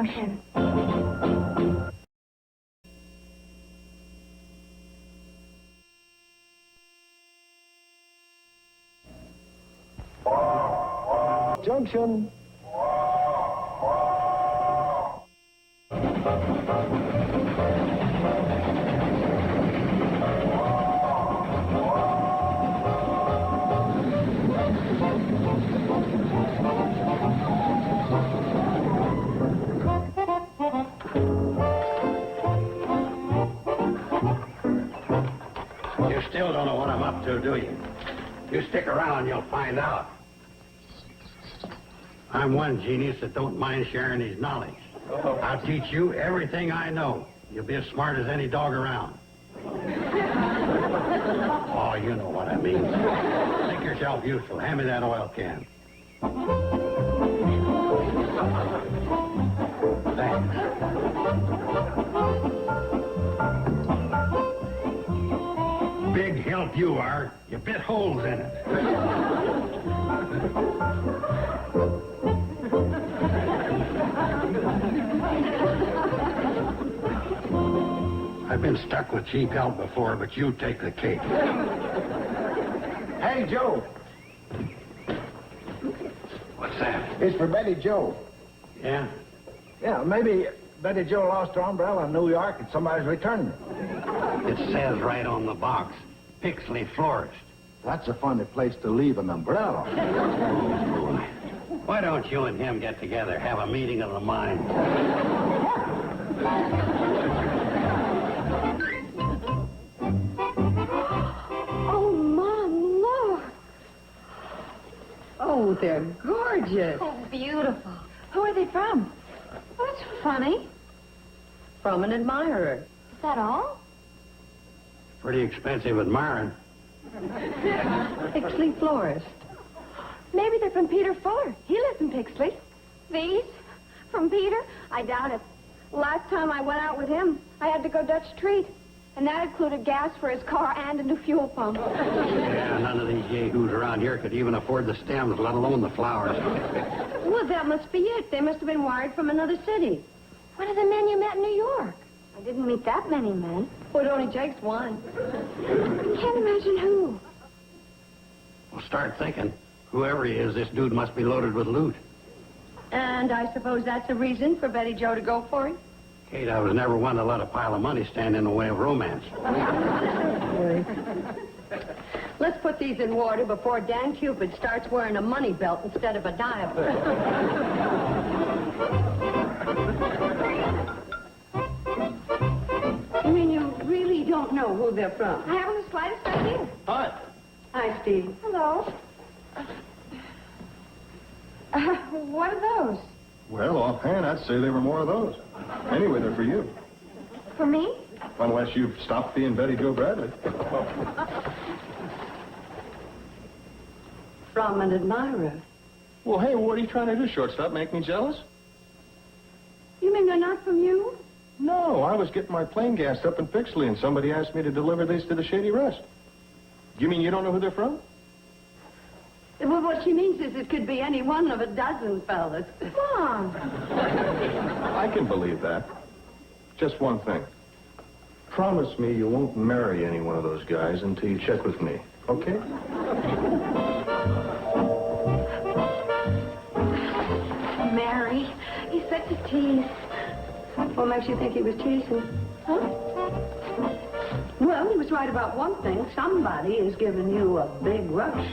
Junction. Junction. You still don't know what I'm up to, do you? You stick around, you'll find out. I'm one genius that don't mind sharing his knowledge. I'll teach you everything I know. You'll be as smart as any dog around. Oh, you know what I mean. Make yourself useful. Hand me that oil can. Thanks. Big help you are. You bit holes in it. I've been stuck with cheap help before, but you take the cake. Hey, Joe. What's that? It's for Betty Joe. Yeah? Yeah, maybe Betty Joe lost her umbrella in New York and somebody's returning it. It says right on the box, Pixley Florist. That's a funny place to leave an umbrella. Why don't you and him get together, have a meeting of the minds? Oh, my Lord. Oh, they're gorgeous. Oh, beautiful. Who are they from? Oh, that's funny. From an admirer. Is that all? Pretty expensive admiring. Pixley Florist. Maybe they're from Peter Fuller. He lives in Pixley. These? From Peter? I doubt it. Last time I went out with him, I had to go Dutch treat. And that included gas for his car and a new fuel pump. Yeah, none of these yahoos around here could even afford the stems, let alone the flowers. Well, that must be it. They must have been wired from another city. What are the men you met in New York? I didn't meet that many men. Well, it only takes one. I can't imagine who. Well, start thinking. Whoever he is, this dude must be loaded with loot. And I suppose that's a reason for Betty Joe to go for it? Kate, I was never one to let a pile of money stand in the way of romance. Let's put these in water before Dan Cupid starts wearing a money belt instead of a diaper. You mean you really don't know who they're from? I haven't the slightest idea. Hi. Hi, Steve. Hello. What are those? Well, offhand, I'd say they were more of those. Anyway, they're for you. For me? Unless you've stopped being Betty Joe Bradley. From an admirer. Well, hey, what are you trying to do, shortstop? Make me jealous? You mean they're not from you? No, I was getting my plane gassed up in Pixley, and somebody asked me to deliver these to the Shady Rest. You mean you don't know who they're from? Well, what she means is it could be any one of a dozen fellas. Mom. I can believe that. Just one thing. Promise me you won't marry any one of those guys until you check with me, okay? Mary, he's such a tease. What makes you think he was teasing? Huh? Well, he was right about one thing. Somebody is giving you a big rush.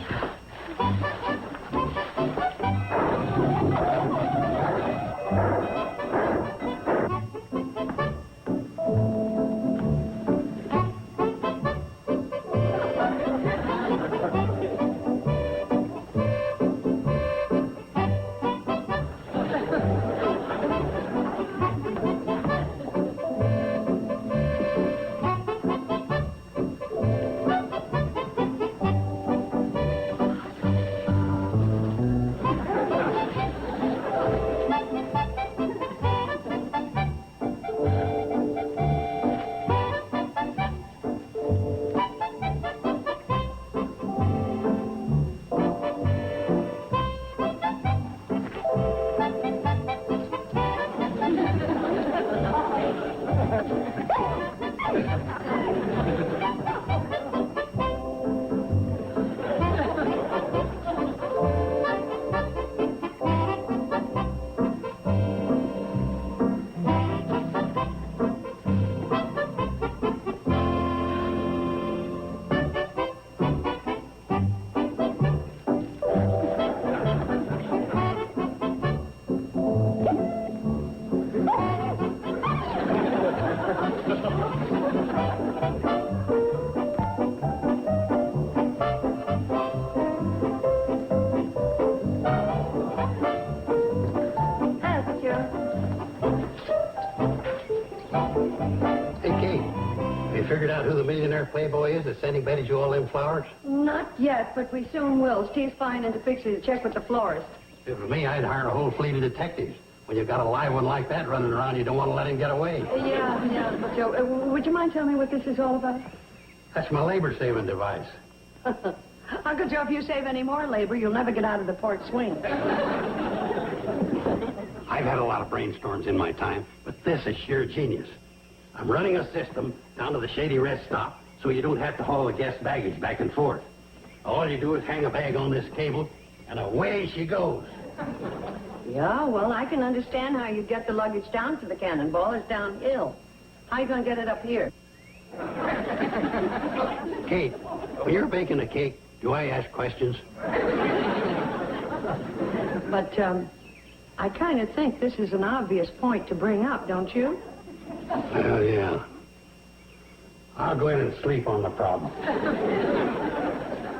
you figured out who the millionaire playboy is that's sending Betty Jo all them flowers? Not yet, but we soon will. Steve's flying into Pixley to check with the florist. If it were me, I'd hire a whole fleet of detectives. When you've got a live one like that running around, you don't want to let him get away. Yeah, but Joe, would you mind telling me what this is all about? That's my labor-saving device. Uncle Joe, if you save any more labor, you'll never get out of the port swing. I've had a lot of brainstorms in my time, but this is sheer genius. I'm running a system down to the Shady rest stop so you don't have to haul the guest baggage back and forth. All you do is hang a bag on this cable, and away she goes. Yeah, well, I can understand how you get the luggage down to the Cannonball. It's downhill. How you going to get it up here? Kate, when you're baking a cake, do I ask questions? But, I kind of think this is an obvious point to bring up, don't you? Well, yeah. I'll go in and sleep on the problem.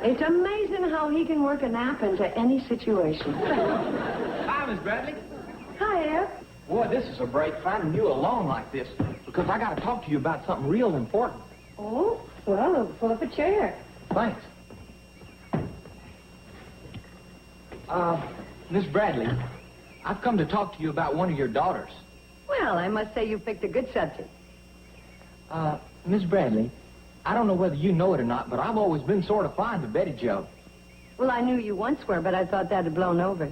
It's amazing how he can work a nap into any situation. Hi, Miss Bradley. Hi, Ed. Boy, this is a break finding you alone like this, because I got to talk to you about something real important. Oh, well, pull up a chair. Thanks. Miss Bradley, I've come to talk to you about one of your daughters. Well, I must say you picked a good subject. Miss Bradley, I don't know whether you know it or not, but I've always been sort of fond of Betty Jo. Well, I knew you once were, but I thought that had blown over.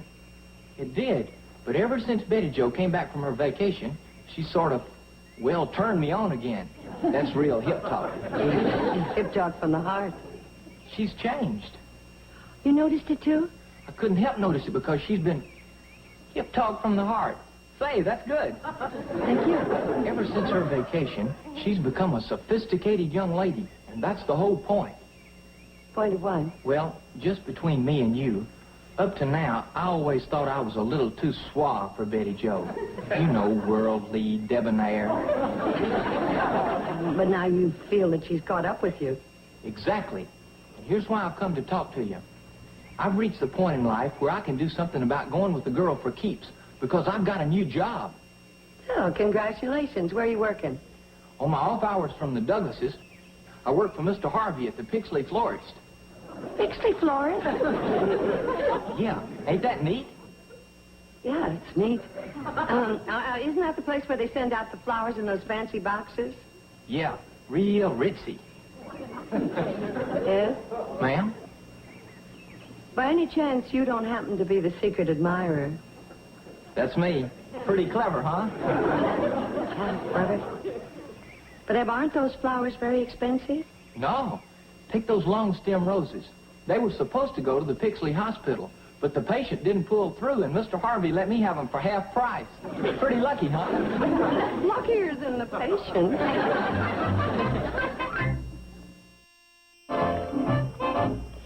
It did, but ever since Betty Jo came back from her vacation, she sort of, well, turned me on again. That's real hip talk. Hip talk from the heart. She's changed. You noticed it, too? I couldn't help notice it because she's been hip talk from the heart. Say, that's good. Thank you. Ever since her vacation, she's become a sophisticated young lady, and that's the whole point. Point of what? Well, just between me and you, up to now, I always thought I was a little too suave for Betty Jo. You know, worldly, debonair. But now you feel that she's caught up with you. Exactly. And here's why I've come to talk to you. I've reached the point in life where I can do something about going with the girl for keeps, because I've got a new job. Oh, congratulations. Where are you working? On my off hours from the Douglases, I work for Mr. Harvey at the Pixley Florist. Pixley Florist? Yeah, ain't that neat? Yeah, it's neat. Isn't that the place where they send out the flowers in those fancy boxes? Yeah, real ritzy. Yes? Ma'am? By any chance, you don't happen to be the secret admirer? That's me. Pretty clever, huh? Clever. But aren't those flowers very expensive? No. Take those long stem roses. They were supposed to go to the Pixley Hospital, but the patient didn't pull through, and Mr. Harvey let me have them for half price. Pretty lucky, huh? Luckier than the patient.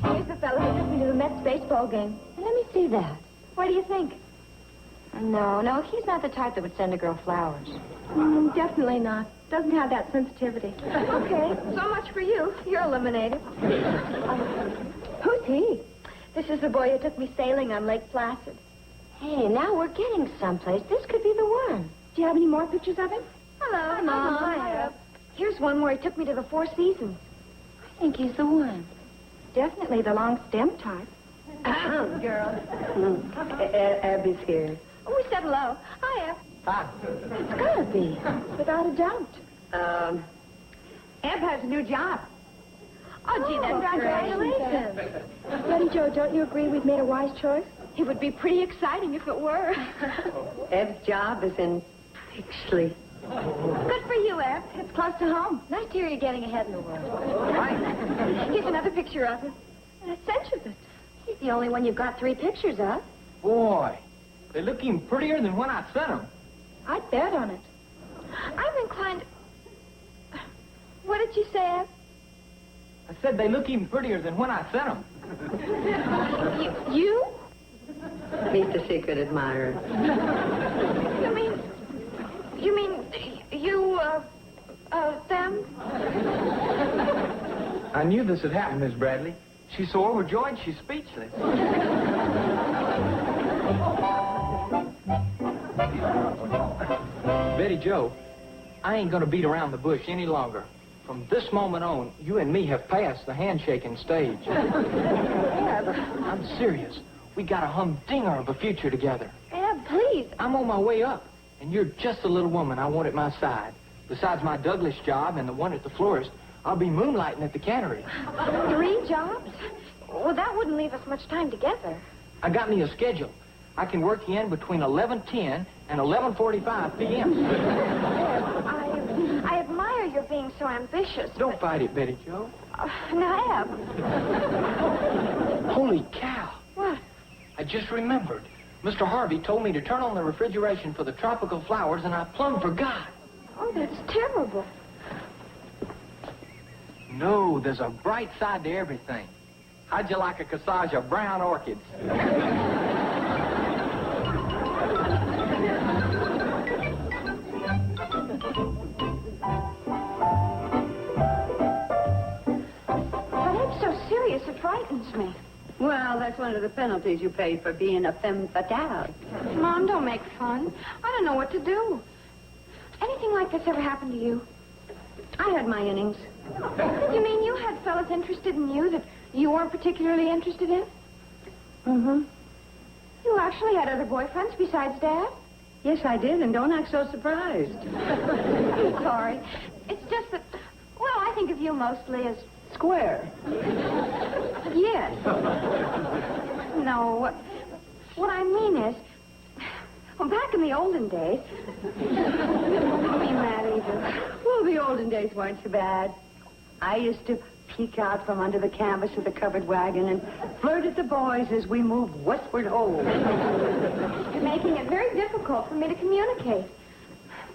Here's the fellow who took me to the Mets baseball game. Let me see that. What do you think? No, he's not the type that would send a girl flowers. Definitely not. Doesn't have that sensitivity. Okay, so much for you. You're eliminated. Who's he? This is the boy who took me sailing on Lake Placid. Hey, now we're getting someplace. This could be the one. Do you have any more pictures of him? Hello. Hi, Mom. Hi. Here's one where he took me to the Four Seasons. I think he's the one. Definitely the long stem type. Girl. Abby's here. Oh, we said hello. Hi, Eb. Hi. It's gotta be. Without a doubt. Eb has a new job. Oh, gee, that's congratulations. Betty Jo, don't you agree we've made a wise choice? It would be pretty exciting if it were. Eb's job is in Pixley. Good for you, Eb. It's close to home. Nice to hear you're getting ahead in the world. Right. Here's another picture of him. I sent you this. He's the only one you've got 3 pictures of. Boy, they look even prettier than when I sent them. I'd bet on it. I'm inclined... What did you say, Eb? I said they look even prettier than when I sent them. You? Meet the secret admirer. You mean, them? I knew this would happen, Miss Bradley. She's so overjoyed, she's speechless. Betty Jo, I ain't gonna beat around the bush any longer. From this moment on, you and me have passed the handshaking stage. Eb. I'm serious. We got a humdinger of a future together. Eb, please. I'm on my way up, and you're just the little woman I want at my side. Besides my Douglas job and the one at the florist, I'll be moonlighting at the cannery. 3 jobs? Well, that wouldn't leave us much time together. I got me a schedule. I can work you in between 11:10 and 11:45 p.m. I admire your being so ambitious. Don't fight it, Betty Joe. Now, Eb. Holy cow. What? I just remembered. Mr. Harvey told me to turn on the refrigeration for the tropical flowers, and I plumb forgot. Oh, that's terrible. No, there's a bright side to everything. How'd you like a corsage of brown orchids? But Eb's so serious, it frightens me. Well, that's one of the penalties you pay for being a femme fatale. Mom, don't make fun. I don't know what to do. Anything like this ever happened to you? I had my innings. You mean you had fellas interested in you that you weren't particularly interested in? Mm-hmm. You actually had other boyfriends besides Dad? Yes, I did, and don't act so surprised. I'm sorry. It's just that, well, I think of you mostly as... Square. Yes. No, what I mean is, well, back in the olden days... I mean that either. Well, the olden days weren't so bad. I used to peek out from under the canvas of the covered wagon and flirt at the boys as we moved westward home. You're making it very difficult for me to communicate.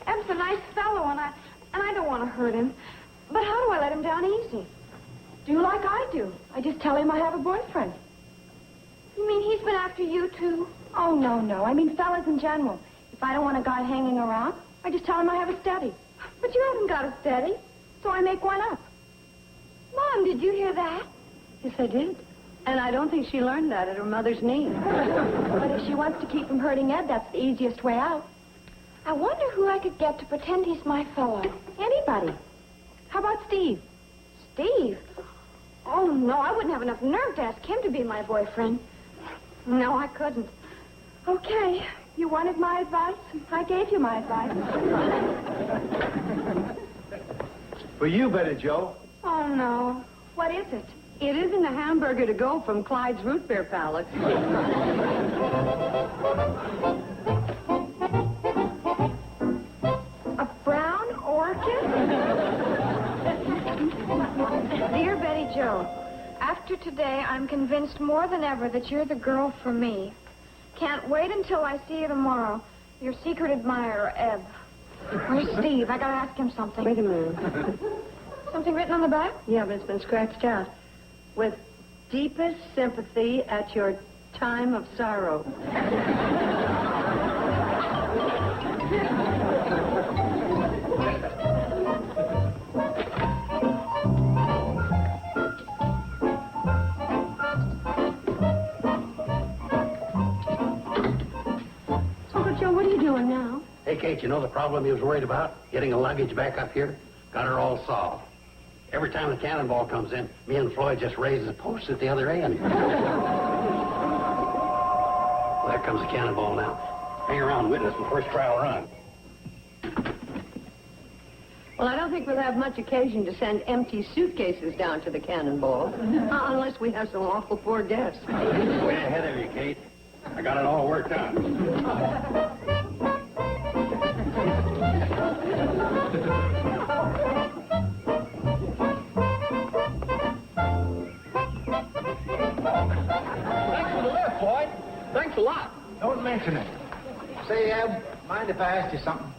Eb's a nice fellow, and I don't want to hurt him. But how do I let him down easy? Do like I do. I just tell him I have a boyfriend. You mean he's been after you, too? Oh, no. I mean fellas in general. If I don't want a guy hanging around, I just tell him I have a steady. But you haven't got a steady, so I make one up. Mom, did you hear that? Yes, I did. And I don't think she learned that at her mother's knee. But if she wants to keep from hurting Ed, that's the easiest way out. I wonder who I could get to pretend he's my fellow. Anybody. How about Steve? Steve? Oh, no, I wouldn't have enough nerve to ask him to be my boyfriend. No, I couldn't. Okay, you wanted my advice? I gave you my advice. For you, Betty Joe. Oh, no. What is it? It isn't a hamburger to go from Clyde's Root Beer Palace. A brown orchid? Dear Betty Joe, after today, I'm convinced more than ever that you're the girl for me. Can't wait until I see you tomorrow. Your secret admirer, Eb. Where's Steve? I gotta ask him something. Wait a minute. Something written on the back? Yeah, but it's been scratched out. With deepest sympathy at your time of sorrow. Uncle Joe, what are you doing now? Hey, Kate, you know the problem you was worried about? Getting the luggage back up here? Got her all solved. Every time the cannonball comes in, me and Floyd just raise the post at the other end. Well, there comes the cannonball now. Hang around, witness my first trial run. Well, I don't think we'll have much occasion to send empty suitcases down to the cannonball. Unless we have some awful poor guests. Way ahead of you, Kate. I got it all worked out. Thanks for the lift, Floyd. Thanks a lot. Don't mention it. Say, Eb, mind if I ask you something?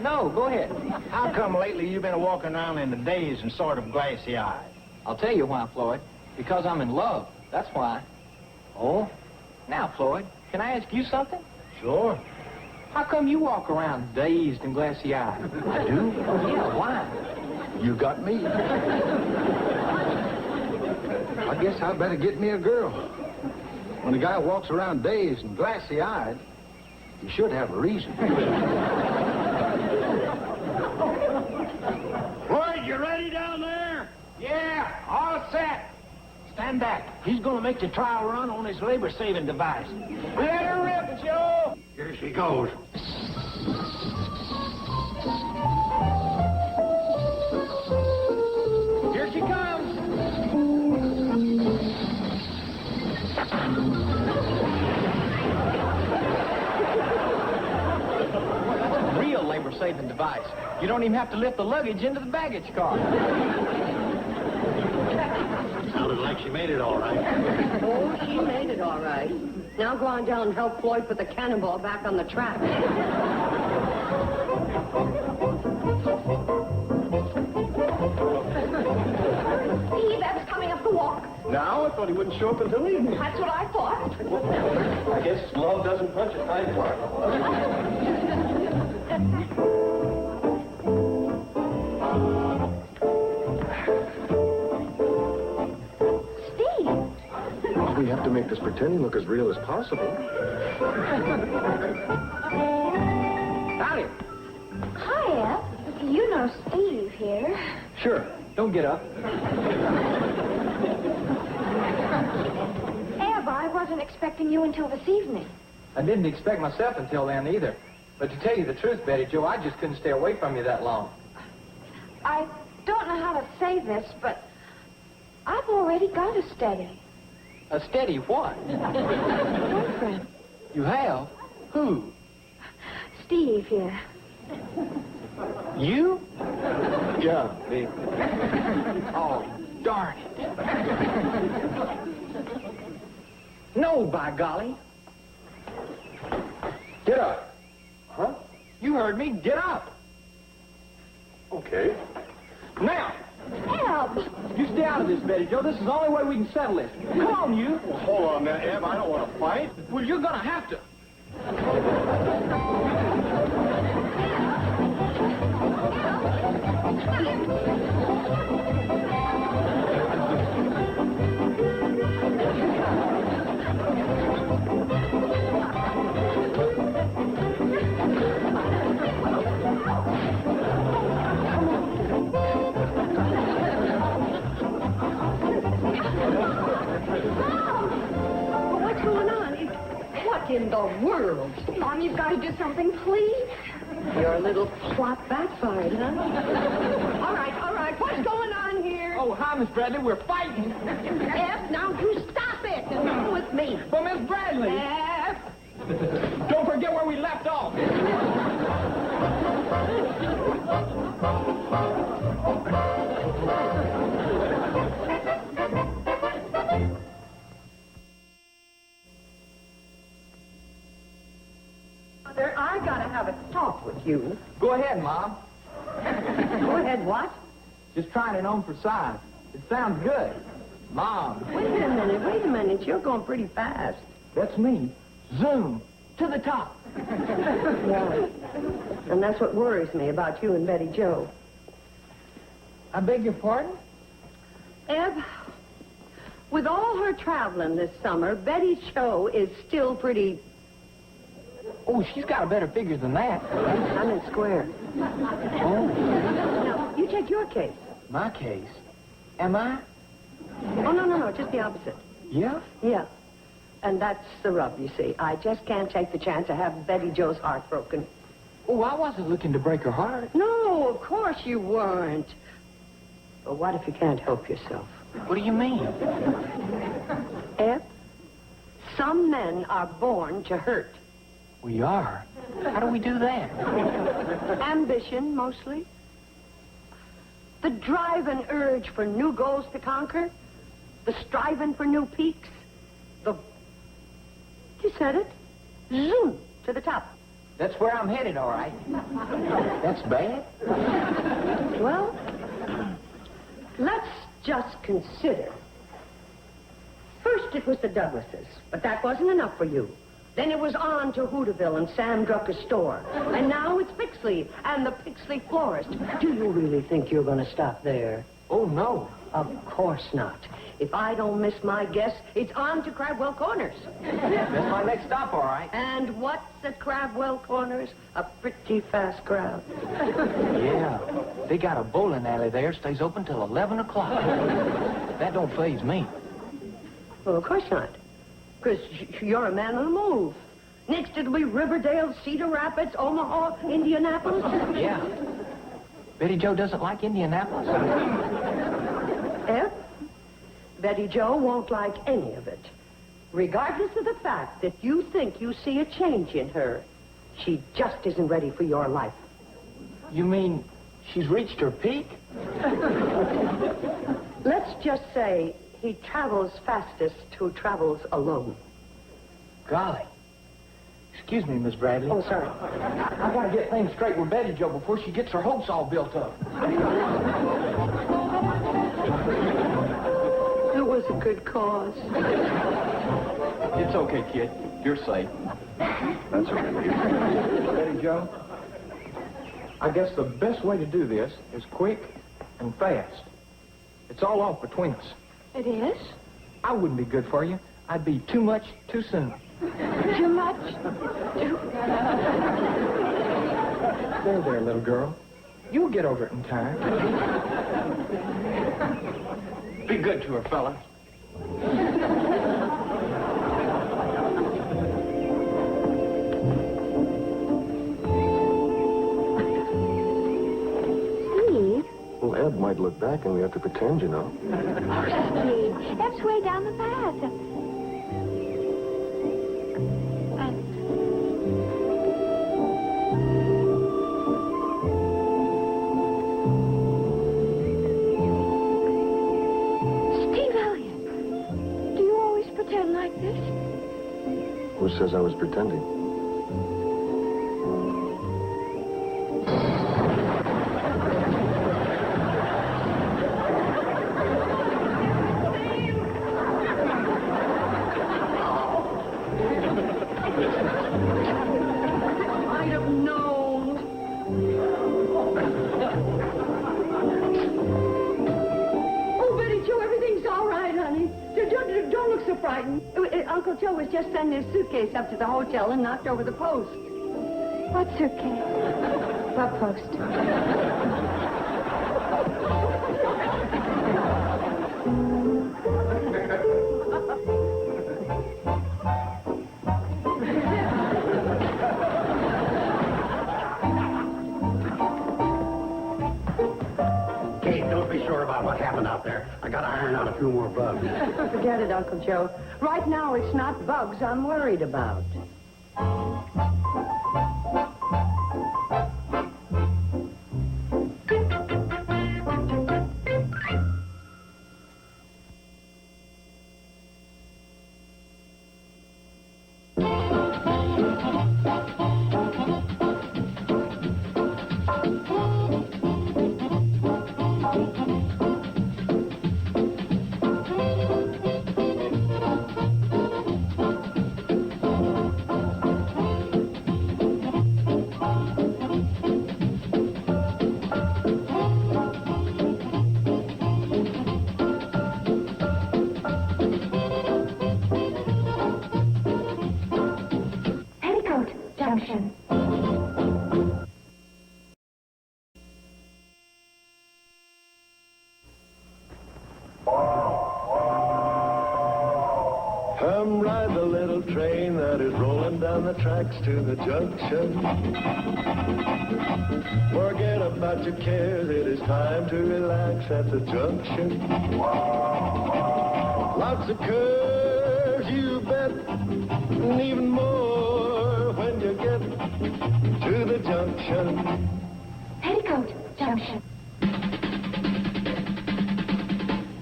No, go ahead. How come lately you've been walking around in the daze and sort of glassy-eyed? I'll tell you why, Floyd. Because I'm in love. That's why. Oh? Now, Floyd, can I ask you something? Sure. How come you walk around dazed and glassy-eyed? I do? Yeah, why? You got me. I guess I better get me a girl. When a guy walks around dazed and glassy-eyed, he should have a reason. Floyd! right, you ready down there? Yeah, all set. Stand back. He's going to make the trial run on his labor-saving device. Let her rip, Joe. Here she goes. Here she comes. That's a real labor-saving device. You don't even have to lift the luggage into the baggage car. Sounded like she made it all right. Oh, she made it all right. Now go on down and help Floyd put the cannonball back on the track. Steve, Ev's coming up the walk. Now? I thought he wouldn't show up until evening. That's what I thought. I guess love doesn't punch a time clock. We have to make this pretending look as real as possible. Howdy. Hi, Ev. You know Steve here. Sure. Don't get up. Ev, I wasn't expecting you until this evening. I didn't expect myself until then either. But to tell you the truth, Betty Jo, I just couldn't stay away from you that long. I don't know how to say this, but I've already got a steady. A steady what? Boyfriend. You have? Who? Steve here. You? Yeah, me. Oh, darn it. No, by golly. Get up. Huh? You heard me. Get up. Okay. Now. Ev! You stay out of this, Betty Jo. This is the only way we can settle this. Come on, you. Hold on now, Ev. I don't want to fight. Well, you're going to have to. What's going on? What in the world? Mom, you've got to do something, please. Your little plot backfired, huh? All right. What's going on here? Oh, hi, Miss Bradley. We're fighting. F, now you stop it and come with me. But, Miss Bradley. F. Don't forget where we left off. Mother, I gotta have a talk with you. Go ahead, Mom. Go ahead, what? Just trying it on for size. It sounds good. Mom. Wait a minute. You're going pretty fast. That's me. Zoom. To the top. Yeah. And that's what worries me about you and Betty Jo. I beg your pardon? Ev, with all her traveling this summer, Betty Jo is still pretty... Oh, she's got a better figure than that. I'm in square. Oh. Now, you take your case. My case? Am I? Oh, no, just the opposite. Yeah? Yeah. And that's the rub, you see. I just can't take the chance of having Betty Jo's heart broken. Oh, I wasn't looking to break her heart. No, of course you weren't. But what if you can't help yourself? What do you mean? Ed, some men are born to hurt. We are? How do we do that? Ambition, mostly. The drive and urge for new goals to conquer. The striving for new peaks. You said it. Zoom to the top. That's where I'm headed, all right. That's bad? Well, let's just consider. First it was the Douglases, but that wasn't enough for you. Then it was on to Hooterville and Sam Drucker's store. And now it's Pixley and the Pixley florist. Do you really think you're going to stop there? Oh, no. Of course not. If I don't miss my guess, it's on to Crabwell Corners. That's my next stop, all right. And what's at Crabwell Corners? A pretty fast crowd. Yeah, they got a bowling alley there. Stays open till 11 o'clock. That don't faze me. Well, of course not. Because you're a man on the move. Next it'll be Riverdale, Cedar Rapids, Omaha, Indianapolis. Yeah. Betty Jo doesn't like Indianapolis. F? Betty Jo won't like any of it. Regardless of the fact that you think you see a change in her, she just isn't ready for your life. You mean she's reached her peak? Let's just say he travels fastest who travels alone. Golly. Excuse me, Miss Bradley. Oh, sorry. I gotta get things straight with Betty Jo before she gets her hopes all built up. It was a good cause. It's okay, kid. You're safe. That's okay. Betty Jo, I guess the best way to do this is quick and fast. It's all off between us. It is? I wouldn't be good for you. I'd be too much too soon. Too much? There, little girl. You'll get over it in time. Be good to her, fella. Steve? Well, Ed might look back and we have to pretend, you know. Oh, Steve, that's way down the path. Who says I was pretending? I'd have known. Oh, Betty Jo, everything's all right, honey. Don't look so frightened. Uncle Joe was just sending his suitcase up to the hotel and knocked over the post. What suitcase? What post? Kate, don't be sure about what happened out there. I gotta iron out a few more bugs. Forget it, Uncle Joe. Right now, it's not bugs I'm worried about. Petticoat Junction. Come ride the little train that is rolling down the tracks to the junction. Forget about your cares, it is time to relax at the junction. Lots of curves, you bet, and even more when you get to the junction. Petticoat Junction.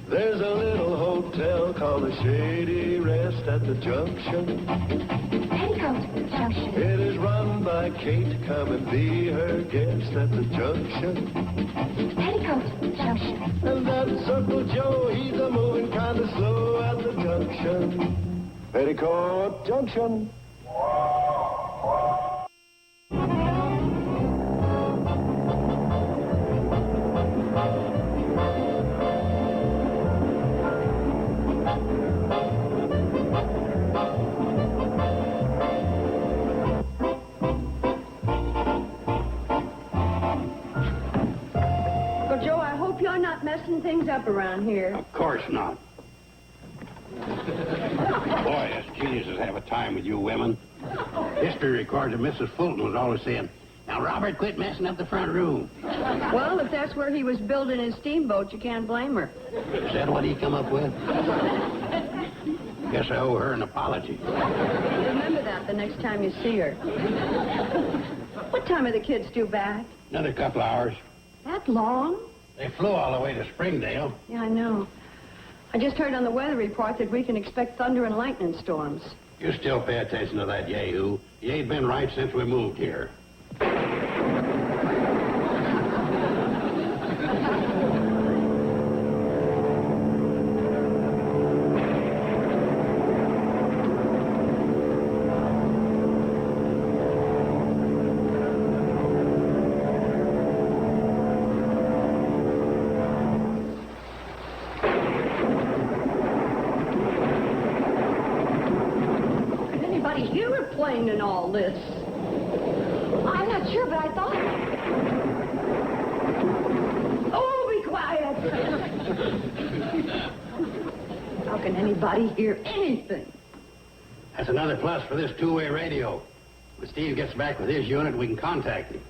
There's a little hotel called the Shady Rest at the junction. Petticoat Junction. It is run by Kate. Come and be her guest at the junction. Petticoat Junction. And that's Uncle Joe. He's a moving kind of slow at the junction. Petticoat Junction. clean things up around here. Of course not. Boy, us geniuses have a time with you women. History records that Mrs. Fulton was always saying, "Now, Robert, quit messing up the front room." Well, if that's where he was building his steamboat, you can't blame her. Is that what he come up with? Guess I owe her an apology. Remember that the next time you see her. What time are the kids due back? Another couple hours. That long? They flew all the way to Springdale. Yeah, I know. I just heard on the weather report that we can expect thunder and lightning storms. You still pay attention to that yahoo. He ain't been right since we moved here. In all this. I'm not sure, but I thought... Oh, be quiet! How can anybody hear anything? That's another plus for this two-way radio. When Steve gets back with his unit, we can contact him.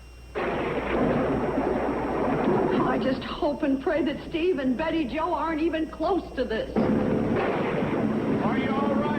I just hope and pray that Steve and Betty Joe aren't even close to this. Are you all right?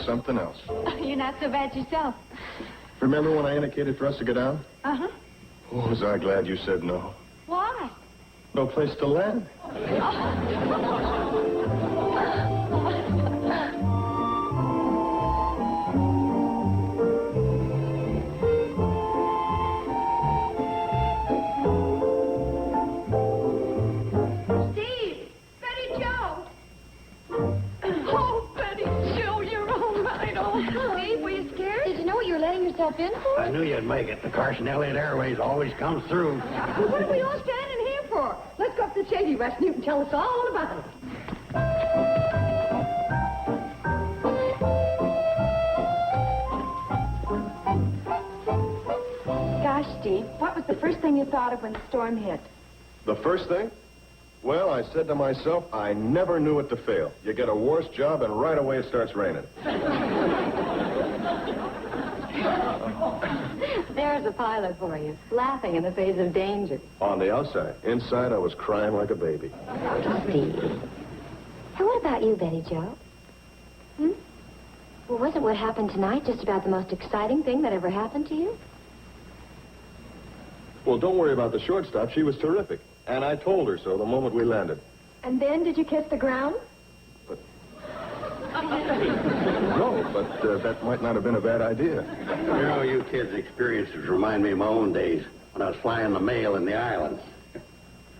Something else. You're not so bad yourself. Remember when I indicated for us to go down? Uh-huh. Oh, was I glad you said no. Why? No place to land. Steve! Betty Joe! Oh, Betty Joe, you're all right. Oh, Steve, were you scared? Did you know what you were letting yourself in for? I knew you'd make it. The Carson Elliott Airways always comes through. Well, what are we all standing here for? Let's go up to Shady Rest and you can tell us all about it. Gosh, Steve, what was the first thing you thought of when the storm hit? The first thing? Well, I said to myself, I never knew it to fail. You get a worse job and right away it starts raining. There's a pilot for you, laughing in the face of danger. On the outside. Inside, I was crying like a baby. Steve. And what about you, Betty Joe? Well, wasn't what happened tonight just about the most exciting thing that ever happened to you? Well, don't worry about the shortstop. She was terrific. And I told her so the moment we landed. And then did you kiss the ground? No, but that might not have been a bad idea. You know, you kids' experiences remind me of my own days when I was flying the mail in the islands.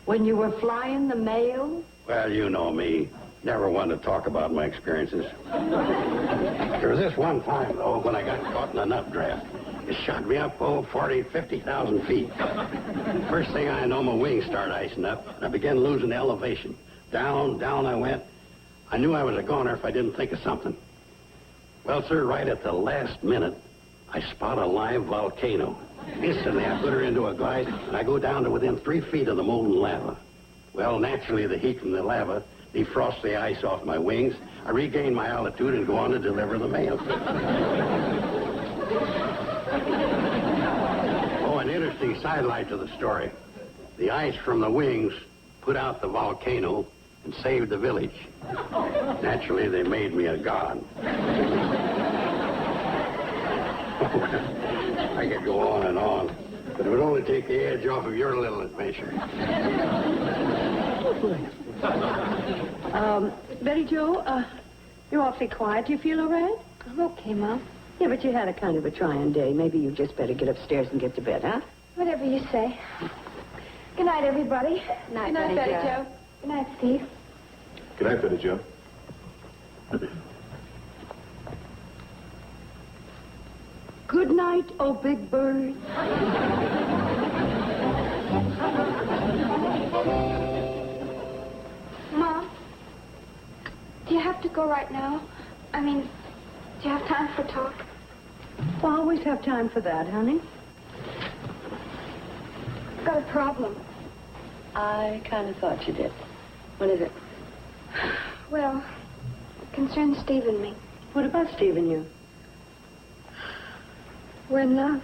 When you were flying the mail? Well, you know me. Never wanted to talk about my experiences. There was this one time, though, when I got caught in an updraft. It shot me up, 40, 50,000 feet. First thing I know, my wings started icing up, and I began losing elevation. Down, down I went. I knew I was a goner if I didn't think of something. Well, sir, right at the last minute, I spot a live volcano. Instantly, I put her into a glide, and I go down to within 3 feet of the molten lava. Well, naturally, the heat from the lava defrosts the ice off my wings. I regain my altitude and go on to deliver the mail. Oh, an interesting sidelight to the story. The ice from the wings put out the volcano and saved the village. Naturally, they made me a god. I could go on and on, But it would only take the edge off of your little adventure. Betty Jo, you're awfully quiet. Do you feel all right? I'm okay, Mom. Yeah, but you had a kind of a trying day. Maybe you just better get upstairs and get to bed, huh? Whatever you say. Good night, everybody. Good night, Betty Betty Jo. Jo. Good night, Steve. Good night, Betty Jo. Good night, oh big bird. Mom, do you have to go right now? I mean, do you have time for talk? We'll always have time for that, honey. I've got a problem. I kind of thought you did. What is it? Well, it concerns Steve and me. What about Steve and you? We're in love.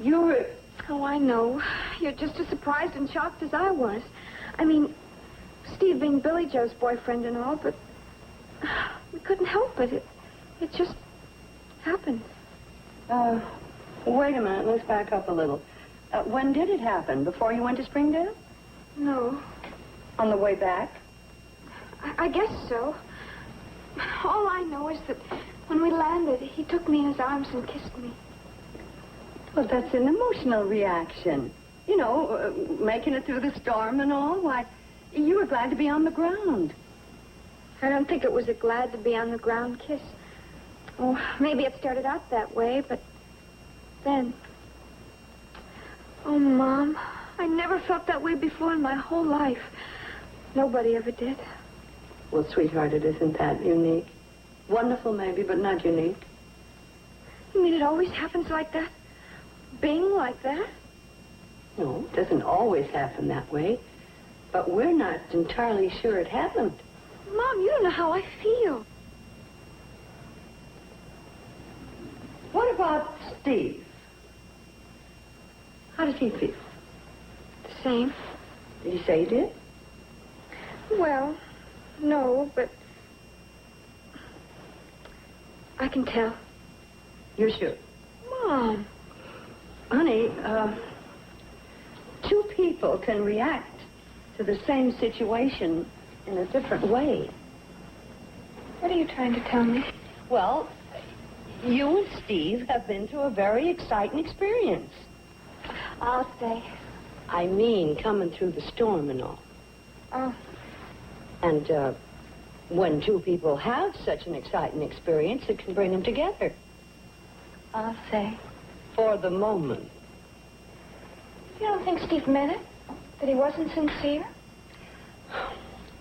You're... Oh, I know. You're just as surprised and shocked as I was. I mean, Steve being Billy Joe's boyfriend and all, but we couldn't help it. It just happened. Wait a minute. Let's back up a little. When did it happen? Before you went to Springdale? No. On the way back? I guess so. All I know is that when we landed, he took me in his arms and kissed me. Well, that's an emotional reaction. You know, making it through the storm and all. Why, you were glad to be on the ground. I don't think it was a glad to be on the ground kiss. Oh, maybe it started out that way, but then... Oh, Mom, I never felt that way before in my whole life. Nobody ever did. Well, sweetheart, it isn't that unique. Wonderful, maybe, but not unique. You mean it always happens like that? Being like that? No, it doesn't always happen that way. But we're not entirely sure it happened. Mom, you don't know how I feel. What about Steve? How does he feel? The same. Did he say he did? Well, no, but I can tell. You're sure? Mom. Honey, two people can react to the same situation in a different way. What are you trying to tell me? Well, you and Steve have been through a very exciting experience. I'll stay. I mean, coming through the storm and all. Oh. And, when two people have such an exciting experience, it can bring them together. I'll say. For the moment. You don't think Steve meant it? That he wasn't sincere?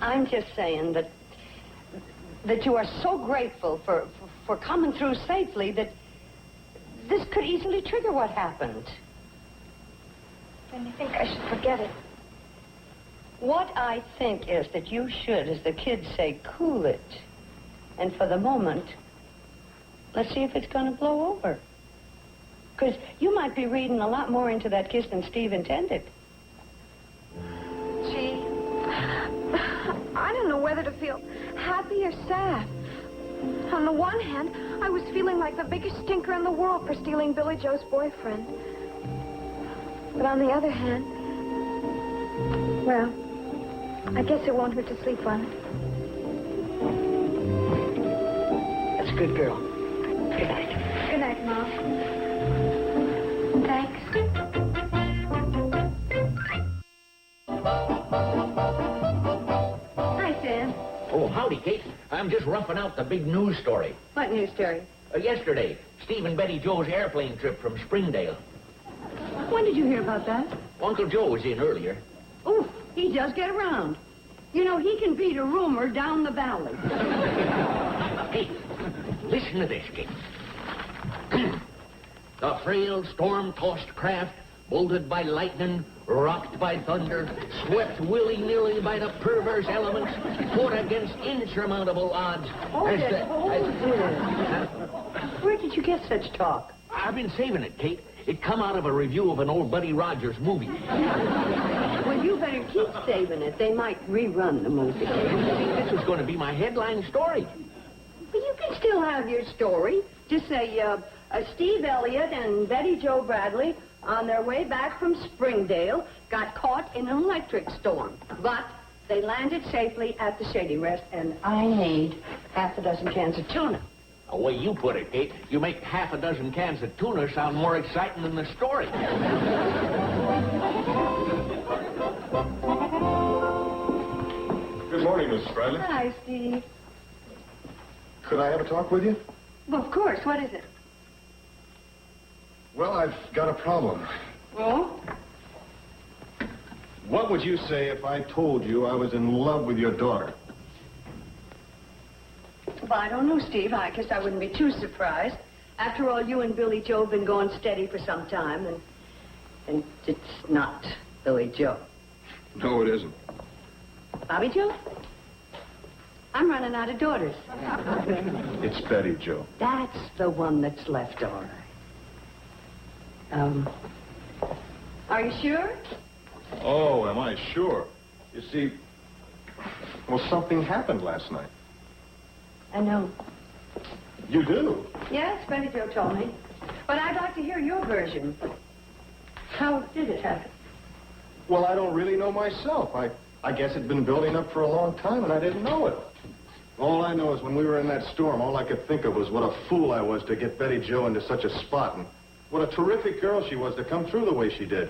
I'm just saying that you are so grateful for coming through safely that this could easily trigger what happened. Then you think I should forget it? What I think is that you should, as the kids say, cool it. And for the moment, let's see if it's going to blow over. Because you might be reading a lot more into that kiss than Steve intended. Gee, I don't know whether to feel happy or sad. On the one hand, I was feeling like the biggest stinker in the world for stealing Billy Joe's boyfriend. But on the other hand, well, I guess it won't hurt to sleep on it. That's a good girl. Good night. Good night, Mom. Thanks. Hi, Sam. Oh, howdy, Kate. I'm just roughing out the big news story. What news, Terry? Yesterday, Steve and Betty Joe's airplane trip from Springdale. When did you hear about that? Uncle Joe was in earlier. Oh, he does get around. You know, he can beat a rumor down the valley. Hey, listen to this, Kate. The frail, storm-tossed craft, bolted by lightning, rocked by thunder, swept willy-nilly by the perverse elements, fought against insurmountable odds. Where did you get such talk? I've been saving it, Kate. It come out of a review of an old Buddy Rogers movie. Well, you better keep saving it. They might rerun the movie. This was going to be my headline story. But you can still have your story. Just say, Steve Elliott and Betty Jo Bradley, on their way back from Springdale, got caught in an electric storm. But they landed safely at the Shady Rest, and I need half a dozen cans of tuna. The way you put it, Kate, you make half a dozen cans of tuna sound more exciting than the story. Good morning, Mrs. Bradley. Hi, Steve. Could I have a talk with you? Well, of course. What is it? Well, I've got a problem. Well? What would you say if I told you I was in love with your daughter? Well, I don't know, Steve. I guess I wouldn't be too surprised. After all, you and Billy Joe have been going steady for some time, and it's not Billy Joe. No, it isn't. Bobby Joe? I'm running out of daughters. It's Betty Jo. That's the one that's left, all right. Are you sure? Oh, am I sure? You see, well, something happened last night. I know. You do? Yes, Betty Jo told me. But I'd like to hear your version. How did it happen? Well, I don't really know myself. I guess it'd been building up for a long time, and I didn't know it. All I know is when we were in that storm, all I could think of was what a fool I was to get Betty Jo into such a spot, and what a terrific girl she was to come through the way she did.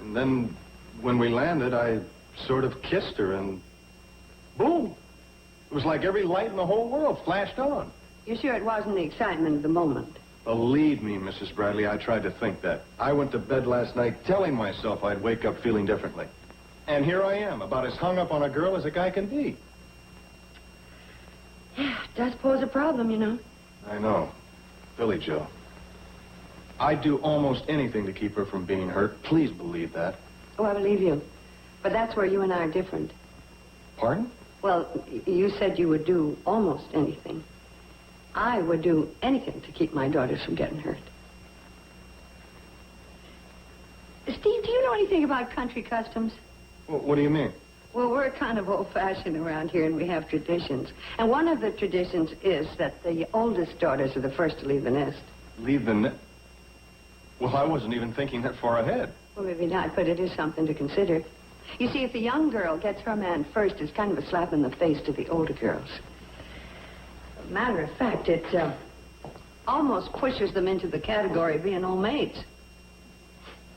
And then, when we landed, I sort of kissed her, and boom. It was like every light in the whole world flashed on. You sure it wasn't the excitement of the moment? Believe me, Mrs. Bradley, I tried to think that. I went to bed last night telling myself I'd wake up feeling differently. And here I am, about as hung up on a girl as a guy can be. Yeah, it does pose a problem, you know. I know. Billy Jo. I'd do almost anything to keep her from being hurt. Please believe that. Oh, I believe you. But that's where you and I are different. Pardon? Well, you said you would do almost anything. I would do anything to keep my daughters from getting hurt. Steve, do you know anything about country customs? Well, what do you mean? Well, we're kind of old-fashioned around here, and we have traditions. And one of the traditions is that the oldest daughters are the first to leave the nest. Leave the nest? Well, I wasn't even thinking that far ahead. Well, maybe not, but it is something to consider. You see, if the young girl gets her man first, it's kind of a slap in the face to the older girls. Matter of fact, it almost pushes them into the category of being old maids.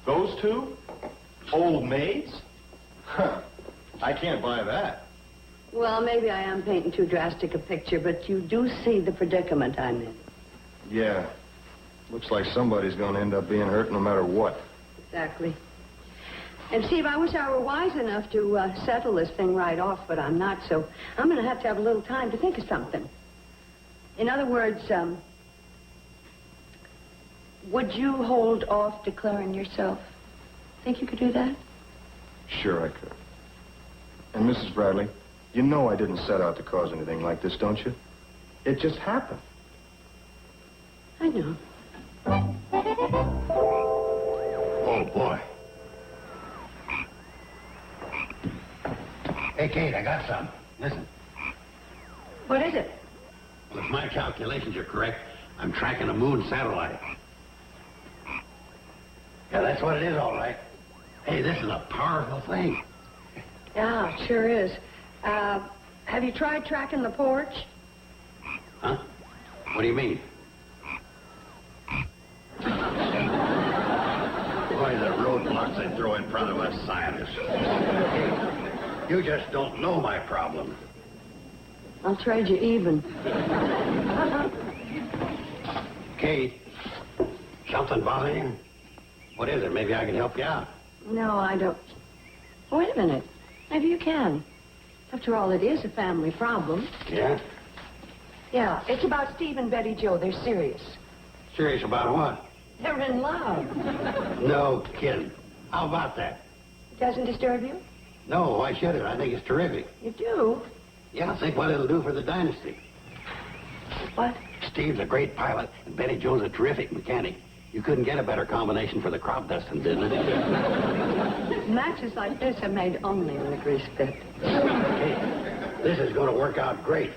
Those two? Old maids? Huh. I can't buy that. Well, maybe I am painting too drastic a picture, but you do see the predicament I'm in. Yeah. Looks like somebody's going to end up being hurt no matter what. Exactly. And, Steve, I wish I were wise enough to settle this thing right off, but I'm not, so I'm going to have a little time to think of something. In other words, would you hold off declaring yourself? Think you could do that? Sure I could. And, Mrs. Bradley, you know I didn't set out to cause anything like this, don't you? It just happened. I know. Oh, boy. Hey, Kate, I got some. Listen. What is it? Well, if my calculations are correct, I'm tracking a moon satellite. Yeah, that's what it is, all right. Hey, this is a powerful thing. Yeah, it sure is. Have you tried tracking the porch? Huh? What do you mean? Boy, the roadblocks they throw in front of us scientists. You just don't know my problem. I'll trade you even. Kate, something bothering you? What is it? Maybe I can help you out. No, I don't. Wait a minute. Maybe you can. After all, it is a family problem. Yeah? Yeah, it's about Steve and Betty Jo. They're serious. Serious about what? They're in love. No kidding. How about that? Doesn't disturb you? No, why should it? I think it's terrific. You do? Yeah, think what it'll do for the dynasty. What? Steve's a great pilot, and Betty Jo's a terrific mechanic. You couldn't get a better combination for the crop dusting business. Matches like this are made only in the grease pit. Hey, this is going to work out great.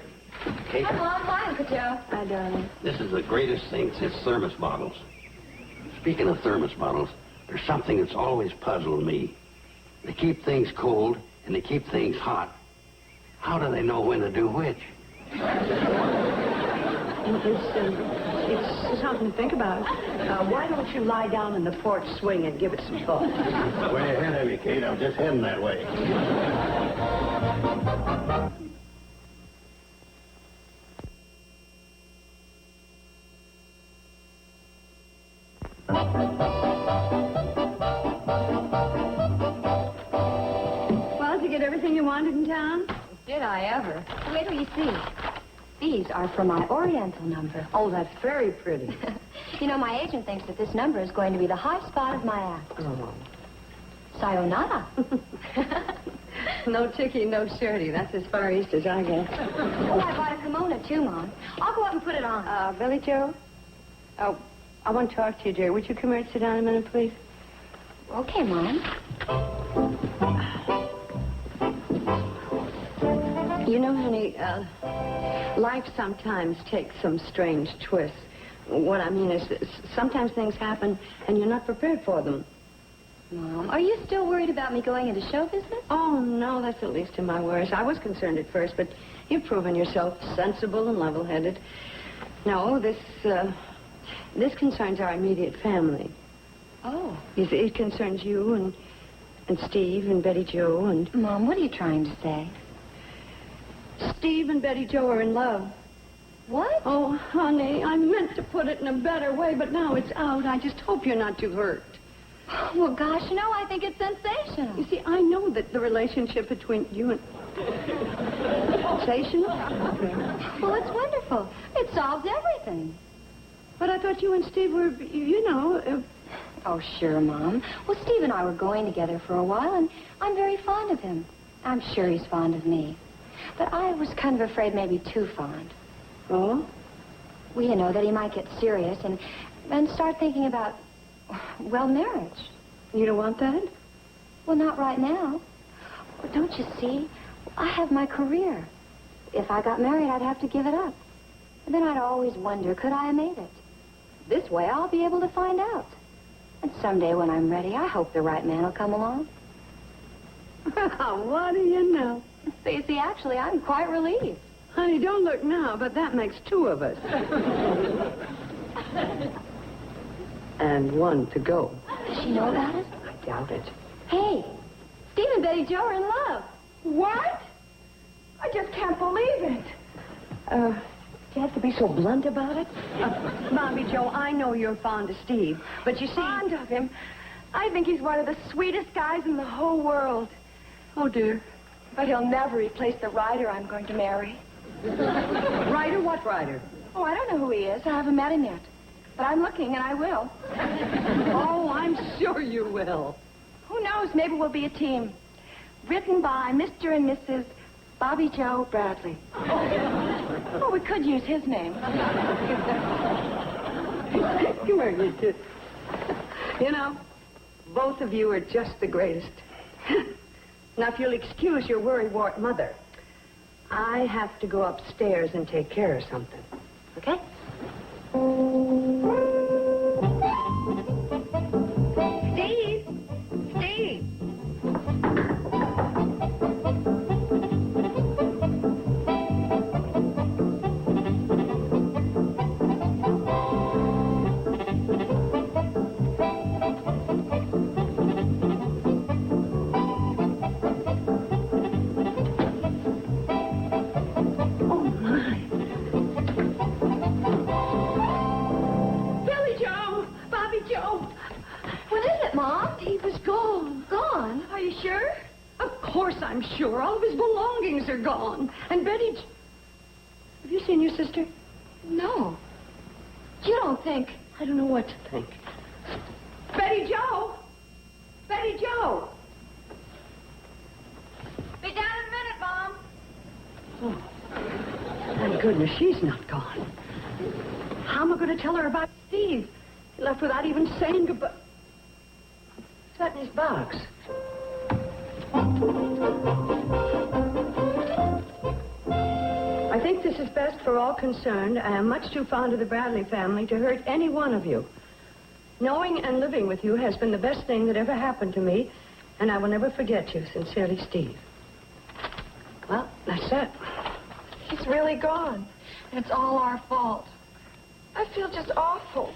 Kate, Hi, Mom. Hi, Uncle Joe. Hi, darling. this is the greatest thing since thermos bottles. Speaking of thermos bottles, there's something that's always puzzled me. They keep things cold and they keep things hot. How do they know when to do which? It's something to think about. Why don't you lie down in the porch swing and give it some thought? Way ahead of you, Kate. I'm just heading that way. Well, did you get everything you wanted in town? Did I ever? Wait till you see. These are for my Oriental number. Oh, that's very pretty. You know, my agent thinks that this number is going to be the high spot of my act. Oh. Sayonara. No Chicky, no Shady. That's as far east as I get. Oh, I bought a kimono, too, Mom. I'll go up and put it on. Billy Joe? Oh, I want to talk to you, dear. Would you come here and sit down a minute, please? Okay, Mom. You know, honey, life sometimes takes some strange twists. What I mean is, sometimes things happen and you're not prepared for them. Mom, are you still worried about me going into show business? Oh, no, that's the least of my worries. I was concerned at first, but you've proven yourself sensible and level-headed. No, this concerns our immediate family. Oh. It concerns you and Steve and Betty Jo and... Mom, what are you trying to say? Steve and Betty Jo are in love. What? Oh, honey, I meant to put it in a better way, but now it's out. I just hope you're not too hurt. Well, gosh, no, I think it's sensational. You see, I know that the relationship between you and... Sensational? Well, it's wonderful. It solves everything. But I thought you and Steve were, you know... Oh, sure, Mom. Well, Steve and I were going together for a while, and I'm very fond of him. I'm sure he's fond of me. But I was kind of afraid maybe too fond. Oh? Well, you know, that he might get serious and start thinking about, well, marriage. You don't want that? Well, not right now. Well, don't you see? I have my career. If I got married, I'd have to give it up. And then I'd always wonder, could I have made it? This way, I'll be able to find out. And someday when I'm ready, I hope the right man will come along. What do you know? So you see, actually, I'm quite relieved. Honey, don't look now, but that makes two of us. And one to go. Does she know about it? I doubt it. Hey, Steve and Betty Jo are in love. What? I just can't believe it. You have to be so blunt about it? Bobby Joe, I know you're fond of Steve, but you see... Fond of him? I think he's one of the sweetest guys in the whole world. Oh, dear. But he'll never replace the writer I'm going to marry. Writer? What writer? Oh, I don't know who he is. I haven't met him yet. But I'm looking, and I will. Oh, I'm sure you will. Who knows? Maybe we'll be a team. Written by Mr. and Mrs. Bobby Joe Bradley. Oh, we could use his name. Come here, you two. You know, both of you are just the greatest. Now, if you'll excuse your worry-wart mother, I have to go upstairs and take care of something. Okay? Steve! Steve! I'm sure all of his belongings are gone. And Betty... Have you seen your sister? No. You don't think... I don't know what to think. Betty Jo! Betty Jo! Be down in a minute, Mom. Oh, thank goodness she's not gone. How am I going to tell her about Steve? He left without even saying goodbye. What's that in his box? I think this is best for all concerned. I am much too fond of the Bradley family to hurt any one of you. Knowing and living with you has been the best thing that ever happened to me, and I will never forget you. Sincerely, Steve. Well, that's it. He's really gone. And it's all our fault. I feel just awful.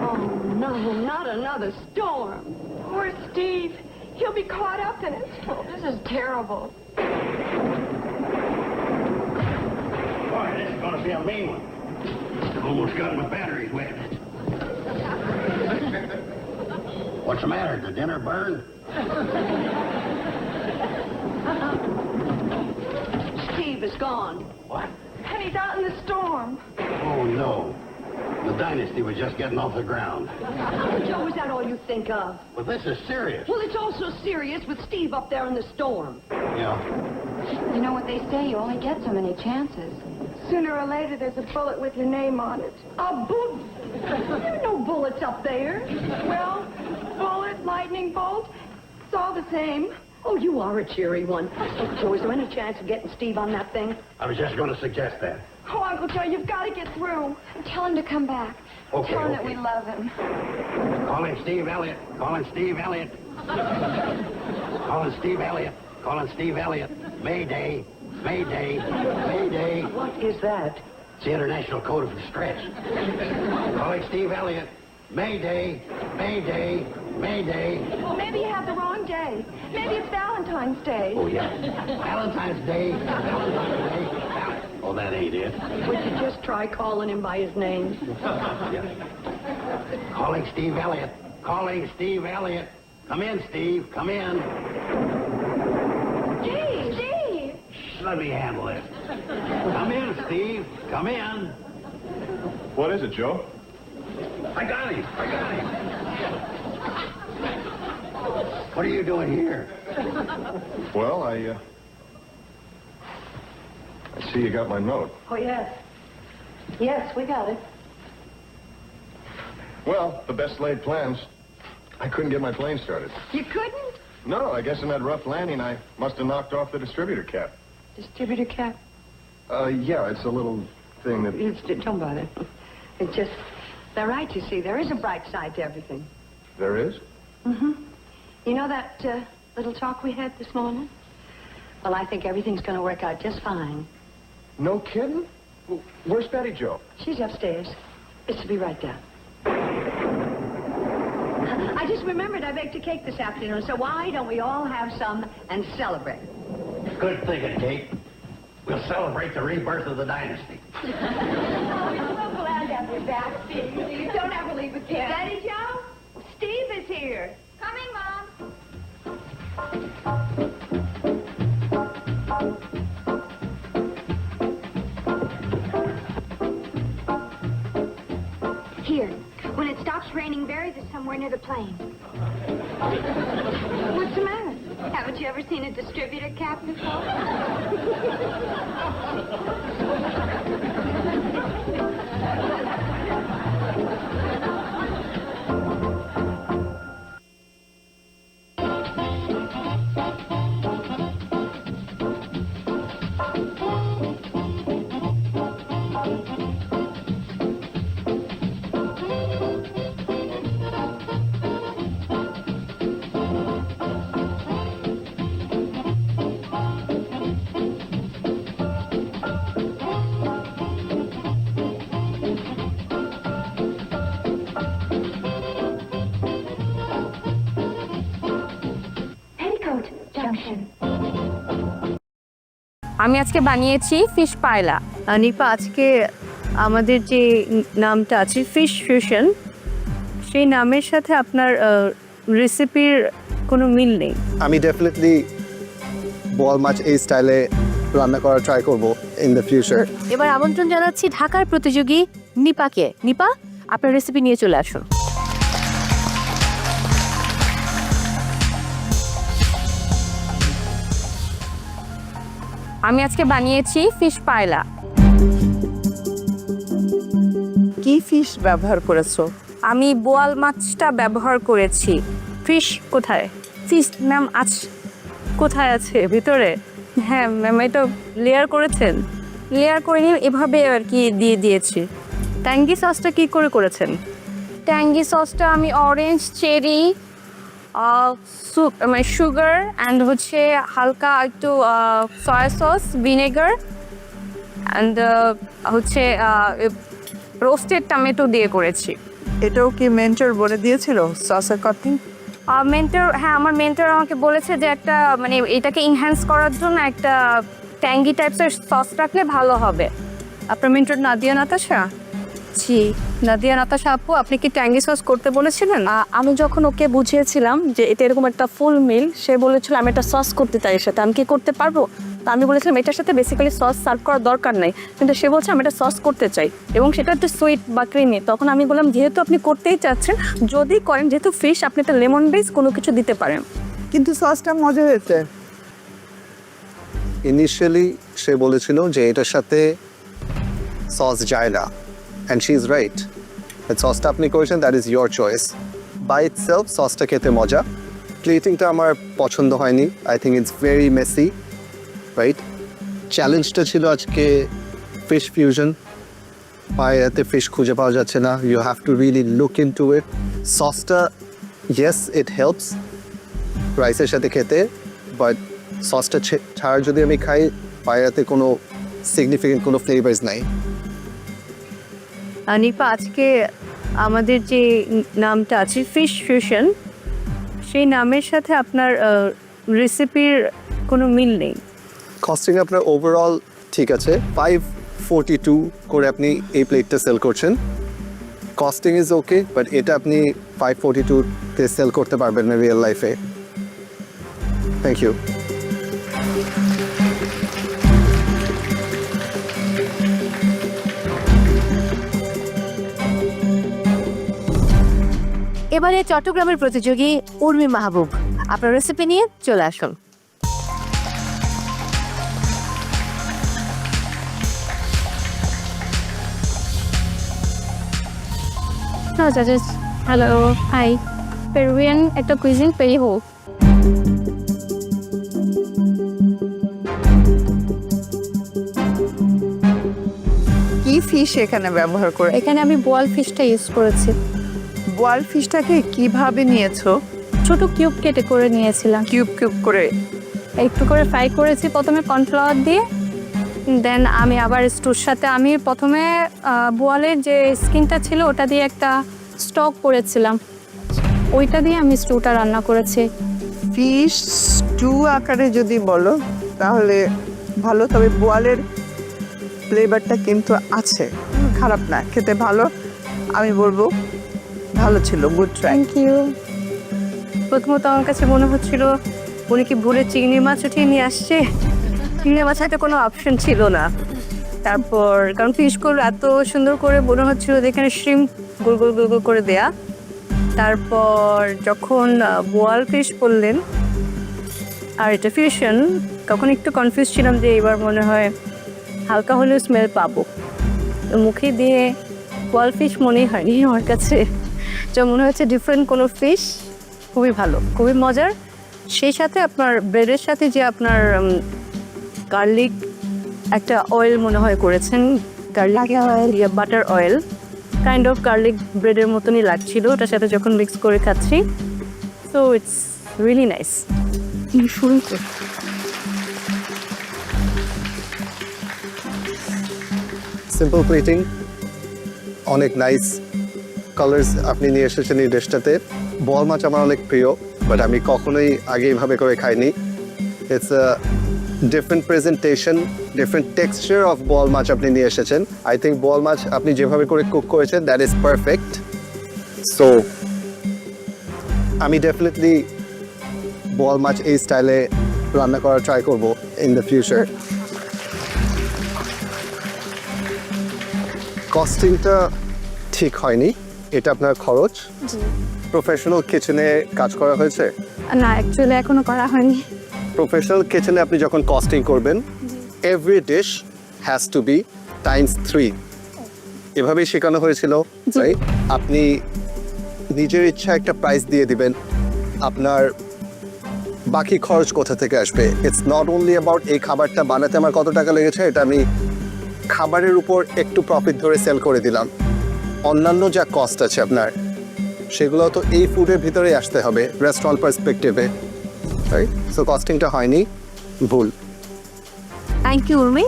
Oh, no, not another storm. Poor Steve. He'll be caught up in it. Oh, this is terrible. Boy, this is going to be a mean one. Almost got my batteries wet. What's the matter? Did dinner burn? Steve is gone. What? And he's out in the storm. Oh, no. The dynasty was just getting off the ground. Oh, Joe, is that all you think of? But this is serious. Well, it's also serious with Steve up there in the storm. Yeah. You know what they say, you only get so many chances. Sooner or later, there's a bullet with your name on it. A bullet? There are no bullets up there. Well, bullet, lightning bolt, it's all the same. Oh, you are a cheery one. So is there any chance of getting Steve on that thing? I was just going to suggest that. Oh, Uncle Joe, you've got to get through. And tell him to come back. Okay, Tell him that okay. we love him. Calling Steve Elliott. Calling Steve Elliott. Calling Steve Elliott. Calling Steve Elliott. Mayday. Mayday. Mayday. What is that? It's the International Code of Stretch. Calling Steve Elliott. Mayday. Mayday. Mayday. Well, maybe you have the wrong day. Maybe it's Valentine's Day. Oh, yeah. Valentine's Day. Valentine's Day. Oh, that ain't it. Would you just try calling him by his name? Yeah. Calling Steve Elliott. Calling Steve Elliott. Come in, Steve. Come in. Steve! Steve! Shh, let me handle this. Come in, Steve. Come in. What is it, Joe? I got him. I got him. What are you doing here? Well, I see you got my note. Oh, yes. Yes, we got it. Well, the best laid plans. I couldn't get my plane started. You couldn't? No, I guess in that rough landing, I must have knocked off the distributor cap. Distributor cap? Yeah, it's a little thing that... Don't bother. It's just, they're right, you see. There is a bright side to everything. There is? Mm-hmm. You know that little talk we had this morning? Well, I think everything's going to work out just fine. No kidding? Well, where's Betty Jo? She's upstairs. It's to be right down. I just remembered I baked a cake this afternoon, so why don't we all have some and celebrate? Good thinking, Kate. We'll celebrate the rebirth of the dynasty. Oh, we're so glad to have you back, Steve. You don't ever leave again. Betty Jo, Steve is here. Coming, Mom. Here. When it stops raining, bury this somewhere near the plane. What's the matter? Haven't you ever seen a distributor cap before? Petticoat Junction. আমি আজকে বানিয়েছি fish পায়লা। Nipa, আজকে আমাদের যে নামটা আছে fish fusion, সেই নামের সাথে আপনার রেসিপির কোনো মিল নেই। আমি ডেফিনেটলি বল মাছ এই স্টাইলে রান্না করার ট্রাই করব ইন দ্য ফিউচার। এবার আমন্ত্রণ জানাচ্ছি ঢাকার প্রতিযোগী নিপাকে। নিপা, আপনার রেসিপি নিয়ে চলে আসুন। আমি আজকে বানিয়েছি ফিশ পায়লা। কি ফিশ ব্যবহার করেছো? আমি বোয়াল মাছটা ব্যবহার করেছি। ফিশ কোথায়? ফিশ ম্যাম আজ কোথায় আছে? ভিতরে? হ্যাঁ ম্যাম, এটা লেয়ার করেছেন? লেয়ার করে নিয়ে এভাবে আর কি দিয়ে দিয়েছি। ট্যাঙ্গি সসটা কি করে করেছেন? ট্যাঙ্গি সসটা আমি অরেঞ্জ, চেরি, মানে সুগার অ্যান্ড হচ্ছে হালকা একটু সয়া সস, ভিনেগার অ্যান্ড হচ্ছে রোস্টেড টমেটো দিয়ে করেছি। এটাও কি মেন্টর বলে দিয়েছিল সসের কথা? মেন্টর, হ্যাঁ আমার মেন্টর আমাকে বলেছে যে একটা মানে এটাকে ইনহ্যান্স করার জন্য একটা ট্যাঙ্গি টাইপসের সস রাখলে ভালো হবে। আপনার মেন্টর নাদিয়া নাতাশা? জি, নাদিয়া নাতাশা আপু, আপনি কি ট্যাঙ্গি সস করতে বলেছিলেন? আমি যখন ওকে বুঝিয়েছিলাম যে এটা এরকম একটা ফুল মিল, সে বলেছিল আমি একটা সস করতে চাই এর সাথে, আমি কি করতে পারবো? তা আমি বলেছিলাম এটার সাথে বেসিক্যালি সস সার্ভ করার দরকার নেই, কিন্তু সে বলছে আমি একটা সস করতে চাই এবং সেটা একটু সুইট বা ক্রিমি। তখন আমি বললাম যেহেতু আপনি করতেই চাচ্ছেন, যদি করেন, যেহেতু ফিশ, আপনি একটা লেমন বেস কোনো কিছু দিতে পারেন। কিন্তু সসটা মজা হয়েছে। ইনিশিয়ালি সে বলেছিল যে এটার সাথে সস যায় না, অ্যান্ড শি ইজ রাইট। সসটা আপনি করেছেন, that is your choice. By itself সসটা খেতে মজা। প্লেটিংটা আমার পছন্দ হয়নি, I think it's very messy, right? চ্যালেঞ্জটা ছিল আজকে ফিশ ফিউশন। পায়রাতে ফিশ খুঁজে পাওয়া যাচ্ছে না, you have to really look into it. সসটা ইয়েস ইট হেল্পস রাইসের সাথে খেতে, বাট সসটা ছাড়া যদি আমি খাই, পায়রাতে কোনো সিগনিফিকেন্ট কোনো ফ্লেভার্স নাই। নিপা, আজকে আমাদের যে নামটা আছে ফিশ ফিউশন, সেই নামের সাথে আপনার রেসিপির কোনো মিল নেই। কস্টিং আপনার ওভারঅল ঠিক আছে, 542 করে আপনি এই প্লেটটা সেল করছেন। কস্টিং ইজ ওকে, বাট এটা আপনি 542-তে সেল করতে পারবেন না রিয়েল লাইফে। Thank you. এবারে চট্টগ্রামের প্রতিযোগী উর্মি মাহবুব, আপনার রেসিপি নিয়ে চলে আসুন। Hello, hi. পেরুভিয়ান একটা কুইজিন পেরিহো। কি ফিশ এখানে ব্যবহার করে? এখানে আমি বোয়াল ফিশটা ইউজ করেছি। বোয়াল ফিশটাকে কিভাবে নিয়েছো? ছোট কিউব কেটে করে নিয়েছিলাম। কিউব কিউব করে একটু করে ফ্রাই করেছি প্রথমে কর্নফ্লাওয়ার দিয়ে, দেন আমি আবার স্টুর সাথে আমি প্রথমে বোয়ালের যে স্কিনটা ছিল ওটা দিয়ে একটা স্টক করেছিলাম, ওইটা দিয়ে আমি স্টুটা রান্না করেছি। ফিশ স্টু আকারে যদি বলো তাহলে ভালো, তবে বোয়ালের ফ্লেভারটা কিন্তু আছে, খারাপ না, খেতে ভালো। আমি বলবো ভালো ছিল, গুড ট্রাই। Thank you. প্রথমত আমার কাছে মনে হচ্ছিল উনি কি ভুলে চিংড়ি মাছ উঠিয়ে নিয়ে আসছে। চিংড়ি মাছ একটা কোনো অপশন ছিল না। তারপর কারণ ফিশগুলো এত সুন্দর করে মনে হচ্ছিল যেখানে শ্রিম গোল গোল গোল গোল করে দেয়া। তারপর যখন বোয়াল ফিশ বললেন আর এটা ফিউশন, তখন একটু কনফিউজ ছিলাম যে এবার মনে হয় হালকা হলেও স্মেল পাবো। মুখে দিয়ে বোয়াল ফিশ মনেই হয়নি আমার কাছে, যা মনে হচ্ছে ডিফারেন্ট কোনো ফিশ। খুবই ভালো, খুবই মজার। সেই সাথে আপনার ব্রেডের সাথে যে আপনার গার্লিক একটা অয়েল মনে হয় করেছেন, garlic oil yeah butter oil, kind of garlic ব্রেডের মতনই লাগছিল ওটার সাথে যখন মিক্স করে খাচ্ছি। So it's really nice. শুরু করি। সিম্পল প্লেটিং, অনেক নাইস কালার্স আপনি নিয়ে এসেছেন এই ডিশটাতে। বোয়াল মাছ আমার অনেক প্রিয়, বাট আমি কখনোই আগে এইভাবে করে খাইনি। It's a different presentation, different texture of বোয়াল মাছ আপনি নিয়ে এসেছেন। আই থিঙ্ক বোয়াল মাছ আপনি যেভাবে করে কুক করেছেন দ্যাট ইজ পারফেক্ট। সো আমি ডেফিনেটলি বোয়াল মাছ এই স্টাইলে রান্না করার ট্রাই করব ইন দ্য ফিউচার। কস্টিংটা ঠিক হয়নি, এটা আপনার খরচ। প্রফেশনাল কিচেনে কাজ করা হয়েছে? না, অ্যাকচুয়ালি এখনো করা হয়নি। প্রফেশনাল কিচেনে আপনি যখন কস্টিং করবেন, every dish has to be ×3। এভাবেই শেখানো হয়েছিল, রাইট? আপনি নিজের ইচ্ছা একটা প্রাইস দিয়ে দিবেন, আপনার বাকি খরচ কোথা থেকে আসবে? ইটস নট অনলি অ্যাবাউট এই খাবারটা বানাতে আমার কত টাকা লেগেছে, এটা আমি খাবারের উপর একটু প্রফিট ধরে সেল করে দিলাম। অন্যান্য যা কস্ট আছে আপনার, সেগুলো তো এই ফুডের ভিতরেই আসতে হবে রেস্টুরেন্ট পার্সপেক্টিভে, রাইট? সো কস্টিংটা হয়নি, ভুল। Thank you Urmi.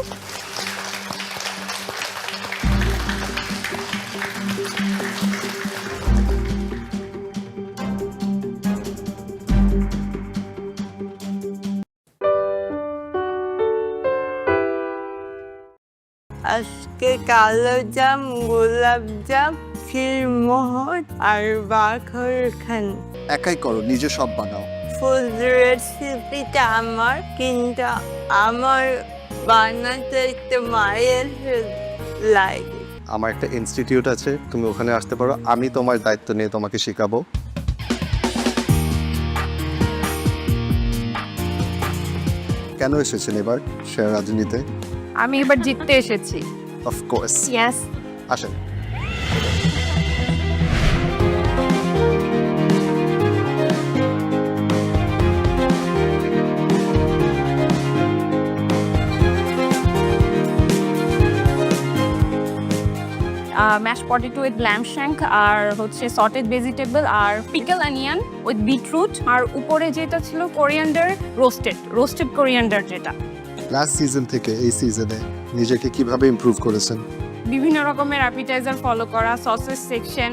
আজকে কালো জাম, গোলাপ জাম, ক্ষীরমোহন আর বাখরখান। একাই করো, নিজে সব বানাও। ফুল রেসিপিটা আমার, কিন্তু আমার বানাতে একটু মায়ের লাগে। আমার একটা ইনস্টিটিউট আছে, তুমি ওখানে আসতে পারো, আমি তোমার দায়িত্ব নিয়ে তোমাকে শেখাবো। কেন এসেছেন এবার শেয়ার রাজনীতিতে? আমি এবার জিততে এসেছি। অফকোর্স। ইয়েস। আসেন। Mash potato with lamb shank, আর হচ্ছে সটেড ভেজিটেবল, আর পিকল অনিয়ন উইথ বিটরুট, আর উপরে যেটা ছিল কোরিয়ান্ডার, রোস্টেড কোরিয়ান্ডার যেটা। লাস্ট সিজন থেকে এই সিজনে নিজেকে কিভাবে ইমপ্রুভ করেছেন? বিভিন্ন রকমের অ্যাপিটাইজার ফলো করা, sauces section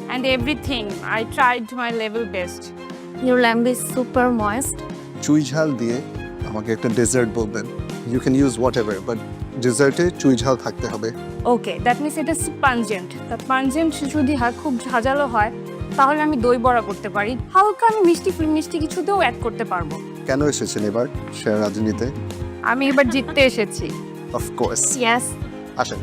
and everything. I tried my level best. Your lamb is super moist. চুই ঝাল দিয়ে আমাকে একটা ডেজার্ট বলবেন। You can use whatever, but ডেজার্টে চুই ঝাল থাকতে হবে। ওকে, দ্যাট মিনস এটা পাঞ্জেন্ট। তা পাঞ্জেন্ট যদি খুব ঝাঁঝালো হয়, তাহলে আমি দই বড়া করতে পারি। হালকা আমি মিষ্টি কিছুতেও অ্যাড করতে পারবো। কেন এসেছেন এবার শেয়ার রাজনীতিতে? আমি এবার জিততে এসেছি। অফকোর্স। ইয়েস। আসেন।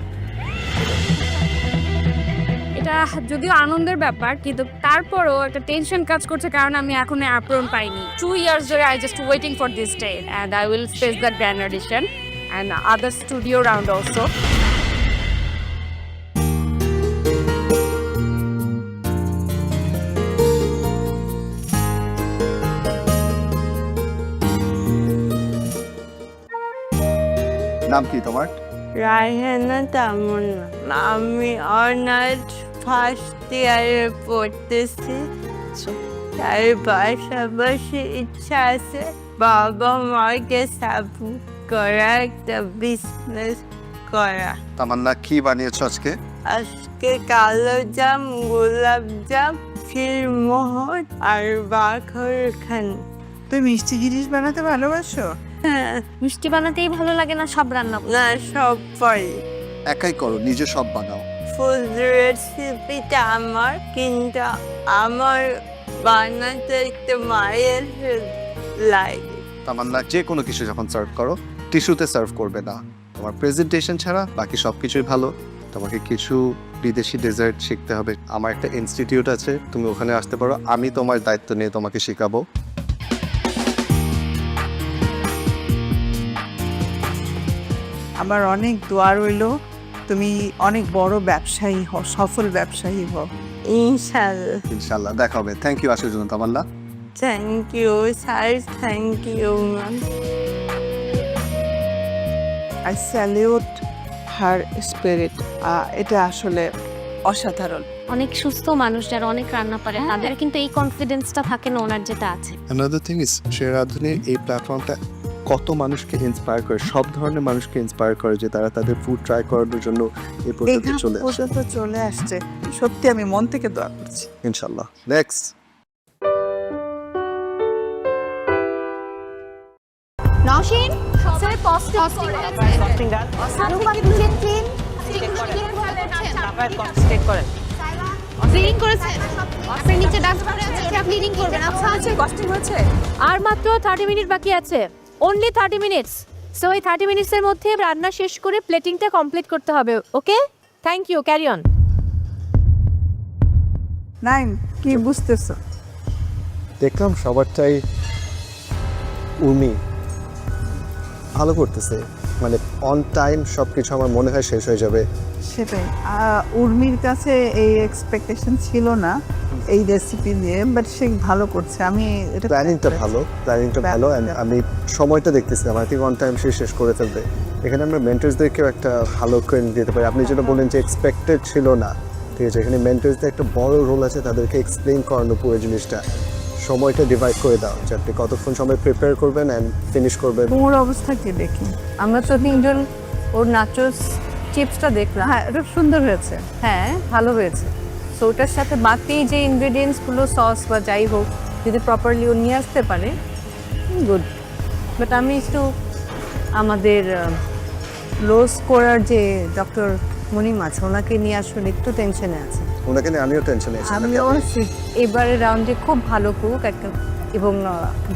এটা যদিও আনন্দের ব্যাপার, কিন্তু তারপরও একটা টেনশন কাজ করছে, কারণ আমি এখনো অ্যাপ্রন পাইনি। 2 years ধরে I just waiting for this day, and I will face the grand audition and other studio round also. নাম কি তোমার? রায়হানা তামান্না। আমি অনার্স ফার্স্ট ইয়ারে পড়তেছি। তার পাশাপাশি ইচ্ছা আছে বাবা মাকে সাপোর্ট করা, একটা বিজনেস করা। তামান্না, কি বানিয়েছো আজকে? আজকে কালো জাম, গোলাপ জাম, ক্ষীরমোহন আর বাখরখান। তুই মিষ্টি জিনিস বানাতে ভালোবাসো? হ্যাঁ, মিষ্টি বানাতেই ভালো লাগে না সব রান্না? না, সব পারি। একাই করো, নিজে সব বানাও। ফুল রেসিপিটা আমার, কিন্তু আমার বানাতে একটু মায়ের লাগে। তামান্না, যে কোনো কিছু যখন সার্ভ করো টিস্যুতে সার্ভ করবে না। তোমার প্রেজেন্টেশন ছাড়া বাকি সব কিছুই ভালো। তোমাকে কিছু বিদেশি ডেজার্ট শিখতে হবে। আমার একটা ইনস্টিটিউট আছে, তুমি ওখানে আসতে পারো, আমি তোমার দায়িত্ব নিয়ে তোমাকে শেখাবো। আমার অনেক দোয়া রইল, তুমি অনেক বড় ব্যবসায়ী হও, সফল ব্যবসায়ী হও ইনশাআল্লাহ। ইনশাআল্লাহ, দেখা হবে। থ্যাংক ইউ আসার জন্য Tamanna. Thank you sir, thank you ma'am. I salute her spirit. এটা আসলে অসাধারণ। অনেক সুস্থ মানুষ যারা অনেক রান্না পারে, তাদের কিন্তু এই কনফিডেন্সটা থাকে না ওনার যেটা আছে। Another thing is শেয়ার রাধুনির এই প্ল্যাটফর্মটা কত মানুষকে ইন্সপায়ার করে, সব ধরনের মানুষকে ইন্সপায়ার করে যে তারা তাদের ফুড ট্রাই করার জন্য এই পর্যন্ত চলে আসছে। সত্যি আমি মন থেকে দোয়া করছি। ইনশাআল্লাহ। Next. Nowshin sir costing cleaning করেছেন, আপনি নিচে ডান্স করে আছে, ওটা ক্লিনিং করবেন। আচ্ছা আছে, কস্টিং হয়েছে। আর মাত্র 30 মিনিট বাকি আছে, অনলি 30 মিনিটস। সো এই 30 মিনিটসের মধ্যে রান্না শেষ করে প্লেটিংটা কমপ্লিট করতে হবে। Okay, thank you, carry on. Naim, কি বুঝতেছো? দেখলাম সবারটাই উর্মি ভালো করতেছে, মানে অন টাইম সব কিছু আমার মনে হয় শেষ হয়ে যাবে। সেটাই উর্মির কাছে এই এক্সপেকটেশন ছিল না এই রেসিপি নিয়ে, বাট সে ভালো করছে। আমি এটা প্ল্যানিংটা ভালো অ্যান্ড আমি সময়টা দেখতেছিলাম, আই থিঙ্ক অন টাইম সে শেষ করে ফেলবে। এখানে আমরা মেন্টরসদেরকেও একটা ভালো ক্রেডিট দিতে পারি। আপনি যেটা বললেন যে এক্সপেক্টেড ছিল না, ঠিক আছে, এখানে মেন্টরসদের একটা বড় রোল আছে, তাদেরকে এক্সপ্লেইন করানো পুরো জিনিসটা, সময়টা ডিভাইড করে দাও যে আপনি কতক্ষণ সময় প্রিপেয়ার করবেন অ্যান্ড ফিনিশ করবেন। ওর অবস্থা কি দেখি, আমরা তো তিনজন ওর নাচোস চিপসটা দেখলাম, হ্যাঁ এটা সুন্দর হয়েছে, হ্যাঁ ভালো হয়েছে। সো ওটার সাথে বাকি যে ইনগ্রেডিয়েন্টসগুলো সস বা যাই হোক যদি প্রপারলি ও নিয়ে আসতে পারে গুড। বাট আমি একটু আমাদের লোস করার যে ডক্টর মনিম আছে ওনাকে নিয়ে আসলে একটু টেনশনে আছে। ওনাকে নিয়ে আমিও টেনশনে আছি। আমিও এবারের রাউন্ডে খুব ভালো কুক একটা এবং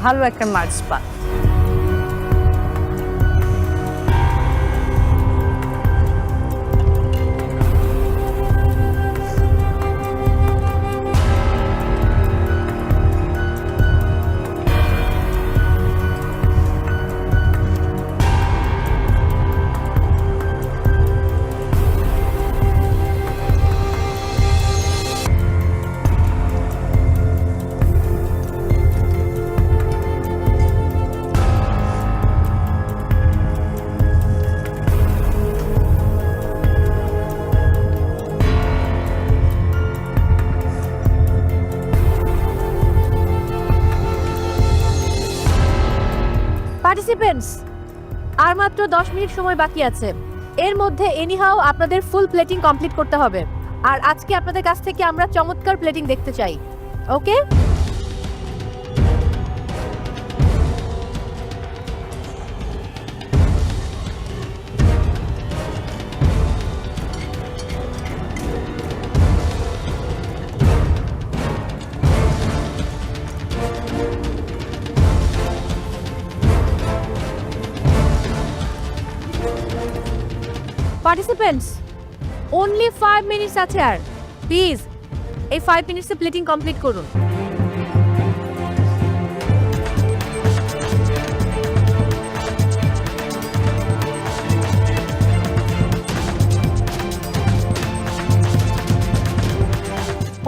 ভালো একটা মার্কস পাক। পার্টিসিপেন্টস, আর মাত্র 10 মিনিট সময় বাকি আছে। এর মধ্যে এনিহাও আপনাদের ফুল প্লেটিং কমপ্লিট করতে হবে। আর আজকে আপনাদের কাছ থেকে আমরা চমৎকার প্লেটিং দেখতে চাই। ওকে? পার্টিসিপেন্টস, only 5 মিনিটস আছে আর প্লিজ এই 5 মিনিটসে প্লেটিং কমপ্লিট করুন।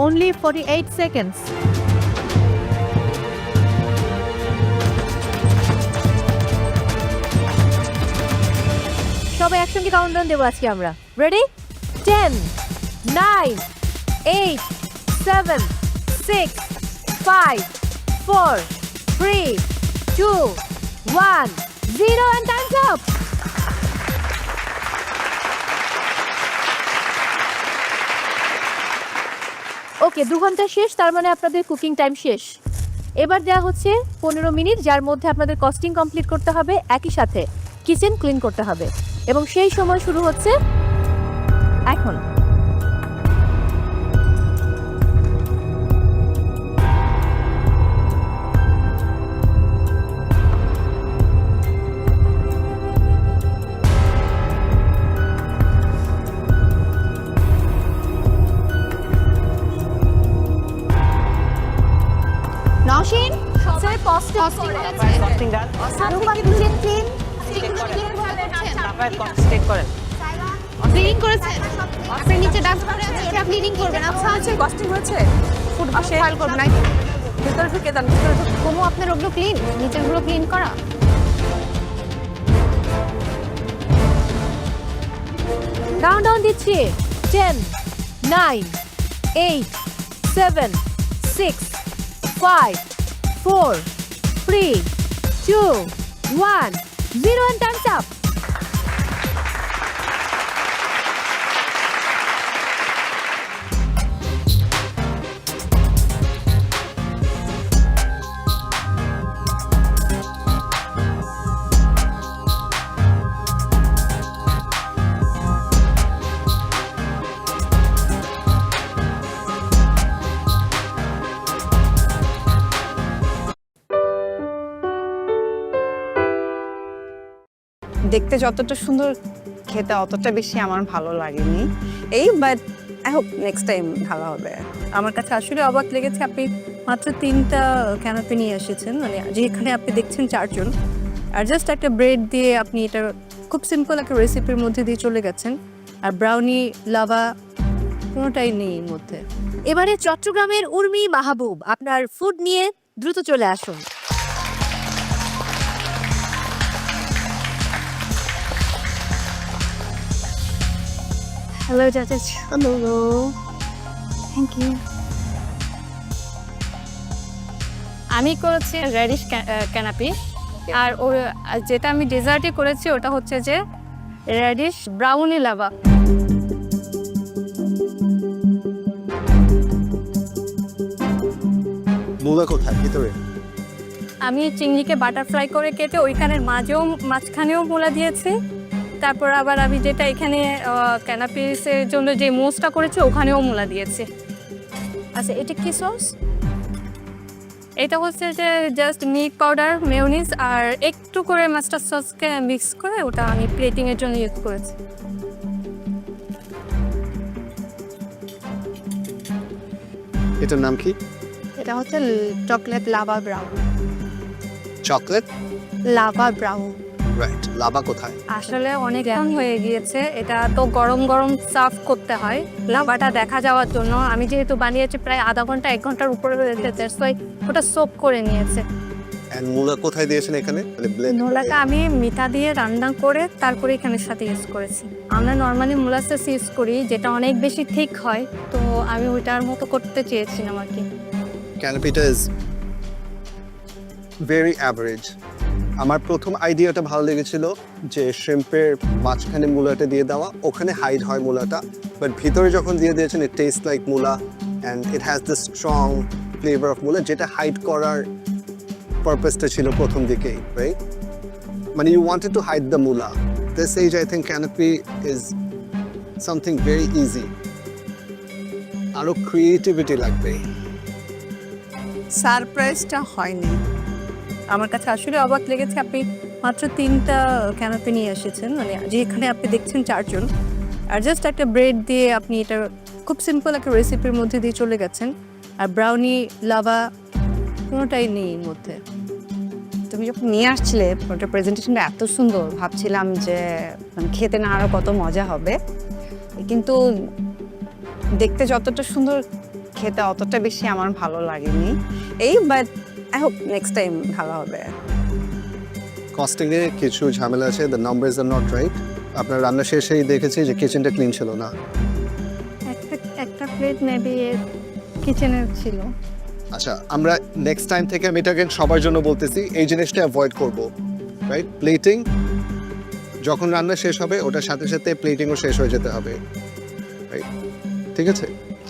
Only 48 seconds. সবাই একসঙ্গে কাউন্টডাউন দেবো আজকে আমরা। রেডি? 10, 9, 8, 7, 6, 5, 4, 3, 2, 1, 0 and time's up. ওকে, 2 ঘন্টা শেষ, তার মানে আপনাদের কুকিং টাইম শেষ। এবার দেওয়া হচ্ছে 15 মিনিট, যার মধ্যে আপনাদের কস্টিং কমপ্লিট করতে হবে, একই সাথে কিচেন ক্লিন করতে হবে, এবং সেই সময় শুরু হচ্ছে এখন। নওশিন, স্যার কস্টিং ডান। সারুকা কিচেন ক্লিন ক্লিন করেছেন। আপনি নিচে ডান্স করে আছে, ওটা ক্লিনিং করবেন। আচ্ছা আছে, কস্টিং হয়েছে, ফুড ফাইল করবেন না, ভিতরে ঢুকে দেন, ভিতরে ঢুকে। কোমো আপনার ওগুলো ক্লিন, নিচেরগুলো ক্লিন করা। কাউন্টডাউন দিচ্ছি। 10, 9, 8, 7, 6, 5, 4, 3, 2, 1, 0 and time's up. দেখতে যতটা সুন্দর, খেতে অতটা বেশি আমার ভালো লাগেনি এই, but I hope next time ভালো হবে। আমার কাছে আসলে অবাক লেগেছে আপনি মাত্র 3টা ক্যানাপে নিয়ে এসেছেন, মানে যেখানে আপনি দেখছেন 4 জন, আর জাস্ট একটা ব্রেড দিয়ে আপনি এটা খুব সিম্পল একটা রেসিপির মধ্যে দিয়ে চলে গেছেন। আর ব্রাউনি, লাভা কোনোটাই নেই এর মধ্যে। এবারে চট্টগ্রামের উর্মি মাহবুব, আপনার ফুড নিয়ে দ্রুত চলে আসুন। হ্যালো জাজেস। Hello, thank you. আমি করেছি রেডিশ ক্যানাপি, আর ওর যেটা আমি ডেজার্টে করেছি ওটা হচ্ছে যে রেডিশ ব্রাউনি লাভা। মূলা কোথায় ভিতরে? আমি চিংড়িকে বাটারফ্লাই করে কেটে ওইখানের মাঝখানেও মূলা দিয়েছি। তারপর আবার আমি যেটা এখানে ক্যানাপিসের জন্য যে মোসটা করেছি ওখানেও মূলা দিয়েছি। আচ্ছা, এটা কি সস? এটা হচ্ছে যে জাস্ট মিল্ক পাউডার, মেয়োনিজ আর একটু করে মাস্টার্ড সসকে মিক্স করে ওটা আমি প্লেটিংয়ের জন্য ইউজ করেছি। এটার নাম কি? এটা হচ্ছে chocolate lava brown. Chocolate lava brown, right. Lava কোথায়? আসলে অনেক হয়ে গিয়েছে, এটা তো গরম গরম সার্ভ করতে হয়। লাভাটা দেখা যাওয়ার জন্য আমি যেহেতু বানিয়েছি প্রায় আধা ঘন্টা 1 ঘন্টার উপরে হয়ে গেছে, ওটা সোক করে নিয়েছে। এন্ড মূলা কোথায় দিয়েছেন এখানে? মানে ব্লেন্ড? মূলাটা আমি মিঠা দিয়ে রান্না করে তারপরে এখানের সাথে ইউজ করেছি। আমরা নর্মালি মোলাসেস ইউজ করি যেটা অনেক বেশি ঠিক হয়, তো আমি ওইটার মতো করতে চেয়েছিলাম আর কি। ক্যানাপিটা ইজ ভেরি অ্যাভারেজ। আমার প্রথম আইডিয়াটা ভালো লেগেছিল যে শ্রিম্পের মাঝখানে মূলাটা দিয়ে দেওয়া, ওখানে হাইড হয় মূলাটা, বাট ভিতরে যখন দিয়ে দিয়েছেন ইট টেস্ট লাইক মূলা and it has the strong flavour of মূলা, যেটা হাইড করার পারপাসটা ছিল প্রথম দিকেই, রাইট? মানে you wanted to hide the মূলা। This as I think canapé is something very easy. আরও ক্রিয়েটিভিটি লাগবে। সারপ্রাইজটা হয়নি। আমার কাছে আসলে অবাক লেগেছে, আপনি মাত্র 3টা ক্যানাপি নিয়ে এসেছেন, মানে যেখানে আপনি দেখছেন 4 জন, আর জাস্ট একটা ব্রেড দিয়ে আপনি এটা খুব সিম্পল একটা রেসিপির মধ্যে দিয়ে চলে গেছেন। আর ব্রাউনি, লাভা কোনোটাই নেই এর মধ্যে। তুমি যখন নিয়ে আসছিলে ওটা প্রেজেন্টেশনটা এত সুন্দর, ভাবছিলাম যে খেতে না আরও কত মজা হবে, কিন্তু দেখতে যতটা সুন্দর খেতে অতটা বেশি আমার ভালো লাগেনি। But I hope next time ভালো হবে। কস্টিংয়ে কিছু ঝামেলা আছে, the numbers are not right. আপনার রান্না শেষেই দেখেছি যে কিচেনটা ক্লিন ছিল না। একটা প্লেট মেবি কিচেনে ছিল। আচ্ছা, আমরা নেক্সট টাইম থেকে আমি এটাকে সবার জন্য বলতেছি, এই জিনিসটা অ্যাভয়েড করব, রাইট? প্লেটিং যখন রান্না শেষ হবে ওটার সাথে সাথে প্লেটিংও শেষ হয়ে যেতে হবে, রাইট? ঠিক আছে,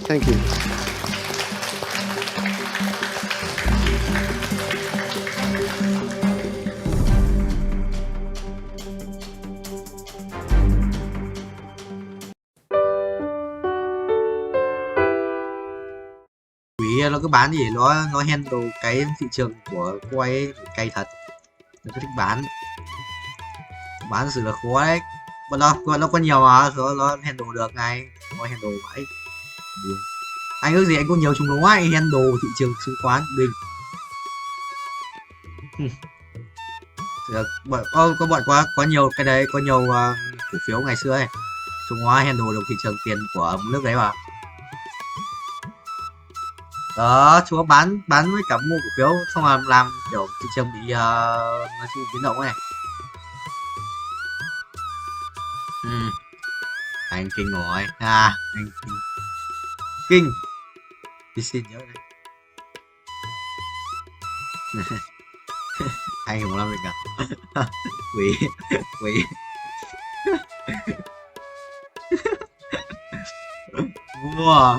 thank you. Nó cứ bán gì nó handle cái thị trường của cô ấy cay thật, nó cứ thích bán thực sự là khó đấy. Nó có nhiều mà nó handle được ngay, nó handle vậy. Anh ước gì anh có nhiều chúng nó anh handle thị trường chứng khoán mình. Có bọn có nhiều cái đấy, có nhiều cổ phiếu ngày xưa ấy, chúng nó handle được thị trường tiền của nước đấy mà. Đó, chú bán với cả mua cổ phiếu xong làm kiểu thị trường bị nói chung biến động này. Anh kinh rồi anh kinh đi xin nhớ đây. Anh không làm được à? Quỷ wow.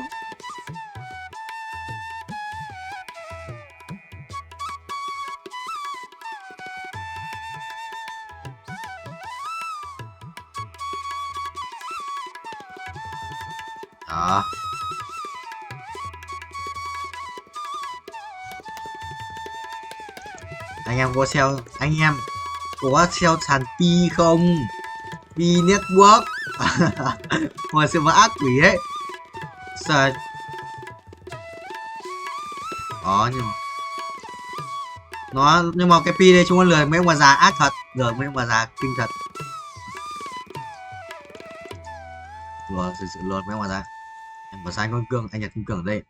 Đó. Anh em có sell sàn Pi không? Pi Network. Hồi xưa mà ác quỷ ấy. Sợ. Đó, nhưng mà cái Pi đây chúng nó lừa mấy ông bà già ác thật, lừa mấy ông bà già kinh thật. đùa thực sự luôn mấy bạn ạ. Em bảo sai con cương, anh Nhật con cương ở đây.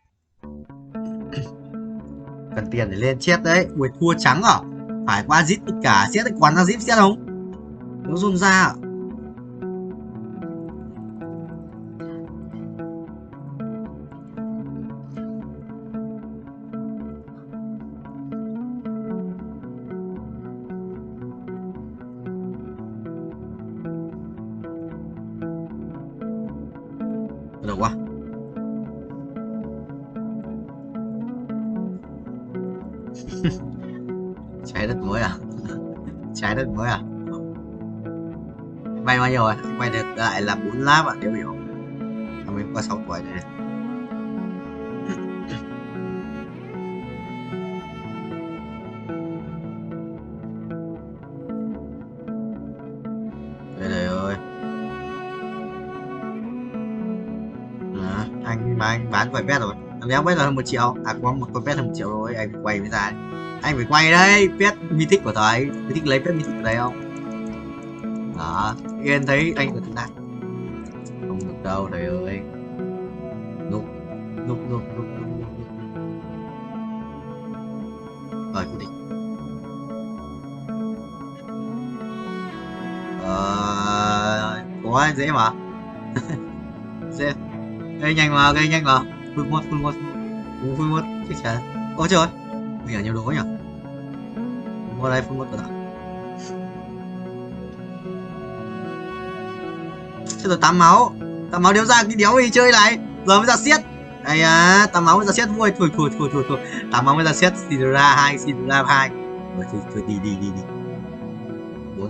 Cần tiền để lên chết đấy. Ui thua trắng à? Phải qua zip tất cả, xét quán ra zip xét không? Nó run ra à? Được quá. Trái đất mới à? Trái đất mới à? Bay bao nhiêu rồi? Anh bay được lại là 4 lap ạ, nếu hiểu. Anh mới qua 6 tuổi này. Trời ơi. À, anh bán quầy pet rồi. Anh đéo biết là hơn 1 triệu. À có một quầy pet hơn 1 triệu rồi, anh phải quay mới ra. Anh phải quay đây, pet mythic của thầy. Mythic lấy pet mythic của thầy không? Đó, Yên thấy anh của chúng ta. Không được đâu thầy ơi. Núp. Rồi quyết định. Có dễ mà. Dễ. Gây nhanh mà. Full một. Chết chả. Ôi trời ơi. Mình ở nhiều đồ nhỉ. Mua đây full một rồi. Chết rồi, 8 máu đéo ra, cái đéo đi chơi này giờ mới ra siết. Đây à, 8 máu mới ra siết vui. Thôi 8 máu mới ra siết. Xin ra 2 rồi thôi đi 4.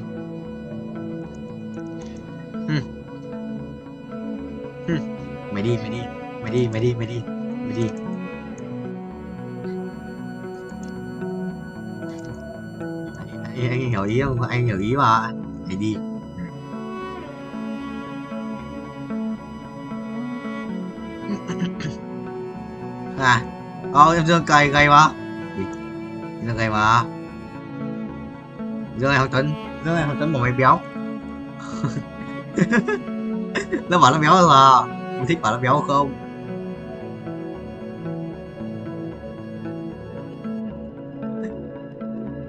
Mày đi. Anh hiểu ý không? Anh hiểu ý mà. Mày đi. À, em Dương cày gầy mà. Dương gầy mà. Dương này Hoàng Tuấn bảo mày béo. Nó bảo nó béo là mình thích bảo nó béo không?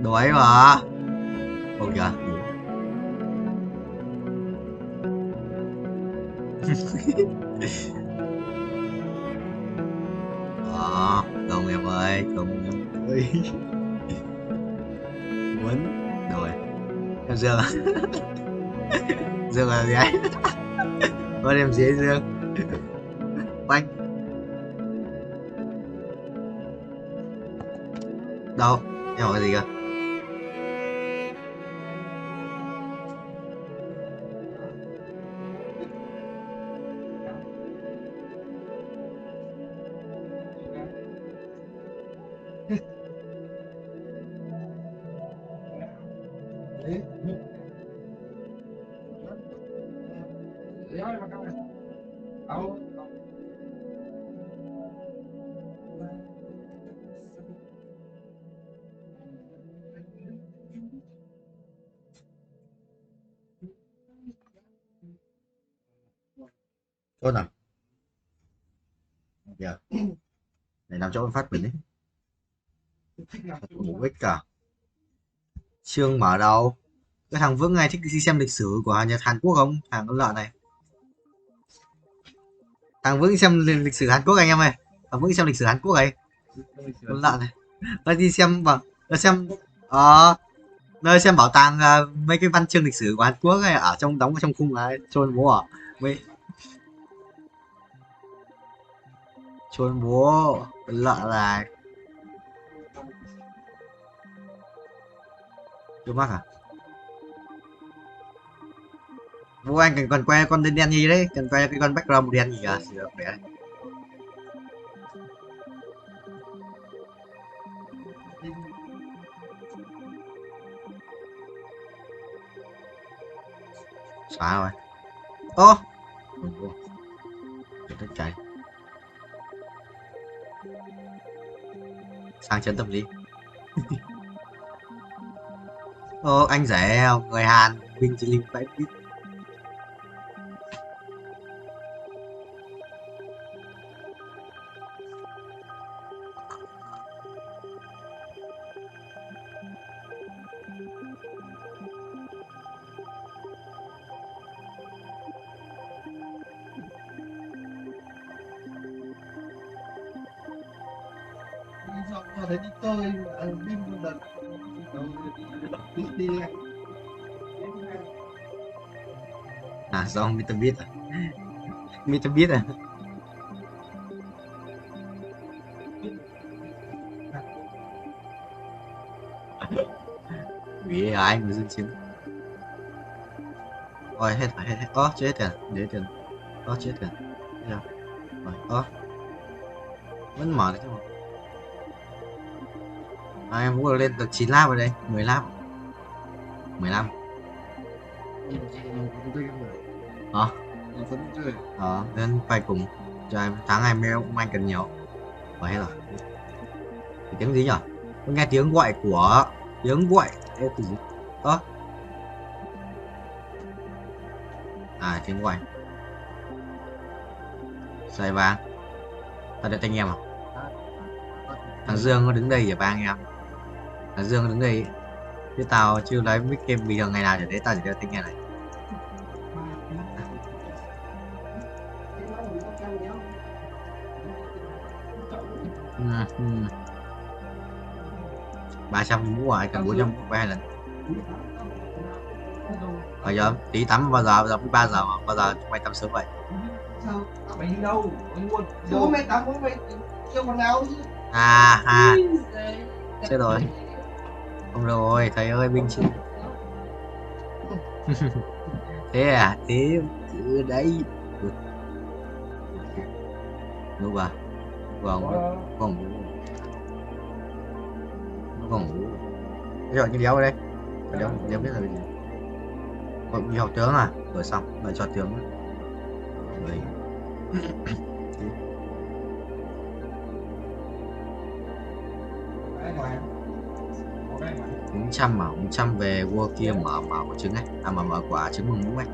Đói mà. Ôi kìa. Không em ơi, muốn rồi em Dương à? Dương là gì ấy? Con em dễ Dương quanh đâu em hỏi gì cơ? Tốt nào? Dạ. Để làm cho con phát mình đấy. Mục đích cả. Chương mở đầu. Cái thằng Vững này thích đi xem lịch sử của Nhật Hàn Quốc không? Thằng con lợn này. Thằng Vững xem lịch sử Hàn Quốc anh em ơi. Thằng Vững xem lịch sử Hàn Quốc ấy. Con lợn này. Nó đi xem nó xem bảo tàng mấy cái văn chương lịch sử của Hàn Quốc ấy, ở trong đóng trong khung này chôn bố à mấy chôn bố lợn này chưa mắc à? Bố anh cần quay con đen gì đấy, cần quay cái con background đen gì à? Được đấy. Xóa rồi. Ô tất chạy sang chấn tâm lý. Ô anh rẻ không? Người Hàn Minh Chí Linh phải biết. thấy đi chơi phim đợt đi do Mr. Beast à? Mr. Beast à? Vì ai người dân chiến rồi hết chưa hết tiền để tiền chưa hết tiền rồi vẫn mở được chứ mà em cũng lên được 9 lap ở đây 10 lap 15 nên phải cùng cho em tháng 20 cũng anh cần nhiều và hết rồi tiếng gì nhỉ? Tôi nghe tiếng gọi Ê, từ gì? Tiếng gọi xoay vàng tao được anh em à? Thằng Dương nó đứng đây để ba anh em. Thằng Dương nó đứng đây chứ tao chưa lấy mic game bình thường ngày nào để đấy tao chỉ cho tiếng nghe này. Ba trăm mũ rồi, cần 400 mũ 2 lần. Bây giờ tí tắm bao giờ 3 giờ mà bao giờ chúng mày tắm sớm vậy? Sao? Mày đi đâu? Mày mày tắm mày yêu con nào chứ? Chết rồi. Không rồi, thầy ơi binh chứ. Thế à? Thế từ đấy. Ngủ à? Còn ngủ. Rồi như đéo đây. Đéo biết là cái gì. Còn đi học tướng à? Rồi xong, rồi cho tướng. Rồi. 400 mà 400 về vua kia mở quả trứng ấy, mở quả trứng mừng mũ ấy.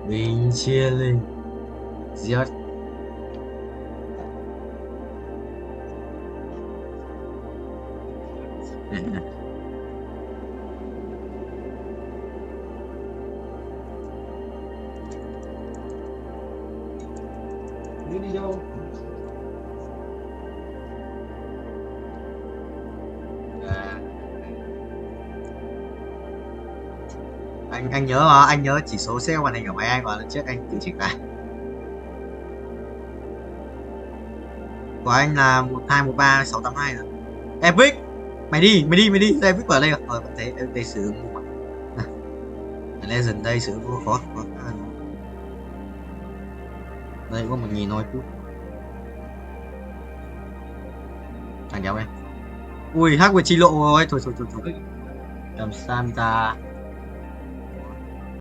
Bình chia lên giết. Đi đâu? Anh nhớ mà, anh nhớ chỉ số sale màn hình của máy anh còn lần trước anh tự chỉnh lại. Của anh là 1213682 rồi. Epic, mày đi, Epic vào đây rồi. Vẫn thấy đây sử dụng mà. Legend đây sử dụng khó. Đây có 1000 thôi cứ. Thằng kéo đây. Ui, hack về chi lộ rồi, thôi. Làm sao ta?